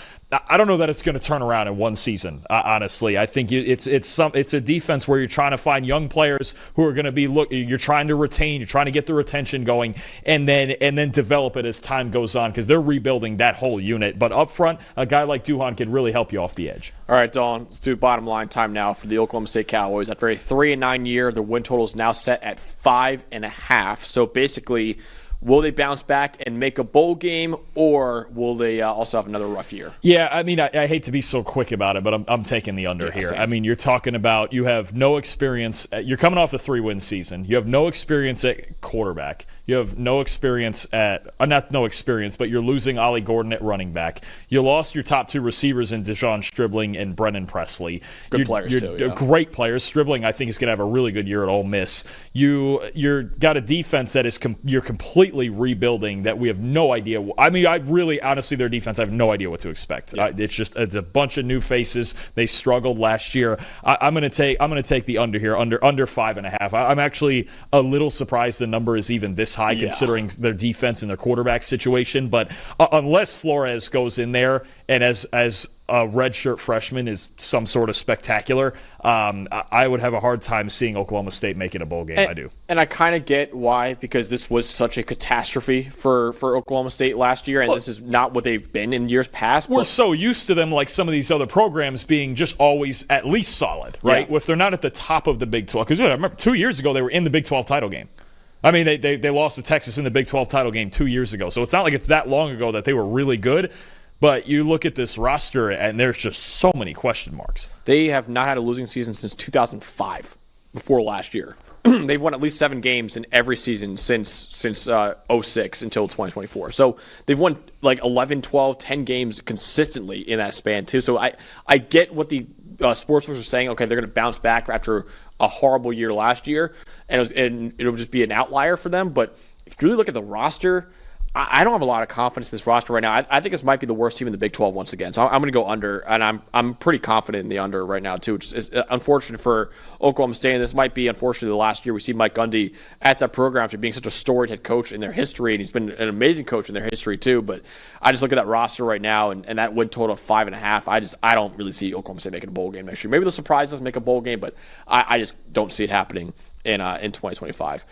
I don't know that it's going to turn around in one season, honestly. I think it's a defense where you're trying to find young players who are going to be you're trying to retain, you're trying to get the retention going, and then develop it as time goes on because they're rebuilding that whole unit. But up front, a guy like Duhan can really help you off the edge. All right, Dawn, let's do bottom line time now for the Oklahoma State Cowboys. After a 3-9 year, the win total is now set at 5.5. So basically, Will they bounce back and make a bowl game, or will they also have another rough year? Yeah, I mean, I hate to be so quick about it, but I'm taking the under here. Same. I mean, you're talking about you have no experience. You're coming off a 3-win season. You have no experience at quarterback. You have no experience at not no experience, but you're losing Ollie Gordon at running back. You lost your top 2 receivers in Dejon Stribling and Brennan Presley. Good players too. Yeah. Great players. Stribling, I think, is going to have a really good year at Ole Miss. You're got a defense that is you're completely rebuilding. That we have no idea. I mean, I really, honestly, their defense, I have no idea what to expect. Yeah. It's a bunch of new faces. They struggled last year. I'm going to take the under here, under 5.5. I'm actually a little surprised the number is even this high, considering their defense and their quarterback situation. But unless Flores goes in there and as a redshirt freshman is some sort of spectacular, I would have a hard time seeing Oklahoma State making a bowl game. I do. And I kind of get why, because this was such a catastrophe for Oklahoma State last year, and this is not what they've been in years past. We're so used to them, like some of these other programs, being just always at least solid, right? Yeah. If they're not at the top of the Big 12. Because I remember 2 years ago they were in the Big 12 title game. I mean, they lost to Texas in the Big 12 title game 2 years ago. So it's not like it's that long ago that they were really good. But you look at this roster, and there's just so many question marks. They have not had a losing season since 2005, before last year. They've won at least 7 games in every season since 06 until 2024. So they've won like 11, 12, 10 games consistently in that span too. So I get what the sports books are saying. Okay, they're going to bounce back after a horrible year last year, and it'll just be an outlier for them. But if you really look at the roster, I don't have a lot of confidence in this roster right now. I think this might be the worst team in the Big 12 once again. So I'm going to go under, and I'm pretty confident in the under right now too, which is unfortunate for Oklahoma State. And this might be, unfortunately, the last year we see Mike Gundy at that program after being such a storied head coach in their history, and he's been an amazing coach in their history too. But I just look at that roster right now, and that win total of 5.5. I don't really see Oklahoma State making a bowl game next year. Maybe they'll surprise us and make a bowl game, but I just don't see it happening in 2025.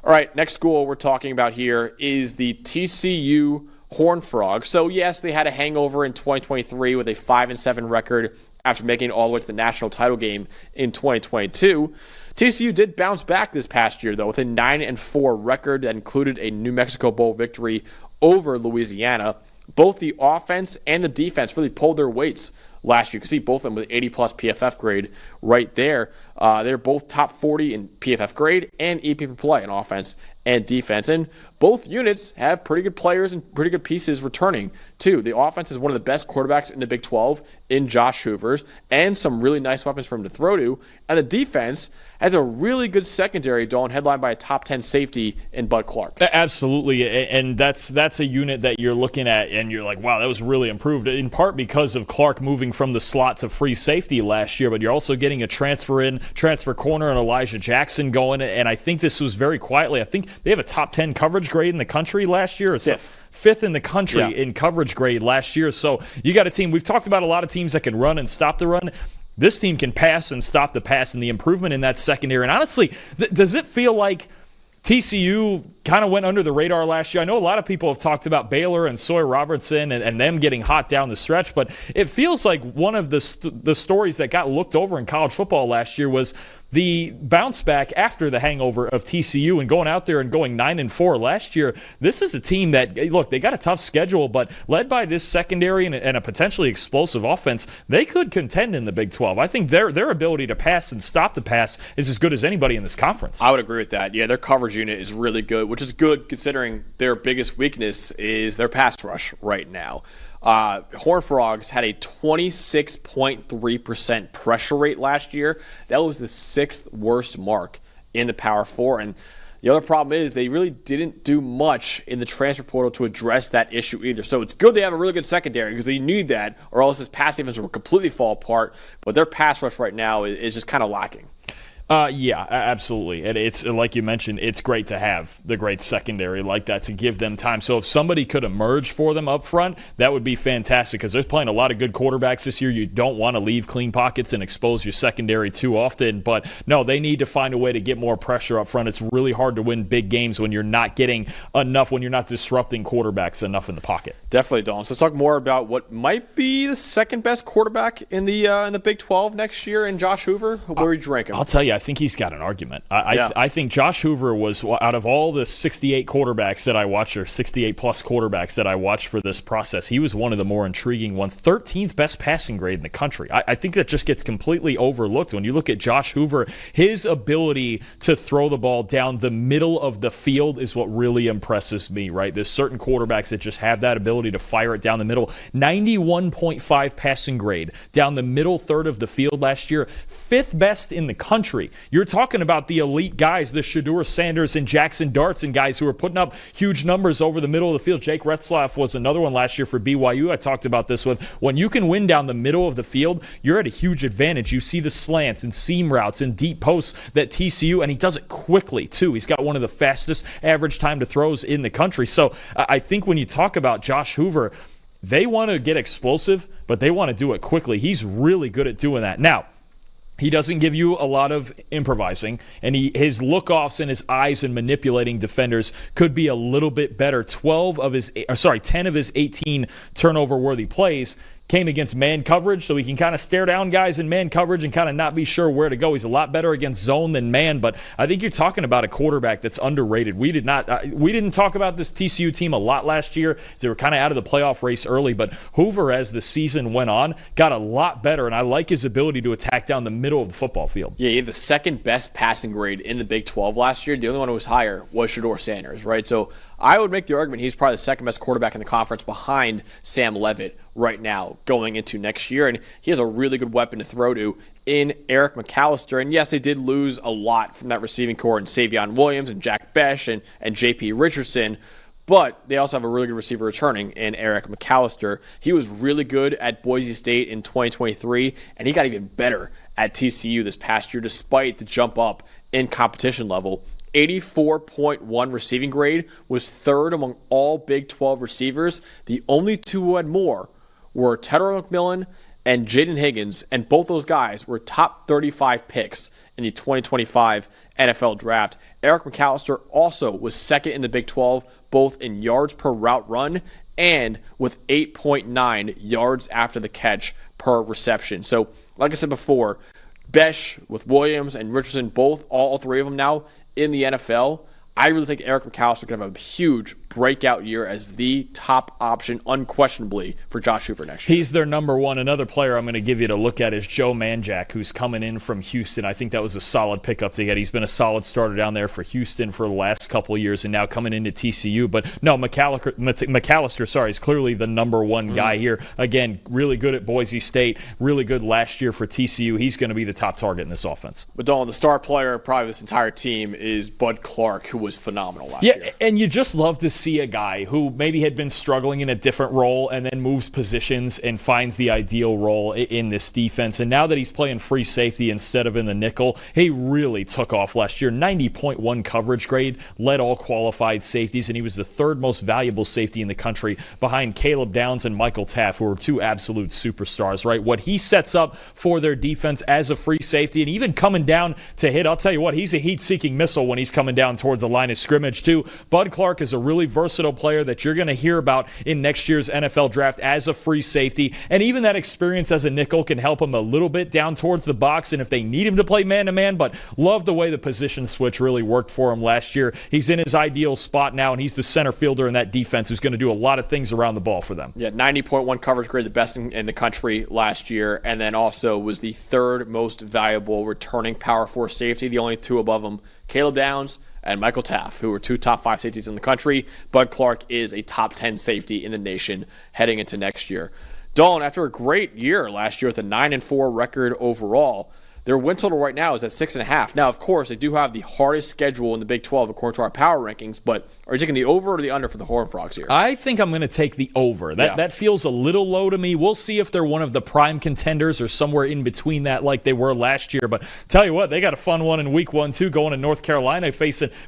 All right, next school we're talking about here is the TCU Horned Frogs. So, yes, they had a hangover in 2023 with a 5-7 record after making it all the way to the national title game in 2022. TCU did bounce back this past year, though, with a 9-4 record that included a New Mexico Bowl victory over Louisiana. Both the offense and the defense really pulled their weights last year. You can see both of them with 80-plus PFF grade right there. They're both top 40 in PFF grade and EP per play in offense and defense. And both units have pretty good players and pretty good pieces returning, too. The offense is one of the best quarterbacks in the Big 12 in Josh Hoover, and some really nice weapons for him to throw to. And the defense has a really good secondary, Dalton, headlined by a top 10 safety in Bud Clark. Absolutely, and that's a unit that you're looking at, and you're like, wow, that was really improved, in part because of Clark moving from the slot to free safety last year, but you're also getting a transfer corner and Elijah Jackson going, and I think this was very quietly. I think they have a top 10 coverage grade in the country last year. Fifth in the country in coverage grade last year. So you got a team. We've talked about a lot of teams that can run and stop the run. This team can pass and stop the pass, and the improvement in that secondary. And honestly, does it feel like TCU kind of went under the radar last year? I know a lot of people have talked about Baylor and Sawyer Robertson and them getting hot down the stretch, but it feels like one of the stories that got looked over in college football last year was the bounce back after the hangover of TCU and going out there and going 9-4 last year. This is a team that, look, they got a tough schedule, but led by this secondary and a potentially explosive offense, they could contend in the Big 12. I think their ability to pass and stop the pass is as good as anybody in this conference. I would agree with that. Yeah, their coverage unit is really good, which is good considering their biggest weakness is their pass rush right now. Horned Frogs had a 26.3% pressure rate last year. That was the 6th worst mark in the Power 4. And the other problem is they really didn't do much in the transfer portal to address that issue either. So it's good they have a really good secondary because they need that, or else his pass defense will completely fall apart. But their pass rush right now is just kind of lacking. Yeah, absolutely. And it's like you mentioned, it's great to have the great secondary like that to give them time. So if somebody could emerge for them up front, that would be fantastic because they're playing a lot of good quarterbacks this year. You don't want to leave clean pockets and expose your secondary too often. But no, they need to find a way to get more pressure up front. It's really hard to win big games when you're not getting enough, when you're not disrupting quarterbacks enough in the pocket. Definitely, Dalton. So let's talk more about what might be the second best quarterback in the Big 12 next year in Josh Hoover. Where would you rank him? I'll tell you, I think he's got an argument. I think Josh Hoover was, out of all the 68 quarterbacks that I watched, or 68-plus quarterbacks that I watched for this process, he was one of the more intriguing ones. 13th best passing grade in the country. I think that just gets completely overlooked when you look at Josh Hoover. His ability to throw the ball down the middle of the field is what really impresses me, right? There's certain quarterbacks that just have that ability to fire it down the middle. 91.5 passing grade down the middle third of the field last year. 5th best in the country. You're talking about the elite guys, the Shedeur Sanders and Jackson Darts and guys who are putting up huge numbers over the middle of the field. Jake Retzlaff was another one last year for BYU. I talked about this with, when you can win down the middle of the field, you're at a huge advantage. You see the slants and seam routes and deep posts that TCU, and he does it quickly too. He's got one of the fastest average time to throws in the country. So I think when you talk about Josh Hoover, they want to get explosive, but they want to do it quickly. He's really good at doing that. Now, he doesn't give you a lot of improvising, and his look-offs and his eyes and manipulating defenders could be a little bit better. 10 of his 18 turnover-worthy plays came against man coverage, so he can kind of stare down guys in man coverage and kind of not be sure where to go. He's a lot better against zone than man, but I think you're talking about a quarterback that's underrated. We didn't talk about this TCU team a lot last year. They were kind of out of the playoff race early, but Hoover, as the season went on, got a lot better, and I like his ability to attack down the middle of the football field. Yeah, he had the 2nd best passing grade in the Big 12 last year. The only one who was higher was Shedeur Sanders, right? So I would make the argument he's probably the 2nd best quarterback in the conference behind Sam Leavitt right now going into next year. And he has a really good weapon to throw to in Eric McAllister. And yes, they did lose a lot from that receiving core in Savion Williams and Jack Besh and J.P. Richardson. But they also have a really good receiver returning in Eric McAllister. He was really good at Boise State in 2023, and he got even better at TCU this past year despite the jump up in competition level. 84.1 receiving grade, was 3rd among all Big 12 receivers. The only two who had more were Tedder McMillan and Jaden Higgins, and both those guys were top 35 picks in the 2025 NFL Draft. Eric McAllister also was 2nd in the Big 12, both in yards per route run and with 8.9 yards after the catch per reception. So, like I said before, Besh with Williams and Richardson, all three of them now in the NFL. I really think Eric McAllister is going to have a huge breakout year as the top option, unquestionably, for Josh Hoover next year. He's their number one. Another player I'm going to give you to look at is Joe Manjack, who's coming in from Houston. I think that was a solid pickup to get. He's been a solid starter down there for Houston for the last couple of years and now coming into TCU. But no, McAllister, is clearly the number one guy here. Again, really good at Boise State, really good last year for TCU. He's going to be the top target in this offense. But Dalton, the star player probably this entire team is Bud Clark, who was phenomenal last year. Yeah, and you just love to see a guy who maybe had been struggling in a different role and then moves positions and finds the ideal role in this defense. And now that he's playing free safety instead of in the nickel, he really took off last year. 90.1 coverage grade, led all qualified safeties, and he was the 3rd most valuable safety in the country behind Caleb Downs and Michael Taft, who are 2 absolute superstars, right? What he sets up for their defense as a free safety, and even coming down to hit, I'll tell you what, he's a heat-seeking missile when he's coming down towards the line of scrimmage too. Bud Clark is a really versatile player that you're going to hear about in next year's NFL Draft as a free safety, and even that experience as a nickel can help him a little bit down towards the box and if they need him to play man-to-man, but love the way the position switch really worked for him last year. He's in his ideal spot now, and he's the center fielder in that defense who's going to do a lot of things around the ball for them. Yeah, 90.1 coverage grade, the best in the country last year, and then also was the 3rd most valuable returning power force safety, the only 2 above him, Caleb Downs and Michael Taft, who were 2 top 5 safeties in the country. Bud Clark is a top 10 safety in the nation heading into next year. Dalton, after a great year last year with a 9-4 record overall, their win total right now is at 6.5. Now, of course, they do have the hardest schedule in the Big 12 according to our power rankings, but are you taking the over or the under for the Horned Frogs here? I think I'm going to take the over. That feels a little low to me. We'll see if they're one of the prime contenders or somewhere in between that like they were last year. But tell you what, they got a fun one in week 1, too, going to North Carolina,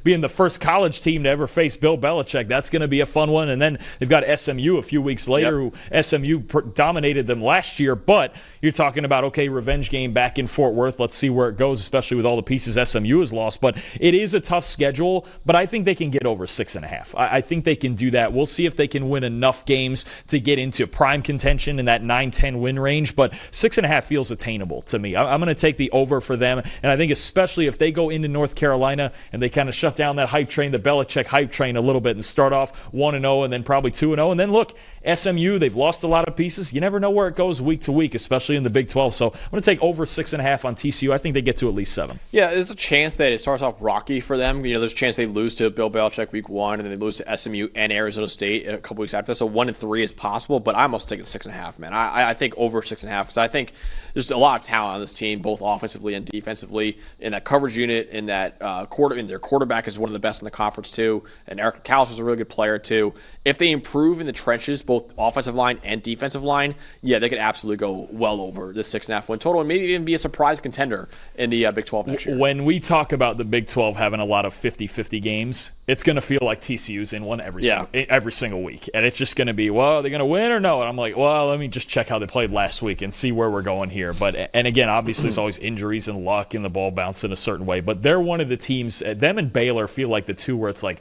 being the first college team to ever face Bill Belichick. That's going to be a fun one. And then they've got SMU a few weeks later, who SMU dominated them last year. But you're talking about, okay, revenge game back in Fort Worth. worth. Let's see where it goes, especially with all the pieces SMU has lost. But it is a tough schedule, but I think they can get over 6.5. I think they can do that. We'll see if they can win enough games to get into prime contention in that 9-10 win range, but 6.5 feels attainable to me. I'm going to take the over for them, and I think especially if they go into North Carolina and they kind of shut down that hype train, the Belichick hype train a little bit, and start off 1-0 and then probably 2-0. And then look, SMU, they've lost a lot of pieces. You never know where it goes week to week, especially in the Big 12. So I'm going to take over 6.5 on TCU. I think they get to at least 7. Yeah, there's a chance that it starts off rocky for them. There's a chance they lose to Bill Belichick week 1, and then they lose to SMU and Arizona State a couple weeks after that. So 1-3 is possible, but I'm also taking 6.5, man. I think over 6.5 because I think there's a lot of talent on this team, both offensively and defensively, in that coverage unit, in that their quarterback is one of the best in the conference too, and Eric Callis is a really good player too. If they improve in the trenches, both offensive line and defensive line, yeah, they could absolutely go well over the 6.5 win total and maybe even be a surprise contender in the Big 12 next year. When we talk about the Big 12 having a lot of 50-50 games, it's going to feel like TCU's in one every single week. And it's just going to be, well, are they going to win or no? And I'm like, well, let me just check how they played last week and see where we're going here. And again, obviously, there's always injuries and luck and the ball bouncing a certain way. But they're one of the teams, them and Baylor feel like the two where it's like,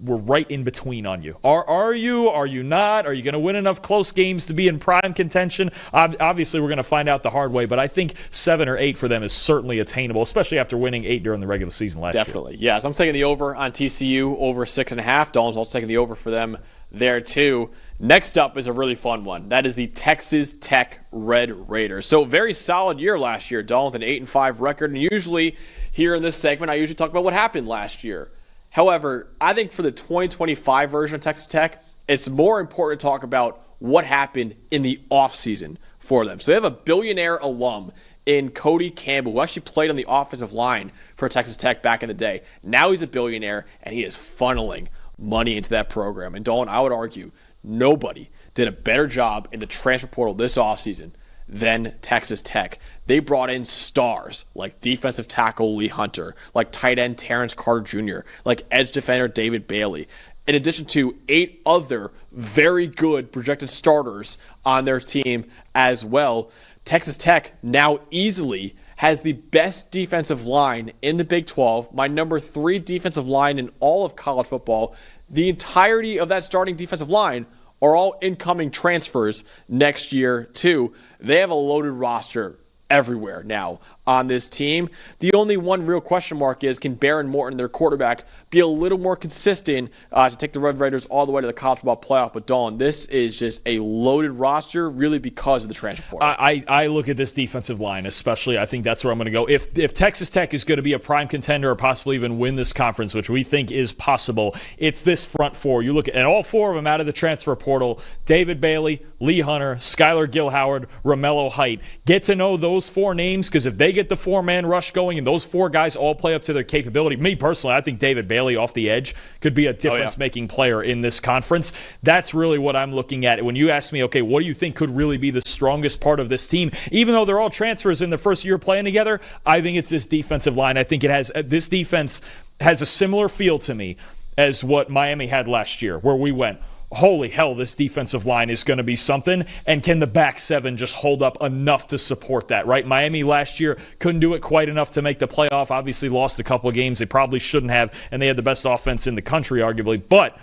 we're right in between on you. Are you? Are you not? Are you going to win enough close games to be in prime contention? Obviously, we're going to find out the hard way. But I think 7 or 8 for them is certainly attainable, especially after winning 8 during the regular season last year. Definitely. Yes, I'm taking the over on TCU, over 6.5. Dalton's also taking the over for them there too. Next up is a really fun one. That is the Texas Tech Red Raiders. So very solid year last year, Dalton, with an 8-5 record. And usually here in this segment, I usually talk about what happened last year. However, I think for the 2025 version of Texas Tech, it's more important to talk about what happened in the offseason for them. So they have a billionaire alum in Cody Campbell, who actually played on the offensive line for Texas Tech back in the day. Now he's a billionaire, and he is funneling money into that program. And Dalton, I would argue, nobody did a better job in the transfer portal this offseason than Texas Tech. They brought in stars like defensive tackle Lee Hunter, like tight end Terrence Carter Jr., like edge defender David Bailey, in addition to 8 other very good projected starters on their team as well. Texas Tech now easily has the best defensive line in the Big 12, my number 3 defensive line in all of college football. The entirety of that starting defensive line are all incoming transfers next year, too. They have a loaded roster everywhere now on this team. The only one real question mark is, can Baron Morton, their quarterback, be a little more consistent to take the Red Raiders all the way to the college football playoff? But Dawn, this is just a loaded roster really because of the transfer portal. I look at this defensive line especially. I think that's where I'm going to go. If Texas Tech is going to be a prime contender or possibly even win this conference, which we think is possible, it's this front 4. You look at, and all 4 of them out of the transfer portal, David Bailey, Lee Hunter, Skylar Gilhoward, Romello Height. Get to know those 4 names, because if they get the 4-man rush going and those 4 guys all play up to their capability, me personally, I think David Bailey off the edge could be a difference-making player in this conference. That's really what I'm looking at. When you ask me, okay, what do you think could really be the strongest part of this team? Even though they're all transfers in their first year playing together, I think it's this defensive line. I think this defense has a similar feel to me as what Miami had last year, where we went, holy hell, this defensive line is going to be something. And can the back 7 just hold up enough to support that, right? Miami last year couldn't do it quite enough to make the playoff. Obviously lost a couple of games they probably shouldn't have, and they had the best offense in the country, arguably. But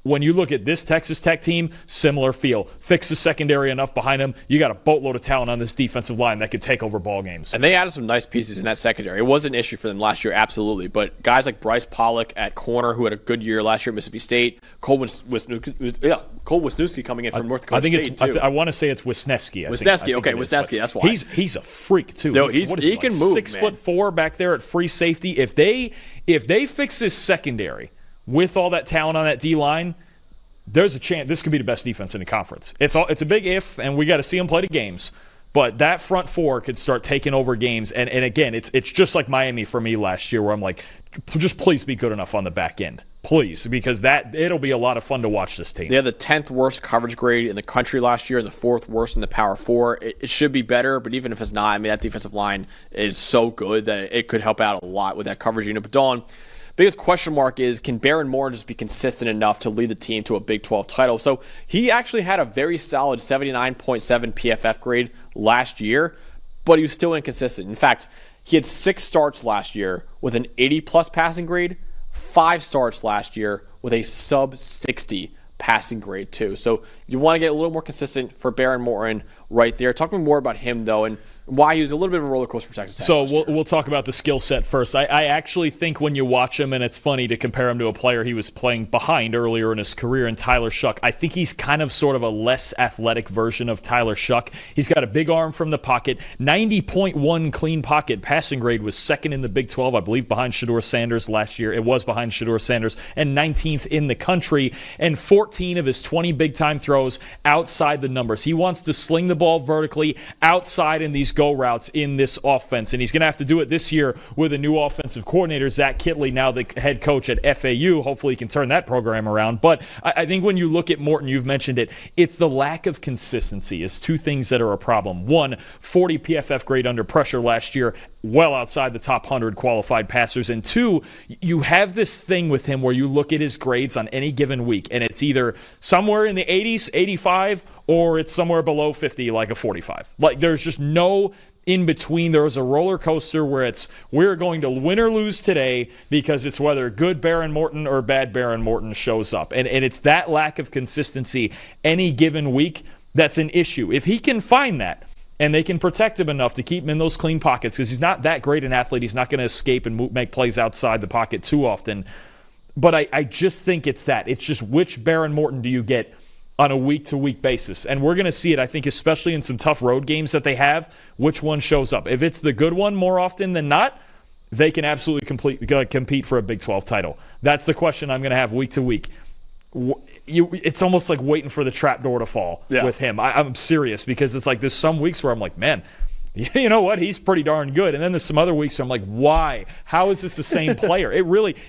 when you look at this Texas Tech team, similar feel. Fix the secondary enough behind them. You got a boatload of talent on this defensive line that could take over ball games. And they added some nice pieces in that secondary. It was an issue for them last year, absolutely. But guys like Bryce Pollock at corner, who had a good year last year at Mississippi State. Cole Wisniewski coming in from North Dakota State, too. I want to say it's Wisniewski. Wisniewski, that's why. He's a freak, too. No, he can move, 6'4" back there at free safety. If they fix this secondary with all that talent on that D-line, there's a chance this could be the best defense in the conference. It's a big if, and we got to see them play the games. But that front 4 could start taking over games. And again, it's just like Miami for me last year, where I'm like, just please be good enough on the back end. Please, because it'll be a lot of fun to watch this team. They had the 10th worst coverage grade in the country last year and the 4th worst in the Power 4. It should be better, but even if it's not, I mean, that defensive line is so good that it could help out a lot with that coverage unit. But Dawn, biggest question mark is, can Baron Morton just be consistent enough to lead the team to a Big 12 title? So he actually had a very solid 79.7 PFF grade last year, but he was still inconsistent. In fact, He had 6 starts last year with an 80-plus passing grade, 5 starts last year with a sub-60 passing grade too. So you want to get a little more consistent for Behren Morton right there. Talk to me more about him, though, and why he was a little bit of a roller coaster for Texas Tech. So we'll talk about the skill set first. I actually think when you watch him, and it's funny to compare him to a player he was playing behind earlier in his career in Tyler Shuck, I think he's kind of sort of a less athletic version of Tyler Shuck. He's got a big arm from the pocket. 90.1 clean pocket passing grade was second in the Big 12, I believe, behind Shedeur Sanders last year. It was behind Shedeur Sanders, and 19th in the country. And 14 of his 20 big-time throws outside the numbers. He wants to sling the ball vertically outside in these go routes in this offense, and he's going to have to do it this year with a new offensive coordinator, Zach Kittley, now the head coach at FAU. Hopefully he can turn that program around. But I think when you look at Morton, you've mentioned it, it's the lack of consistency is two things that are a problem. One, 40 PFF grade under pressure last year, well outside the top 100 qualified passers. And two, you have this thing with him where you look at his grades on any given week, and it's either somewhere in the 80s, 85, or it's somewhere below 50, like a 45. Like, there's just no in between. There was a roller coaster where it's we're going to win or lose today because it's whether good Behren Morton or bad Behren Morton shows up. And it's that lack of consistency any given week that's an issue. If he can find that, and they can protect him enough to keep him in those clean pockets, because he's not that great an athlete. He's not going to escape and make plays outside the pocket too often. But I just think it's that. It's just which Behren Morton do you get on a week-to-week basis? And we're going to see it, I think, especially in some tough road games that they have, which one shows up. If it's the good one more often than not, they can absolutely compete for a Big 12 title. That's the question I'm going to have week to week. It's almost like waiting for the trap door to fall with him. I'm serious, because it's like there's some weeks where I'm like, man, you know what? He's pretty darn good. And then there's some other weeks where I'm like, why? How is this the same player?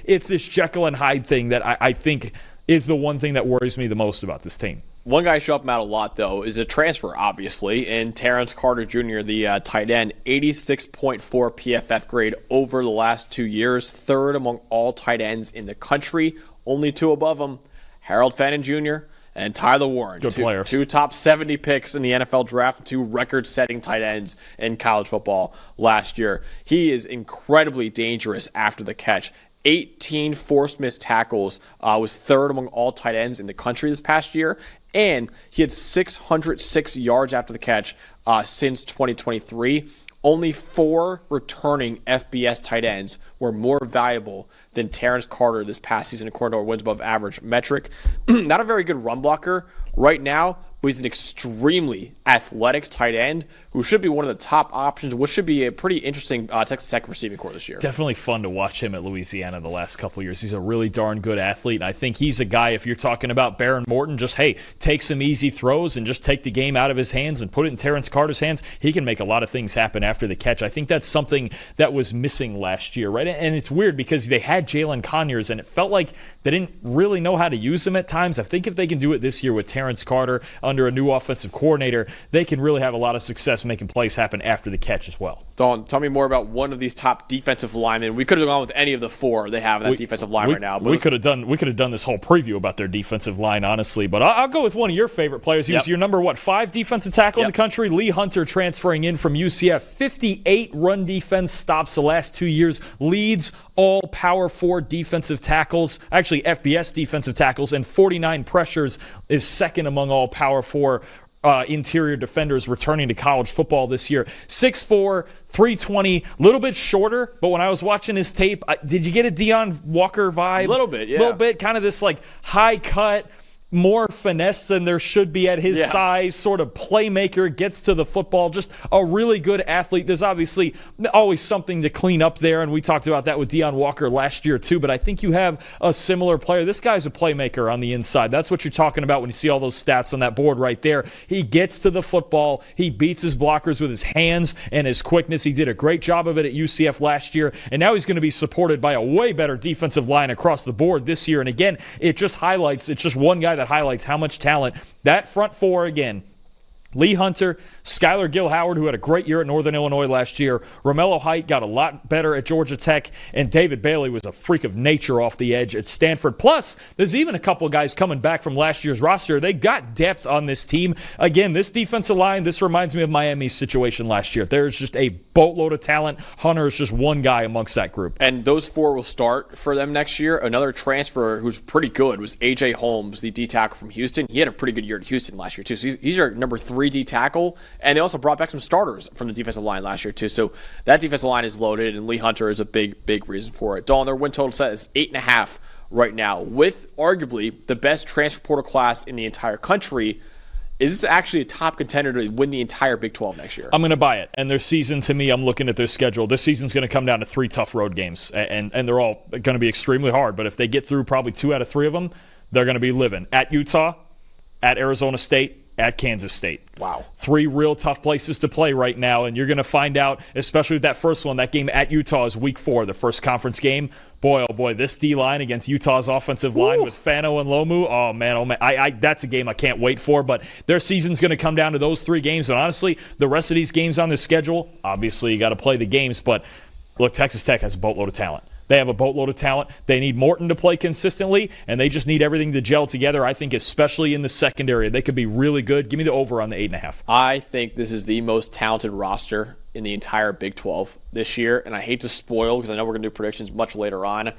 It's this Jekyll and Hyde thing that I think is the one thing that worries me the most about this team. One guy show up out a lot, though, is a transfer, obviously, and Terrence Carter Jr., the tight end, 86.4 PFF grade over the last 2 years, third among all tight ends in the country, only 2 above him. Harold Fannin Jr. and Tyler Warren. Good player. 2 top 70 picks in the NFL draft, 2 record-setting tight ends in college football last year. He is incredibly dangerous after the catch. 18 forced missed tackles, was third among all tight ends in the country this past year, and he had 606 yards after the catch since 2023. Only 4 returning FBS tight ends were more valuable than Terrence Carter this past season, according to our wins above average metric. Not a very good run blocker right now, but he's an extremely athletic tight end who should be one of the top options, which should be a pretty interesting Texas Tech receiving corps this year. Definitely fun to watch him at Louisiana the last couple of years. He's a really darn good athlete, and I think he's a guy, if you're talking about Behren Morton, just, hey, take some easy throws and just take the game out of his hands and put it in Terrence Carter's hands. He can make a lot of things happen after the catch. I think that's something that was missing last year, right? And it's weird because they had Jalen Conyers, and it felt like they didn't really know how to use him at times. I think if they can do it this year with Terrence Carter under a new offensive coordinator, they can really have a lot of success making plays happen after the catch as well. Don, tell me more about one of these top defensive linemen. We could have gone with any of the 4 they have in that defensive line right now. But we could have done this whole preview about their defensive line, honestly. But I'll go with one of your favorite players. He was your number 5 defensive tackle in the country. Lee Hunter, transferring in from UCF. 58 run defense stops the last 2 years. Leads all Power 4 defensive tackles, actually FBS defensive tackles, and 49 pressures, is second among all Power 4 interior defenders returning to college football this year. 6'4", 320, a little bit shorter, but when I was watching his tape, did you get a Deion Walker vibe? A little bit, yeah. A little bit, kind of this like high cut, more finesse than there should be at his size, sort of playmaker, gets to the football, just a really good athlete. There's obviously always something to clean up there, and we talked about that with Deion Walker last year too, but I think you have a similar player. This guy's a playmaker on the inside. That's what you're talking about when you see all those stats on that board right there. He gets to the football. He beats his blockers with his hands and his quickness. He did a great job of it at UCF last year, and now he's going to be supported by a way better defensive line across the board this year. And again, it's just one guy that highlights how much talent that front 4, again, Lee Hunter, Skylar Gill-Howard, who had a great year at Northern Illinois last year. Romello Height got a lot better at Georgia Tech. And David Bailey was a freak of nature off the edge at Stanford. Plus, there's even a couple of guys coming back from last year's roster. They got depth on this team. Again, this defensive line, this reminds me of Miami's situation last year. There's just a boatload of talent. Hunter is just one guy amongst that group. And those four will start for them next year. Another transfer who's pretty good was A.J. Holmes, the D tackle from Houston. He had a pretty good year at Houston last year, too. So he's our number 3 D tackle. And they also brought back some starters from the defensive line last year, too. So that defensive line is loaded, and Lee Hunter is a big reason for it. Dalton, their win total set is 8.5 right now, with arguably the best transfer portal class in the entire country. Is this actually a top contender to win the entire Big 12 next year? I'm going to buy it. And their season, to me, I'm looking at their schedule. This season's going to come down to 3 tough road games, and they're all going to be extremely hard. But if they get through probably 2 out of 3 of them, they're going to be living. At Utah, at Arizona State, at Kansas State. Wow. 3 real tough places to play right now, and you're going to find out, especially with that first one, that game at Utah is week 4, the first conference game. Boy, oh boy, this D-line against Utah's offensive line with Fano and Lomu, oh man, that's a game I can't wait for, but their season's going to come down to those 3 games, and honestly, the rest of these games on their schedule, obviously you got to play the games, but look, Texas Tech has a boatload of talent. They have a boatload of talent. They need Morton to play consistently, and they just need everything to gel together. I think especially in the secondary, they could be really good. Give me the over on the 8.5. I think this is the most talented roster in the entire Big 12 this year, and I hate to spoil because I know we're going to do predictions much later on.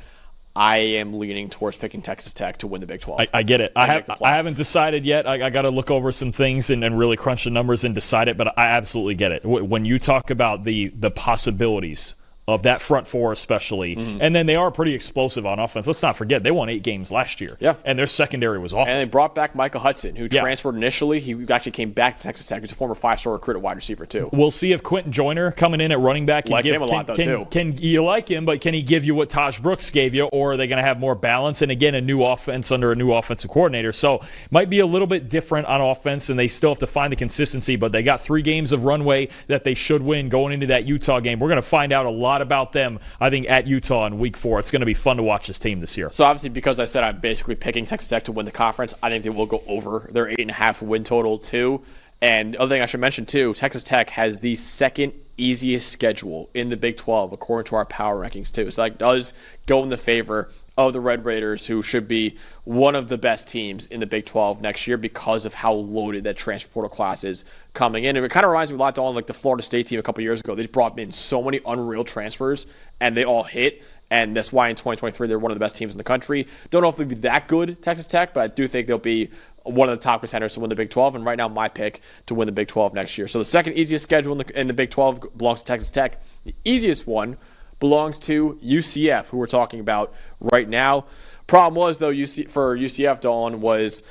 I am leaning towards picking Texas Tech to win the Big 12. I get it. I haven't decided yet. I got to look over some things and really crunch the numbers and decide it, but I absolutely get it. When you talk about the possibilities of that front 4 especially. And then they are pretty explosive on offense. Let's not forget, they won 8 games last year. Yeah. And their secondary was awful. And they brought back Michael Hudson, who transferred initially. He actually came back to Texas Tech. He's a former 5-star recruit at wide receiver, too. We'll see if Quentin Joyner coming in at running back can him a lot, too. Can you like him, but can he give you what Taj Brooks gave you, or are they going to have more balance? And again, a new offense under a new offensive coordinator. So might be a little bit different on offense, and they still have to find the consistency, but they got 3 games of runway that they should win going into that Utah game. We're going to find out a lot about them, I think, at Utah in week 4. It's going to be fun to watch this team this year. So obviously, because I said I'm basically picking Texas Tech to win the conference, I think they will go over their 8.5 win total too. And the other thing I should mention too, Texas Tech has the second easiest schedule in the Big 12 according to our power rankings too. So that does go in the favor of the Red Raiders, who should be one of the best teams in the Big 12 next year because of how loaded that transfer portal class is coming in. And it kind of reminds me a lot of like the Florida State team a couple years ago. They brought in so many unreal transfers, and they all hit. And that's why in 2023 they're one of the best teams in the country. Don't know if they'll be that good, Texas Tech, but I do think they'll be one of the top contenders to win the Big 12. And right now, my pick to win the Big 12 next year. So the second easiest schedule in the Big 12 belongs to Texas Tech. The easiest one belongs to UCF, who we're talking about right now. Problem was, though, for UCF, Dalton, was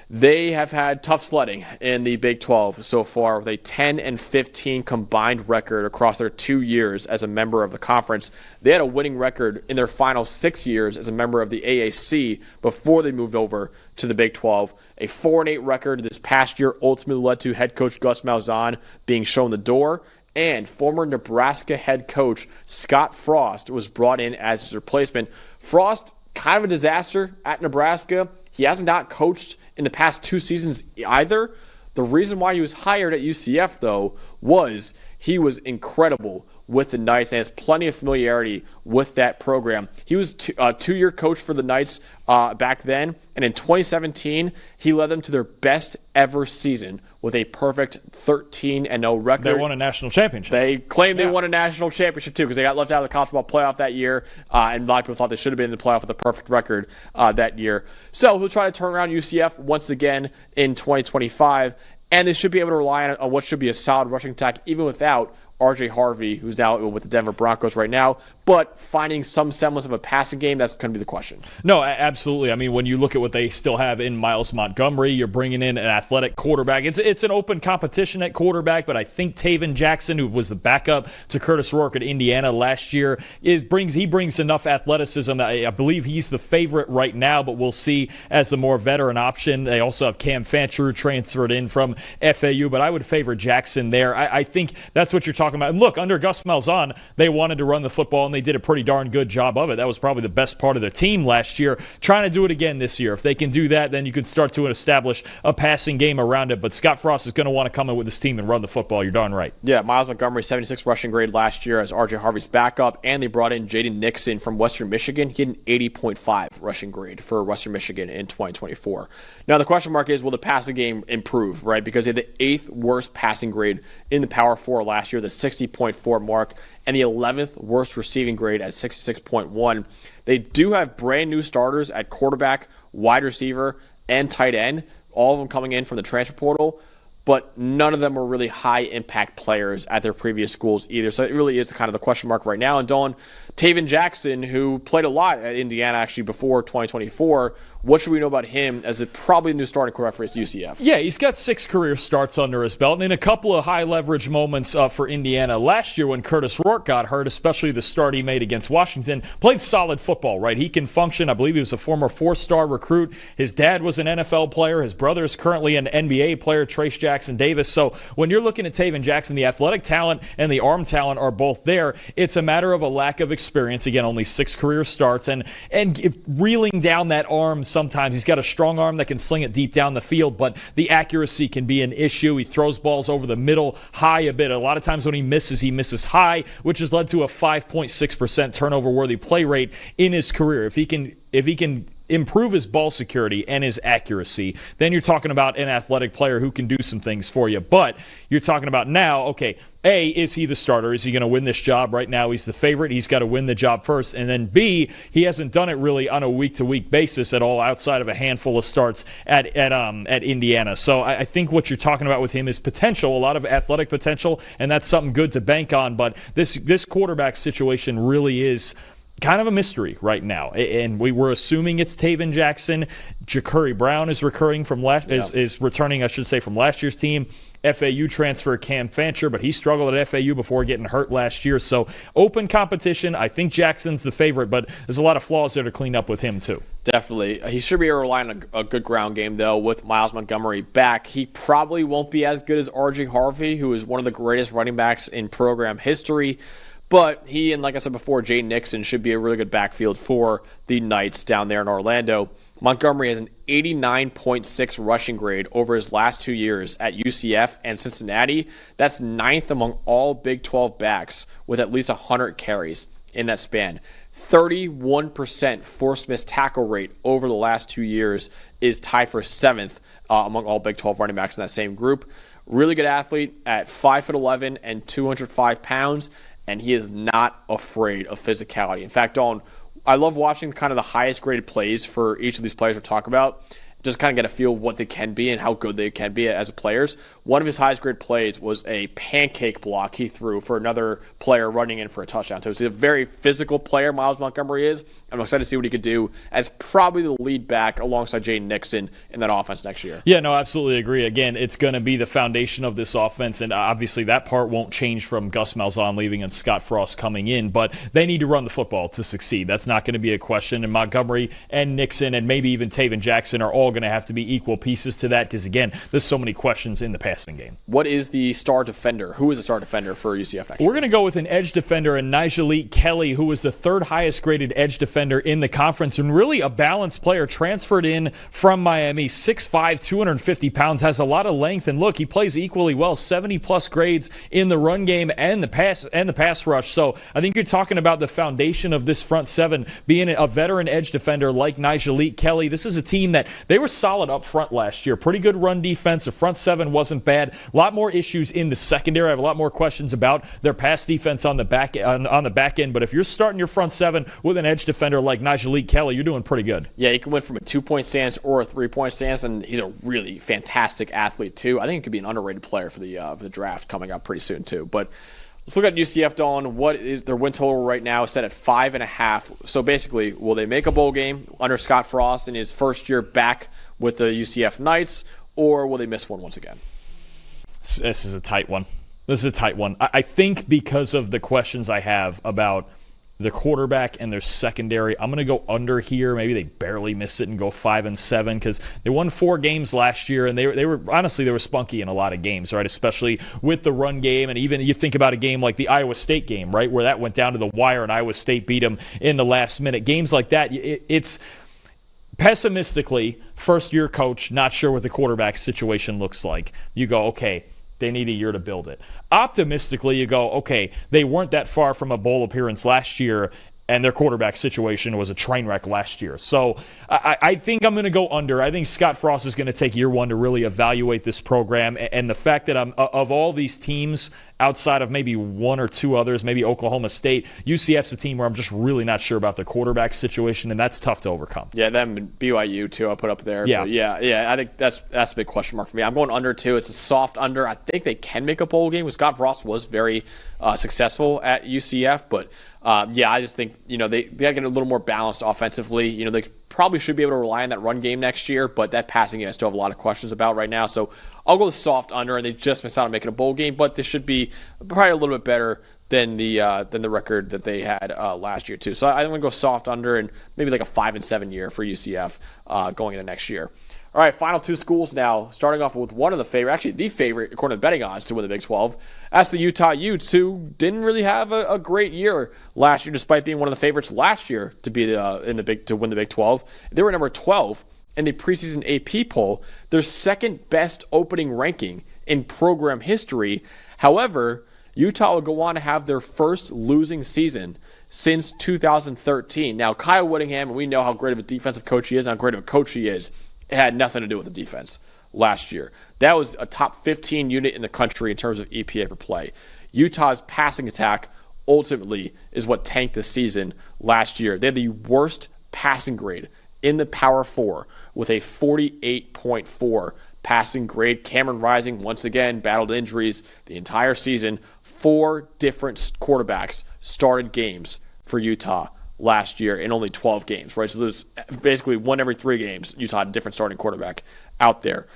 they have had tough sledding in the Big 12 so far, with a 10-15 combined record across their 2 years as a member of the conference. They had a winning record in their final 6 years as a member of the AAC before they moved over to the Big 12. A 4-8 record this past year ultimately led to head coach Gus Malzahn being shown the door, and former Nebraska head coach Scott Frost was brought in as his replacement. Frost, kind of a disaster at Nebraska. He has not coached in the past 2 seasons either. The reason why he was hired at UCF, though, was he was incredible with the Knights and has plenty of familiarity with that program. He was a 2-year coach for the Knights back then, and in 2017, he led them to their best ever season with a perfect 13-0 record. They won a national championship. They claimed they won a national championship, too, because they got left out of the college football playoff that year, and a lot of people thought they should have been in the playoff with a perfect record that year. So he'll try to turn around UCF once again in 2025, and they should be able to rely on what should be a solid rushing attack, even without R.J. Harvey, who's now with the Denver Broncos right now, but finding some semblance of a passing game, that's going to be the question. No, absolutely. I mean, when you look at what they still have in Miles Montgomery, you're bringing in an athletic quarterback. It's an open competition at quarterback, but I think Taven Jackson, who was the backup to Curtis Rourke at Indiana last year, brings enough athleticism. I believe he's the favorite right now, but we'll see as the more veteran option. They also have Cam Fancher transferred in from FAU, but I would favor Jackson there. I think that's what you're talking talking about. And look, under Gus Malzahn, they wanted to run the football, and they did a pretty darn good job of it. That was probably the best part of their team last year. Trying to do it again this year. If they can do that, then you can start to establish a passing game around it. But Scott Frost is going to want to come in with this team and run the football. You're darn right. Yeah, Miles Montgomery, 76 rushing grade last year as R.J. Harvey's backup, and they brought in Jaden Nixon from Western Michigan. He had an 80.5 rushing grade for Western Michigan in 2024. Now, the question mark is, will the passing game improve, right? Because they had the 8th worst passing grade in the Power 4 last year, the 60.4 mark, and the 11th worst receiving grade at 66.1. They do have brand new starters at quarterback, wide receiver, and tight end, all of them coming in from the transfer portal, but none of them were really high-impact players at their previous schools either. So it really is kind of the question mark right now. And Dawn, Taven Jackson, who played a lot at Indiana actually before 2024, what should we know about him as probably the new starting quarterback for his UCF? Yeah, he's got 6 career starts under his belt, and in a couple of high-leverage moments for Indiana last year when Curtis Rourke got hurt, especially the start he made against Washington, played solid football, right? He can function. I believe he was a former 4-star recruit. His dad was an NFL player. His brother is currently an NBA player, Trace Jackson Davis. So when you're looking at Taven Jackson, the athletic talent and the arm talent are both there. It's a matter of a lack of experience. Again, only 6 career starts, and if reeling down that arm sometimes. He's got a strong arm that can sling it deep down the field, but the accuracy can be an issue. He throws balls over the middle high a bit. A lot of times when he misses high, which has led to a 5.6% turnover-worthy play rate in his career. If he can improve his ball security and his accuracy, then you're talking about an athletic player who can do some things for you. But you're talking about now, okay, A, is he the starter? Is he going to win this job? Right now he's the favorite. He's got to win the job first. And then B, he hasn't done it really on a week-to-week basis at all outside of a handful of starts at Indiana. So I think what you're talking about with him is potential, a lot of athletic potential, and that's something good to bank on. But this quarterback situation really is kind of a mystery right now, and we were assuming it's Taven Jackson. Ja'Curry Brown is returning from last year's team. FAU transfer Cam Fancher, but he struggled at FAU before getting hurt last year. So open competition. I think Jackson's the favorite, but there's a lot of flaws there to clean up with him too. Definitely. He should be able to rely on a good ground game, though, with Miles Montgomery back. He probably won't be as good as R.J. Harvey, who is one of the greatest running backs in program history. But he and, like I said before, Jaden Nixon should be a really good backfield for the Knights down there in Orlando. Montgomery has an 89.6 rushing grade over his last 2 years at UCF and Cincinnati. That's 9th among all Big 12 backs with at least 100 carries in that span. 31% forced missed tackle rate over the last 2 years is tied for 7th among all Big 12 running backs in that same group. Really good athlete at 5'11" and 205 pounds. And he is not afraid of physicality. In fact, Dawn, I love watching kind of the highest graded plays for each of these players we're talking about. Just kind of get a feel of what they can be and how good they can be as players. One of his highest grade plays was a pancake block he threw for another player running in for a touchdown. So he's a very physical player, Miles Montgomery is. I'm excited to see what he could do as probably the lead back alongside Jaden Nixon in that offense next year. Yeah, no, absolutely agree. Again, it's going to be the foundation of this offense, and obviously that part won't change from Gus Malzahn leaving and Scott Frost coming in, but they need to run the football to succeed. That's not going to be a question, and Montgomery and Nixon and maybe even Taven Jackson are all going to have to be equal pieces to that because, again, there's so many questions in the passing game. What is the star defender? Who is the star defender for UCF next year? We're going to go with an edge defender in Nigel Kelly, who was the 3rd highest graded edge defender in the conference and really a balanced player, transferred in from Miami, 6'5", 250 pounds, has a lot of length, and look, he plays equally well, 70-plus grades in the run game and the pass rush. So I think you're talking about the foundation of this front seven being a veteran edge defender like Nigel Kelly. This is a team that they were solid up front last year. Pretty good run defense. The front seven wasn't bad. A lot more issues in the secondary. I have a lot more questions about their pass defense on the back end. But if you're starting your front seven with an edge defender like Nigel Kelly, you're doing pretty good. Yeah, he can win from a 2-point stance or a 3-point stance, and he's a really fantastic athlete too. I think he could be an underrated player for the draft coming up pretty soon too. But let's look at UCF, Dawn. What is their win total right now? Set at 5.5. So basically, will they make a bowl game under Scott Frost in his first year back with the UCF Knights, or will they miss one once again? This is a tight one. I think because of the questions I have about their quarterback and their secondary. I'm going to go under here. Maybe they barely miss it and go 5-7 because they won 4 games last year, and they were honestly, they were spunky in a lot of games, right? Especially with the run game, and even you think about a game like the Iowa State game, right, where that went down to the wire and Iowa State beat them in the last minute. Games like that, it's pessimistically, first-year coach, not sure what the quarterback situation looks like. You go, okay, they need a year to build it. Optimistically, you go, okay, they weren't that far from a bowl appearance last year, and their quarterback situation was a train wreck last year. So I think I'm going to go under. I think Scott Frost is going to take year one to really evaluate this program. And the fact that of all these teams, outside of maybe one or two others, maybe Oklahoma State, UCF's a team where I'm just really not sure about the quarterback situation, and that's tough to overcome. Yeah, them and BYU, too, I'll put up there. Yeah. But yeah, I think that's a big question mark for me. I'm going under, too. It's a soft under. I think they can make a bowl game. Scott Frost was very successful at UCF, but I just think, they got to get a little more balanced offensively. They probably should be able to rely on that run game next year, but that passing game I still have a lot of questions about right now. So I'll go with soft under, and they just missed out on making a bowl game, but this should be probably a little bit better than the record that they had last year too. So I'm going to go soft under and maybe like a 5-7 year for UCF going into next year. All right, final 2 schools now, starting off with one of the favorite, actually the favorite, according to betting odds, to win the Big 12. That's the Utah Utes, who didn't really have a great year last year, despite being one of the favorites last year to be to win the Big 12. They were number 12 in the preseason AP poll, their second best opening ranking in program history. However, Utah will go on to have their first losing season since 2013. Now, Kyle Whittingham, we know how great of a defensive coach he is and how great of a coach he is. It had nothing to do with the defense last year. That was a top 15 unit in the country in terms of EPA per play. Utah's passing attack ultimately is what tanked the season last year. They had the worst passing grade in the Power 4 with a 48.4 passing grade. Cameron Rising, once again, battled injuries the entire season. 4 different quarterbacks started games for Utah last year in only 12 games, right? So there's basically 1 every 3 games, Utah had a different starting quarterback out there.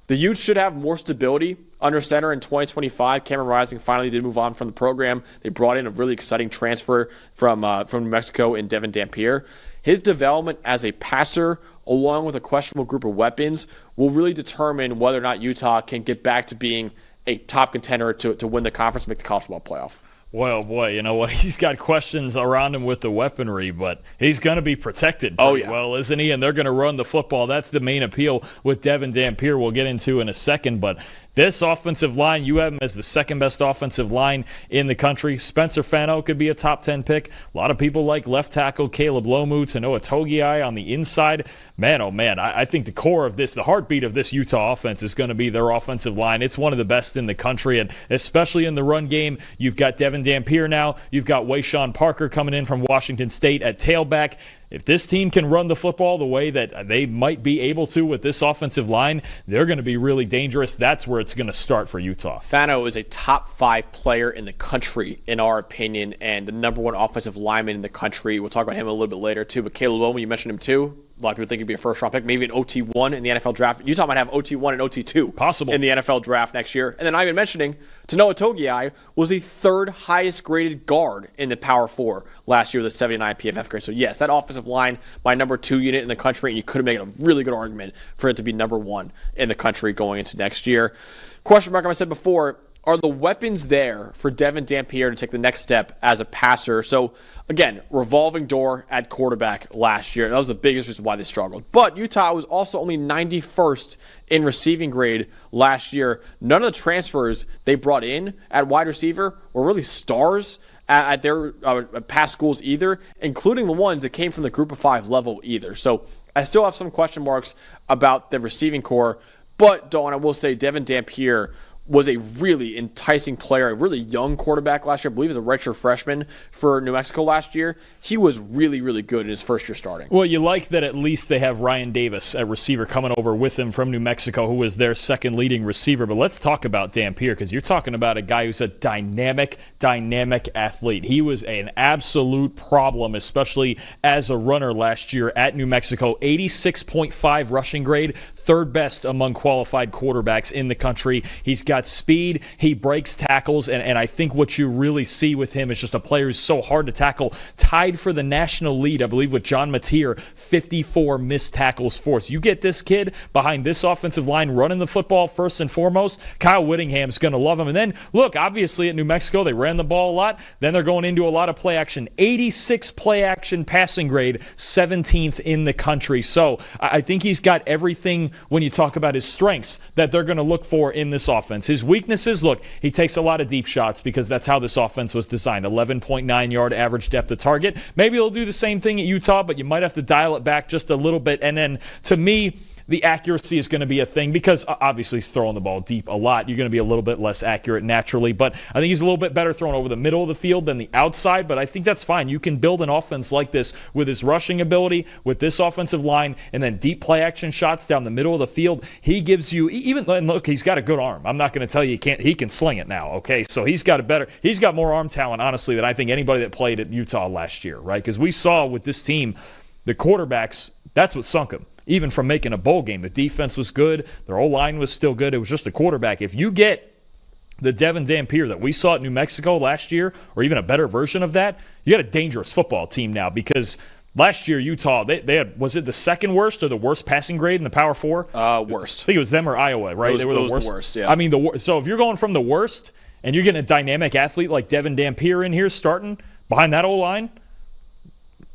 The Utes should have more stability under center in 2025. Cameron Rising finally did move on from the program. They brought in a really exciting transfer from New Mexico in Devin Dampier. His development as a passer, along with a questionable group of weapons, will really determine whether or not Utah can get back to being a top contender to win the conference and make the college football playoff. Well, boy, you know what? He's got questions around him with the weaponry, but he's going to be protected pretty well, isn't he? And they're going to run the football. That's the main appeal with Devin Dampier we'll get into in a second. But this offensive line, you have him as the second best offensive line in the country. Spencer Fano could be a top 10 pick. A lot of people like left tackle Caleb Lomu, Tanoa Togiai on the inside. Man, oh man, I think the core of this, the heartbeat of this Utah offense is going to be their offensive line. It's one of the best in the country, and especially in the run game. You've got Devin Dampier now. You've got Wayshawn Parker coming in from Washington State at tailback. If this team can run the football the way that they might be able to with this offensive line, they're going to be really dangerous. That's where it's going to start for Utah. Fano is a top 5 player in the country, in our opinion, and the number 1 offensive lineman in the country. We'll talk about him a little bit later, too. But Caleb Lomu, you mentioned him, too. A lot of people think he'd be a first-round pick, maybe an OT1 in the NFL draft. Utah might have OT1 and OT2 possible in the NFL draft next year. And then not even mentioning, Tanoa Togiai was the 3rd highest-graded guard in the Power 4 last year with a 79 PFF grade. So, yes, that offensive line, my number 2 unit in the country, and you could have made a really good argument for it to be number 1 in the country going into next year. Question mark, like I said before, are the weapons there for Devin Dampier to take the next step as a passer? So, again, revolving door at quarterback last year. That was the biggest reason why they struggled. But Utah was also only 91st in receiving grade last year. None of the transfers they brought in at wide receiver were really stars at their past schools either, including the ones that came from the group of 5 level either. So I still have some question marks about the receiving core. But, Dawn, I will say Devin Dampier was a really enticing player, a really young quarterback last year. I believe he was a redshirt freshman for New Mexico last year. He was really, really good in his first year starting. Well, you like that at least they have Ryan Davis at receiver coming over with him from New Mexico, who was their second leading receiver. But let's talk about Dampier, because you're talking about a guy who's a dynamic athlete. He was an absolute problem, especially as a runner last year at New Mexico. 86.5 rushing grade, 3rd best among qualified quarterbacks in the country. He's got got speed. He breaks tackles, and I think what you really see with him is just a player who's so hard to tackle. Tied for the national lead, I believe, with John Mateer, 54 missed tackles forced. You get this kid behind this offensive line running the football first and foremost, Kyle Whittingham's going to love him. And then, look, obviously at New Mexico, they ran the ball a lot. Then they're going into a lot of play action. 86 play action passing grade, 17th in the country. So I think he's got everything when you talk about his strengths that they're going to look for in this offense. His weaknesses, look, he takes a lot of deep shots because that's how this offense was designed. 11.9 yard average depth of target. Maybe he'll do the same thing at Utah, but you might have to dial it back just a little bit. And then, to me, the accuracy is going to be a thing because obviously he's throwing the ball deep a lot. You're going to be a little bit less accurate naturally, but I think he's a little bit better thrown over the middle of the field than the outside, but I think that's fine. You can build an offense like this with his rushing ability, with this offensive line, and then deep play action shots down the middle of the field. He gives you, even, and look, he's got a good arm. I'm not going to tell you he can sling it now, okay? So he's got more arm talent, honestly, than I think anybody that played at Utah last year, right? Because we saw with this team, the quarterbacks, that's what sunk them. Even from making a bowl game, the defense was good. Their O-line was still good. It was just the quarterback. If you get the Devin Dampier that we saw at New Mexico last year, or even a better version of that, you got a dangerous football team now because last year Utah, they had, was it the second worst or the worst passing grade in the Power Four? Worst. I think it was them or Iowa, right? They were the worst. The worst, yeah. I mean, so if you're going from the worst and you're getting a dynamic athlete like Devin Dampier in here starting behind that O-line,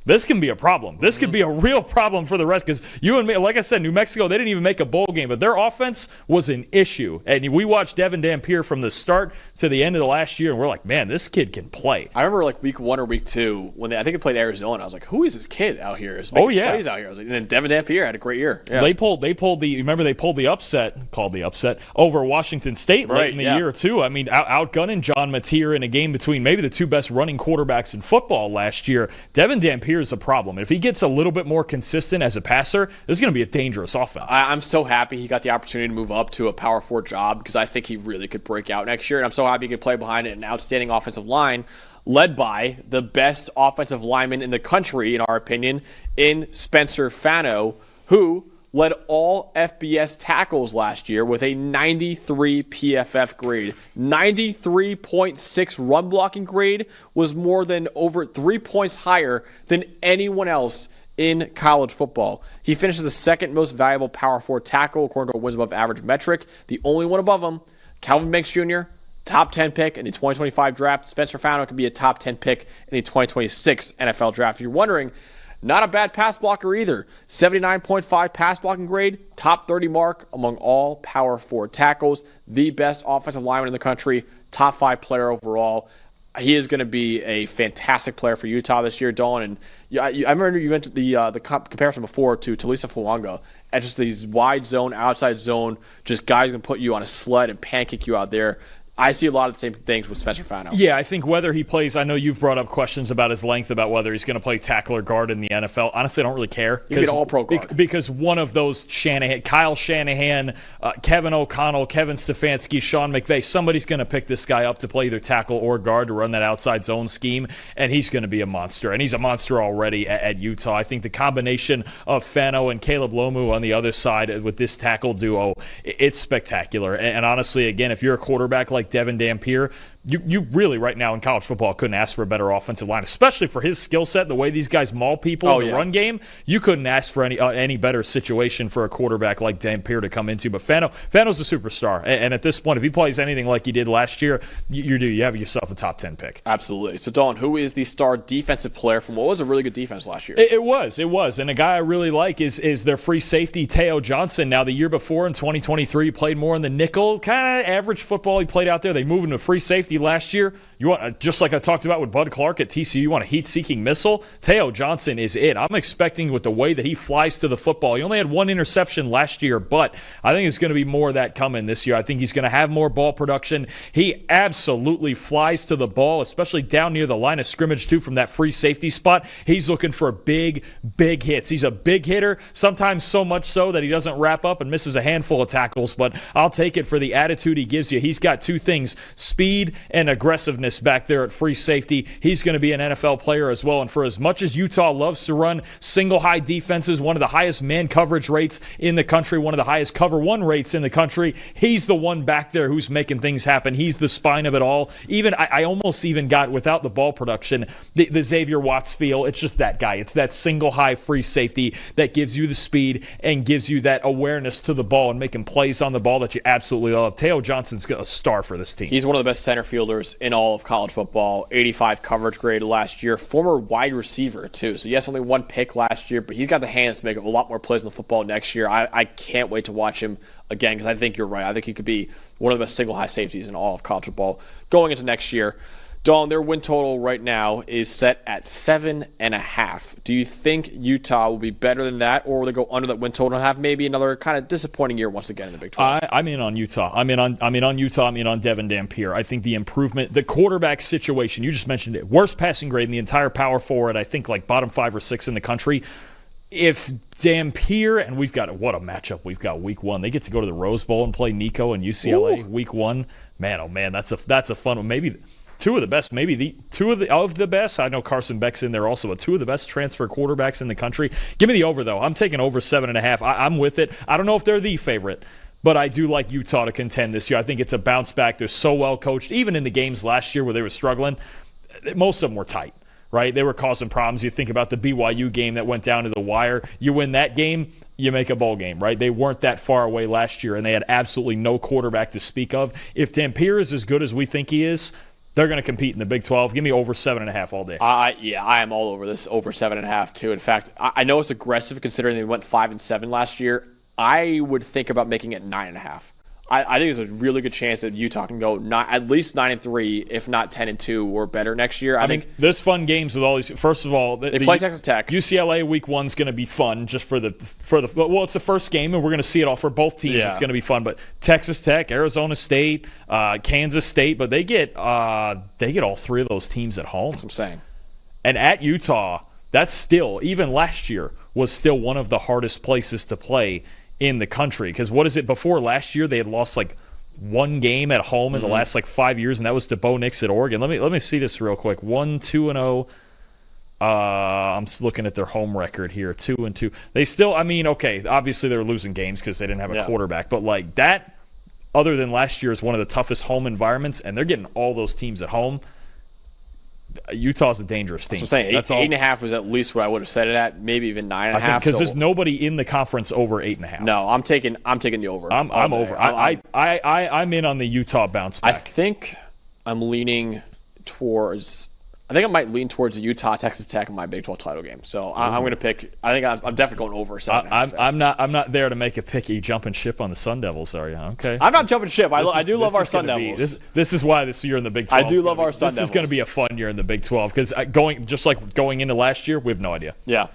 this can be a problem. This could be a real problem for the rest because you and me, like I said, New Mexico, they didn't even make a bowl game, but their offense was an issue. And we watched Devin Dampier from the start to the end of the last year, and we're like, man, this kid can play. I remember like week 1 or week 2 when I think they played Arizona. I was like, who is this kid out here? Plays out here. I was like, and then Devin Dampier had a great year. Yeah. They pulled the upset over Washington State late in the year too. I mean, outgunning John Mateer in a game between maybe the two best running quarterbacks in football last year. Devin Dampier is a problem. If he gets a little bit more consistent as a passer, this is going to be a dangerous offense. I'm so happy he got the opportunity to move up to a Power 4 job because I think he really could break out next year. And I'm so happy he could play behind an outstanding offensive line led by the best offensive lineman in the country, in our opinion, in Spencer Fano, who led all FBS tackles last year with a 93 PFF grade. 93.6 run blocking grade was more than over 3 points higher than anyone else in college football. He finishes the second most valuable Power 4 tackle according to a wins above average metric. The only one above him, Calvin Banks Jr., top 10 pick in the 2025 draft. Spencer Fano could be a top 10 pick in the 2026 NFL draft. If you're wondering, not a bad pass blocker either. 79.5 pass blocking grade, top 30 mark among all Power 4 tackles. The best offensive lineman in the country, top 5 player overall. He is going to be a fantastic player for Utah this year, Dalton. And I remember you mentioned the comparison before to Talisa Fuanga. And just these wide zone, outside zone, just guys going to put you on a sled and pancake you out there. I see a lot of the same things with Spencer Fano. Yeah, I think whether he plays, I know you've brought up questions about his length, about whether he's going to play tackle or guard in the NFL. Honestly, I don't really care. He can be an all-pro guard. Because one of those Kyle Shanahan, Kevin O'Connell, Kevin Stefanski, Sean McVay, somebody's going to pick this guy up to play either tackle or guard to run that outside zone scheme, and he's going to be a monster. And he's a monster already at Utah. I think the combination of Fano and Caleb Lomu on the other side with this tackle duo, it's spectacular. And honestly, again, if you're a quarterback like Devin Dampier, you really right now in college football couldn't ask for a better offensive line, especially for his skill set, the way these guys maul people in the run game. You couldn't ask for any better situation for a quarterback like Dampier to come into. But Fano's a superstar, and at this point, if he plays anything like he did last year, you have yourself a top 10 pick. Absolutely. So, Dawn, who is the star defensive player from what was a really good defense last year? It was, and a guy I really like is their free safety, Teo Johnson. Now, the year before in 2023, he played more in the nickel, kind of average football he played out there. They moved him to free safety last year. You want, just like I talked about with Bud Clark at TCU, you want a heat-seeking missile? Teo Johnson is it. I'm expecting with the way that he flies to the football. He only had one interception last year, but I think there's going to be more of that coming this year. I think he's going to have more ball production. He absolutely flies to the ball, especially down near the line of scrimmage, too, from that free safety spot. He's looking for big hits. He's a big hitter, sometimes so much so that he doesn't wrap up and misses a handful of tackles, but I'll take it for the attitude he gives you. He's got two things, speed and aggressiveness back there at free safety. He's going to be an NFL player as well. And for as much as Utah loves to run single high defenses, one of the highest man coverage rates in the country, one of the highest cover one rates in the country, he's the one back there who's making things happen. He's the spine of it all. Even I almost even got, without the ball production, the Xavier Watts feel. It's just that guy. It's that single high free safety that gives you the speed and gives you that awareness to the ball and making plays on the ball that you absolutely love. Teo Johnson's a star for this team. He's one of the best center fielders in all of college football. 85 coverage grade last year. Former wide receiver, too. So, yes, only one pick last year, but he's got the hands to make a lot more plays in the football next year. I can't wait to watch him again because I think you're right. I think he could be one of the best single high safeties in all of college football going into next year. Dawn, their win total right now is set at 7.5. Do you think Utah will be better than that, or will they go under that win total and have maybe another kind of disappointing year once again in the Big 12? I'm in on Utah. I'm in on Utah. I'm in on Devin Dampier. I think the improvement, the quarterback situation, you just mentioned it, worst passing grade in the entire Power Four, I think like bottom 5 or 6 in the country. If Dampier, and we've got, what a matchup we've got week 1. They get to go to the Rose Bowl and play Nico and UCLA week 1. Man, oh man, that's a fun one. Maybe two of the best, maybe the two of the best. I know Carson Beck's in there also, but two of the best transfer quarterbacks in the country. Give me the over, though. I'm taking over 7.5. I'm with it. I don't know if they're the favorite, but I do like Utah to contend this year. I think it's a bounce back. They're so well coached. Even in the games last year where they were struggling, most of them were tight, right? They were causing problems. You think about the BYU game that went down to the wire. You win that game, you make a bowl game, right? They weren't that far away last year, and they had absolutely no quarterback to speak of. If Dampier is as good as we think he is, they're going to compete in the Big 12. Give me over 7.5 all day. Yeah, I am all over this over 7.5 too. In fact, I know it's aggressive considering they went 5-7 last year. I would think about making it 9.5. I think there's a really good chance that Utah can go at least 9-3, if not 10-2 or better next year. I think there's fun games with all these. First of all, they play Texas Tech. UCLA week 1's going to be fun just for the. Well, it's the first game, and we're going to see it all for both teams. Yeah. It's going to be fun. But Texas Tech, Arizona State, Kansas State, but they get all 3 of those teams at home. That's what I'm saying. And at Utah, that's still, even last year, was still one of the hardest places to play in the country. Because what is it, before last year they had lost like one game at home in the last like 5 years, and that was to Bo Nix at Oregon. Let me see this real quick. 1-2-0. I'm just looking at their home record here. 2-2. They still, okay, obviously they were losing games because they didn't have a quarterback, but like that, other than last year, is one of the toughest home environments, and they're getting all those teams at home. Utah's a dangerous team. That's what I'm saying. 8.5 was at least what I would have set it at. Maybe even 9.5. Because there's nobody in the conference over 8.5. No, I'm taking the over. I'm over. I'm in on the Utah bounce back. I think I'm leaning towards. I think I might lean towards the Utah Texas Tech in my Big 12 title game. So I'm going to pick. I think I'm definitely going over 7.5. I'm not there to make a picky jumping ship on the Sun Devils, are you? Okay. I'm not jumping ship. I do love our Sun Devils. This is why this year in the Big 12. I do love our Sun Devils. This is going to be a fun year in the Big 12 because going into last year, we have no idea. Yeah.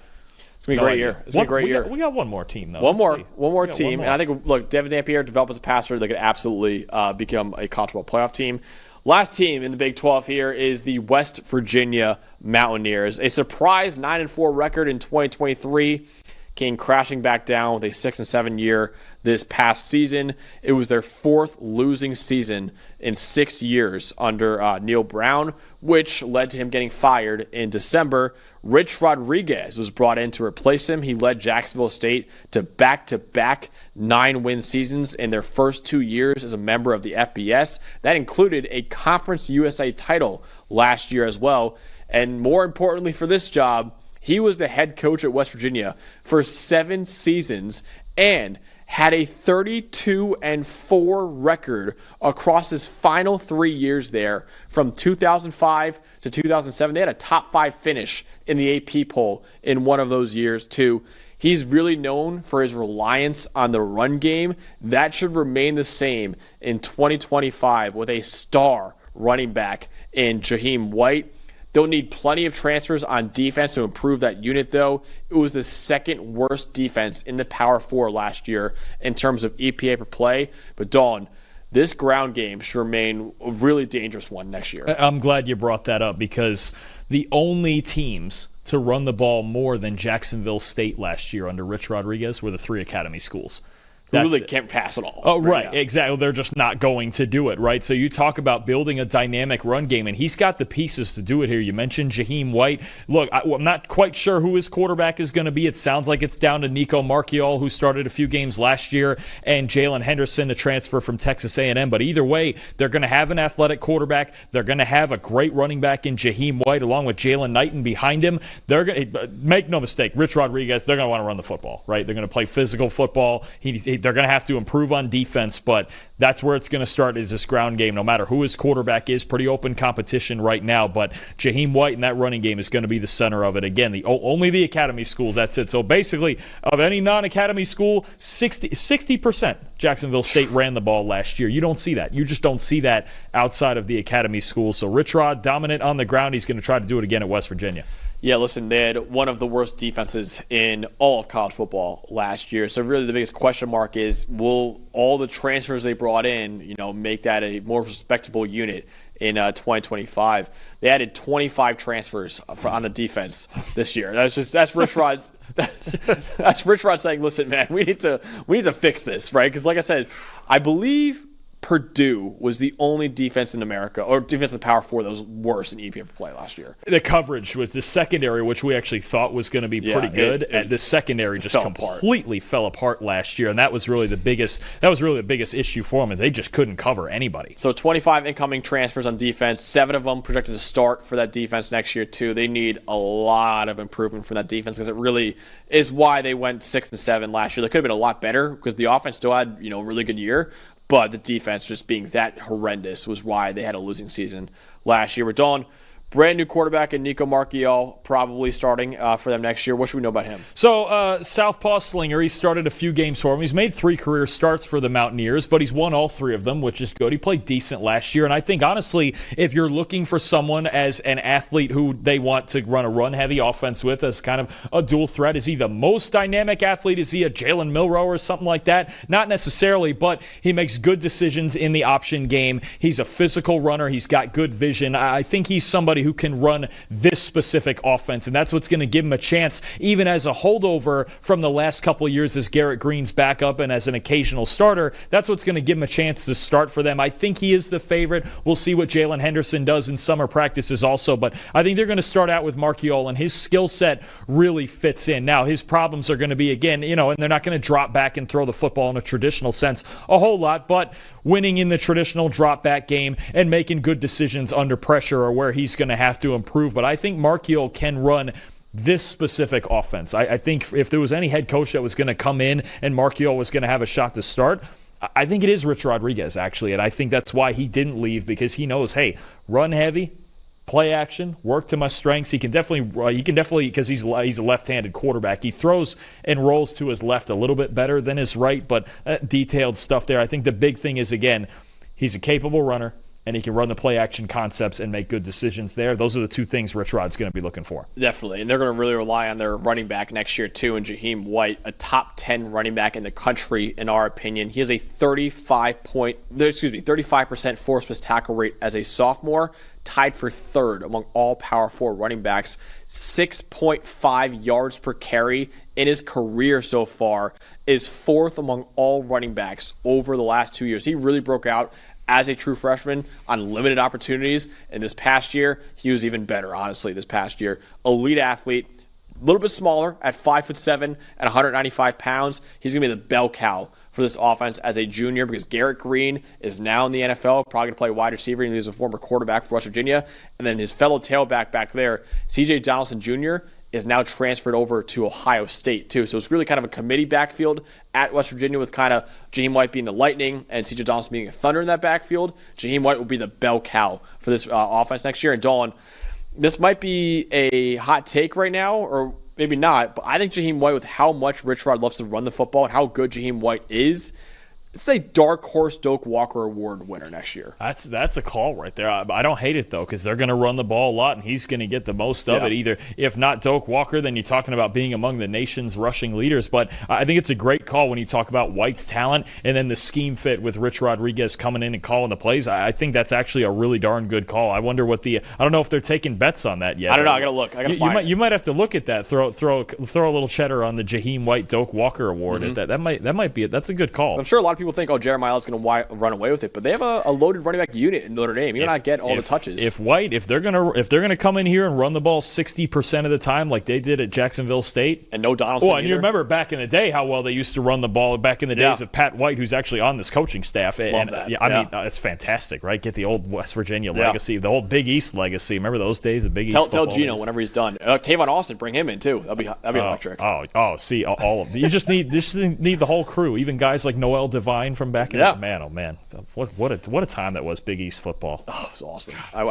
It's going to be a great year. It's going to be a great year. We got one more team, though. One more team. And I think, look, Devin Dampier developed as a passer. They could absolutely become a college football playoff team. Last team in the Big 12 here is the West Virginia Mountaineers. A surprise 9-4 record in 2023 came crashing back down with a 6-7 year this past season. It was their 4th losing season in 6 years under Neil Brown, which led to him getting fired in December. Rich Rodriguez was brought in to replace him. He led Jacksonville State to back-to-back 9-win seasons in their first 2 years as a member of the FBS. That included a Conference USA title last year as well. And more importantly for this job, he was the head coach at West Virginia for 7 seasons and had a 32-4 record across his final 3 years there from 2005 to 2007. They had a top 5 finish in the AP poll in one of those years too. He's really known for his reliance on the run game. That should remain the same in 2025 with a star running back in Jaheim White. They'll need plenty of transfers on defense to improve that unit, though. It was the second worst defense in the Power 4 last year in terms of EPA per play. But, Dawn, this ground game should remain a really dangerous one next year. I'm glad you brought that up because the only teams to run the ball more than Jacksonville State last year under Rich Rodriguez were the 3 academy schools. who really can't pass at all. Oh, right, exactly. They're just not going to do it, right? So you talk about building a dynamic run game, and he's got the pieces to do it here. You mentioned Jaheim White. Look, I'm not quite sure who his quarterback is going to be. It sounds like it's down to Nico Marchiol, who started a few games last year, and Jalen Henderson, a transfer from Texas A&M. But either way, they're going to have an athletic quarterback. They're going to have a great running back in Jaheim White, along with Jalen Knighton behind him. They're going to make no mistake. Rich Rodriguez, they're going to want to run the football, right? They're going to play physical football. They're going to have to improve on defense, but that's where it's going to start, is this ground game, no matter who his quarterback is. Pretty open competition right now, but Jaheim White and that running game is going to be the center of it. Again, only the academy schools, that's it. So basically, of any non-academy school, 60% Jacksonville State ran the ball last year. You don't see that. You just don't see that outside of the academy schools. So Rich Rod, dominant on the ground. He's going to try to do it again at West Virginia. Yeah, listen, they had one of the worst defenses in all of college football last year. So really the biggest question mark is, will all the transfers they brought in, make that a more respectable unit in 2025? They added 25 transfers on the defense this year. That's Rich Rod. That's Rich Rod saying, "Listen, man, we need to fix this, right?" Because like I said, I believe Purdue was the only defense in America, or defense in the Power Four, that was worse in EPA per play last year. The coverage was the secondary, which we actually thought was going to be pretty good. And the secondary just completely fell apart last year, and that was really the biggest issue for them. And they just couldn't cover anybody. So 25 incoming transfers on defense, 7 of them projected to start for that defense next year too. They need a lot of improvement from that defense, because it really is why they went 6-7 last year. They could have been a lot better, because the offense still had a really good year. But the defense just being that horrendous was why they had a losing season last year. But Dalton, brand new quarterback in Nico Marchiol, probably starting for them next year. What should we know about him? So, Southpaw Slinger, he started a few games for him. He's made 3 career starts for the Mountaineers, but he's won all 3 of them, which is good. He played decent last year. And I think, honestly, if you're looking for someone as an athlete who they want to run a run-heavy offense with as kind of a dual threat, is he the most dynamic athlete? Is he a Jalen Milroe or something like that? Not necessarily, but he makes good decisions in the option game. He's a physical runner. He's got good vision. I think he's somebody who can run this specific offense, and that's what's going to give him a chance, even as a holdover from the last couple of years as Garrett Green's backup and as an occasional starter. That's what's going to give him a chance to start for them. I think he is the favorite. We'll see what Jalen Henderson does in summer practices also, but I think they're going to start out with Marchiol, and his skill set really fits in. Now, his problems are going to be, again, and they're not going to drop back and throw the football in a traditional sense a whole lot, but winning in the traditional drop back game and making good decisions under pressure are where he's going to have to improve. But I think Marchiol can run this specific offense. I think if there was any head coach that was going to come in and Marchiol was going to have a shot to start, I think it is Rich Rodriguez, actually. And I think that's why he didn't leave, because he knows, hey, run heavy, play action, work to my strengths. He can definitely, because he's a left-handed quarterback. He throws and rolls to his left a little bit better than his right, but detailed stuff there. I think the big thing is, again, he's a capable runner, and he can run the play-action concepts and make good decisions there. Those are the 2 things Rich Rod's going to be looking for. Definitely, and they're going to really rely on their running back next year too, and Jaheim White, a top 10 running back in the country, in our opinion. He has a 35% forced miss tackle rate as a sophomore, tied for 3rd among all Power 4 running backs, 6.5 yards per carry in his career so far, is 4th among all running backs over the last 2 years. He really broke out as a true freshman on limited opportunities, and this past year, he was even better, honestly, this past year. Elite athlete, a little bit smaller at 5'7" and 195 pounds. He's going to be the bell cow for this offense as a junior, because Garrett Green is now in the NFL, probably going to play wide receiver, and he's a former quarterback for West Virginia. And then his fellow tailback back there, C.J. Donaldson Jr., is now transferred over to Ohio State too. So it's really kind of a committee backfield at West Virginia, with kind of Jaheim White being the Lightning and C.J. Donaldson being a Thunder in that backfield. Jaheim White will be the bell cow for this offense next year. And Dawn, this might be a hot take right now, or maybe not, but I think Jaheim White, with how much Rich Rod loves to run the football and how good Jaheim White is, say dark horse Doak Walker Award winner next year. That's a call right there. I don't hate it, though, because they're going to run the ball a lot, and he's going to get the most of it. Either, if not Doak Walker, then you're talking about being among the nation's rushing leaders. But I think it's a great call when you talk about White's talent and then the scheme fit with Rich Rodriguez coming in and calling the plays. I think that's actually a really darn good call. I wonder what I don't know if they're taking bets on that yet. I don't know. I got to look. You might have to look at that. Throw a little cheddar on the Jaheim White Doak Walker Award. That might be it. That's a good call. I'm sure a lot of people think, Jeremiah Elliott's going to run away with it, but they have a loaded running back unit in Notre Dame. Not get all the touches. If they're gonna come in here and run the ball 60% of the time like they did at Jacksonville State, and no Donaldson. Well, and you remember back in the day how well they used to run the ball back in the days of Pat White, who's actually on this coaching staff. Love that. I mean, it's fantastic, right? Get the old West Virginia legacy, the old Big East legacy. Remember those days of Big East? Tell Gino whenever he's done. Tavon Austin, bring him in too. That'd be electric. See, all of them. You just need the whole crew, even guys like Noel Devine from back in the man. Oh man, what a time that was, Big East football. Oh, it was awesome. I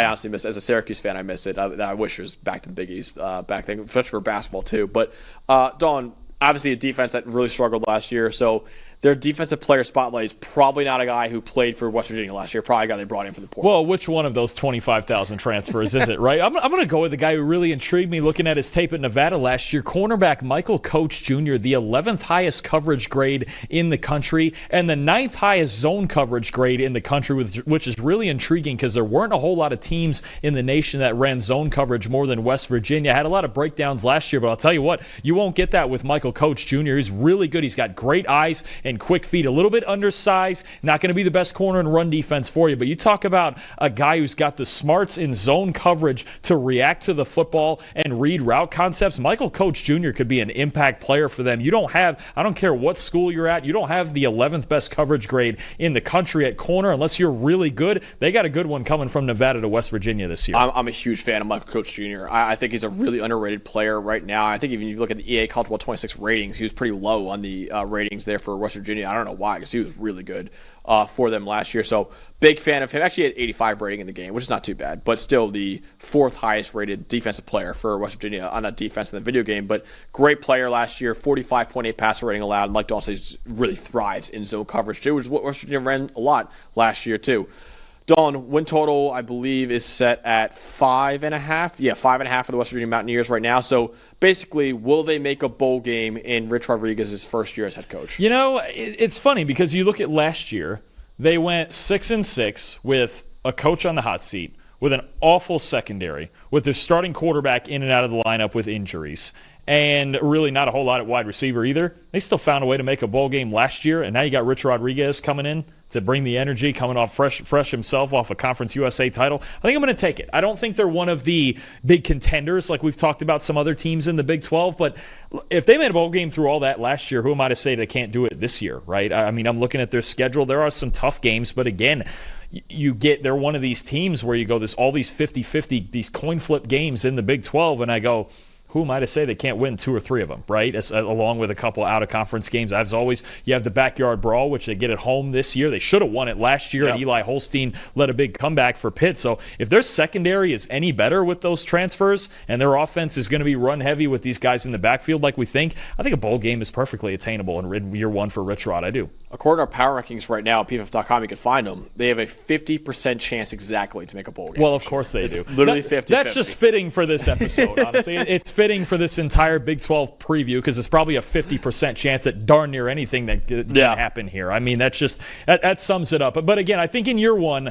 honestly miss, as a Syracuse fan, I miss it. I wish it was back to the Big East back then, especially for basketball too. But Dawn, obviously a defense that really struggled last year, so their defensive player spotlight is probably not a guy who played for West Virginia last year. Probably a guy they brought in for the portal. Well, which one of those 25,000 transfers is it, right? I'm going to go with the guy who really intrigued me looking at his tape at Nevada last year, cornerback Michael Coach Jr., the 11th highest coverage grade in the country and the 9th highest zone coverage grade in the country, which is really intriguing because there weren't a whole lot of teams in the nation that ran zone coverage more than West Virginia. Had a lot of breakdowns last year, but I'll tell you what, you won't get that with Michael Coach Jr. He's really good. He's got great eyes and quick feet, a little bit undersized, not going to be the best corner and run defense for you, but you talk about a guy who's got the smarts in zone coverage to react to the football and read route concepts. Michael Coach Jr. could be an impact player for them. I don't care what school you're at, you don't have the 11th best coverage grade in the country at corner unless you're really good. They got a good one coming from Nevada to West Virginia this year. I'm a huge fan of Michael Coach Jr. I think he's a really underrated player right now. I think even if you look at the EA College Ball 26 ratings, he was pretty low on the ratings there for West Virginia. I don't know why, because he was really good for them last year. So big fan of him. Actually had 85 rating in the game, which is not too bad, but still the 4th highest rated defensive player for West Virginia on that defense in the video game. But great player last year, 45.8 passer rating allowed. And like Dalton says, really thrives in zone coverage too, which is what West Virginia ran a lot last year too. Dawn, win total, I believe, is set at 5.5. Yeah, 5.5 for the West Virginia Mountaineers right now. So basically, will they make a bowl game in Rich Rodriguez's first year as head coach? You know, it's funny because you look at last year, they went 6-6 with a coach on the hot seat, with an awful secondary, with their starting quarterback in and out of the lineup with injuries, and really not a whole lot at wide receiver either. They still found a way to make a bowl game last year, and now you got Rich Rodriguez coming in to bring the energy, coming off fresh himself off a Conference USA title. I think I'm going to take it. I don't think they're one of the big contenders like we've talked about some other teams in the Big 12, but if they made a bowl game through all that last year, who am I to say they can't do it this year, right? I mean, I'm looking at their schedule. There are some tough games, but again, they're one of these teams where you go, all these 50-50, these coin flip games in the Big 12, and I go, who am I to say they can't win 2 or 3 of them, right? Along with a couple out-of-conference games. As always, you have the backyard brawl, which they get at home this year. They should have won it last year, and Eli Holstein led a big comeback for Pitt. So if their secondary is any better with those transfers and their offense is going to be run-heavy with these guys in the backfield like we think, I think a bowl game is perfectly attainable in year 1 for Rich Rod. I do. According to our power rankings right now, PFF.com, you can find them. They have a 50% chance exactly to make a bowl game. Well, of course they do. Literally 50-50. That's just fitting for this episode, honestly. It's fitting for this entire Big 12 preview because it's probably a 50% chance at darn near anything that can happen here. I mean, that sums it up. But again, I think in year 1,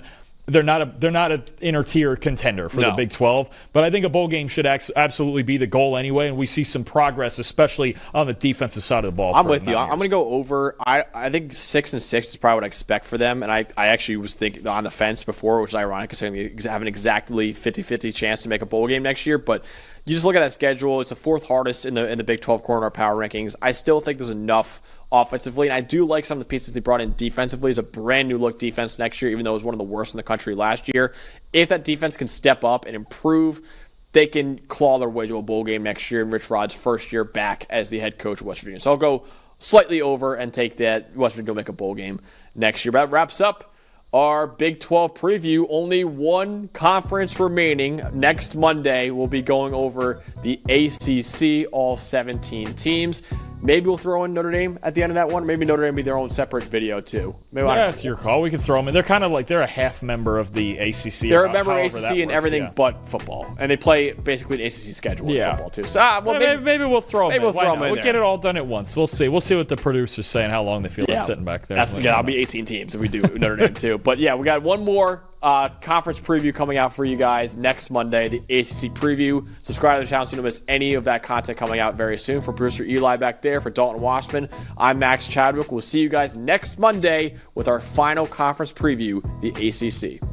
they're not an inner tier contender for the Big 12, but I think a bowl game should absolutely be the goal anyway, and we see some progress, especially on the defensive side of the ball. I'm with you. I'm going to go over. I think 6-6 is probably what I expect for them, and I actually was thinking on the fence before, which is ironic considering they have an exactly 50-50 chance to make a bowl game next year, but you just look at that schedule. It's the 4th hardest in the Big 12 corner power rankings. I still think there's enough offensively, and I do like some of the pieces they brought in defensively. It's a brand new look defense next year, even though it was one of the worst in the country last year. If that defense can step up and improve, they can claw their way to a bowl game next year in Rich Rod's first year back as the head coach of West Virginia. So I'll go slightly over and take that West Virginia will make a bowl game next year. But that wraps up our Big 12 preview. Only one conference remaining. Next Monday, we'll be going over the ACC, all 17 teams. Maybe we'll throw in Notre Dame at the end of that one. Maybe Notre Dame be their own separate video too. Maybe That's your call. We can throw them in. They're kind of like they're a half member of the ACC. They're a member of ACC and everything but football, and they play basically an ACC schedule in football too. So maybe we'll throw them. We'll get it all done at once. We'll see. We'll see what the producers say and how long they feel like sitting back there. That'll be 18 teams if we do Notre Dame too. But yeah, we got one more conference preview coming out for you guys next Monday, the ACC preview. Subscribe to the channel so you don't miss any of that content coming out very soon. For producer Eli back there, for Dalton Washman, I'm Max Chadwick. We'll see you guys next Monday with our final conference preview, the ACC.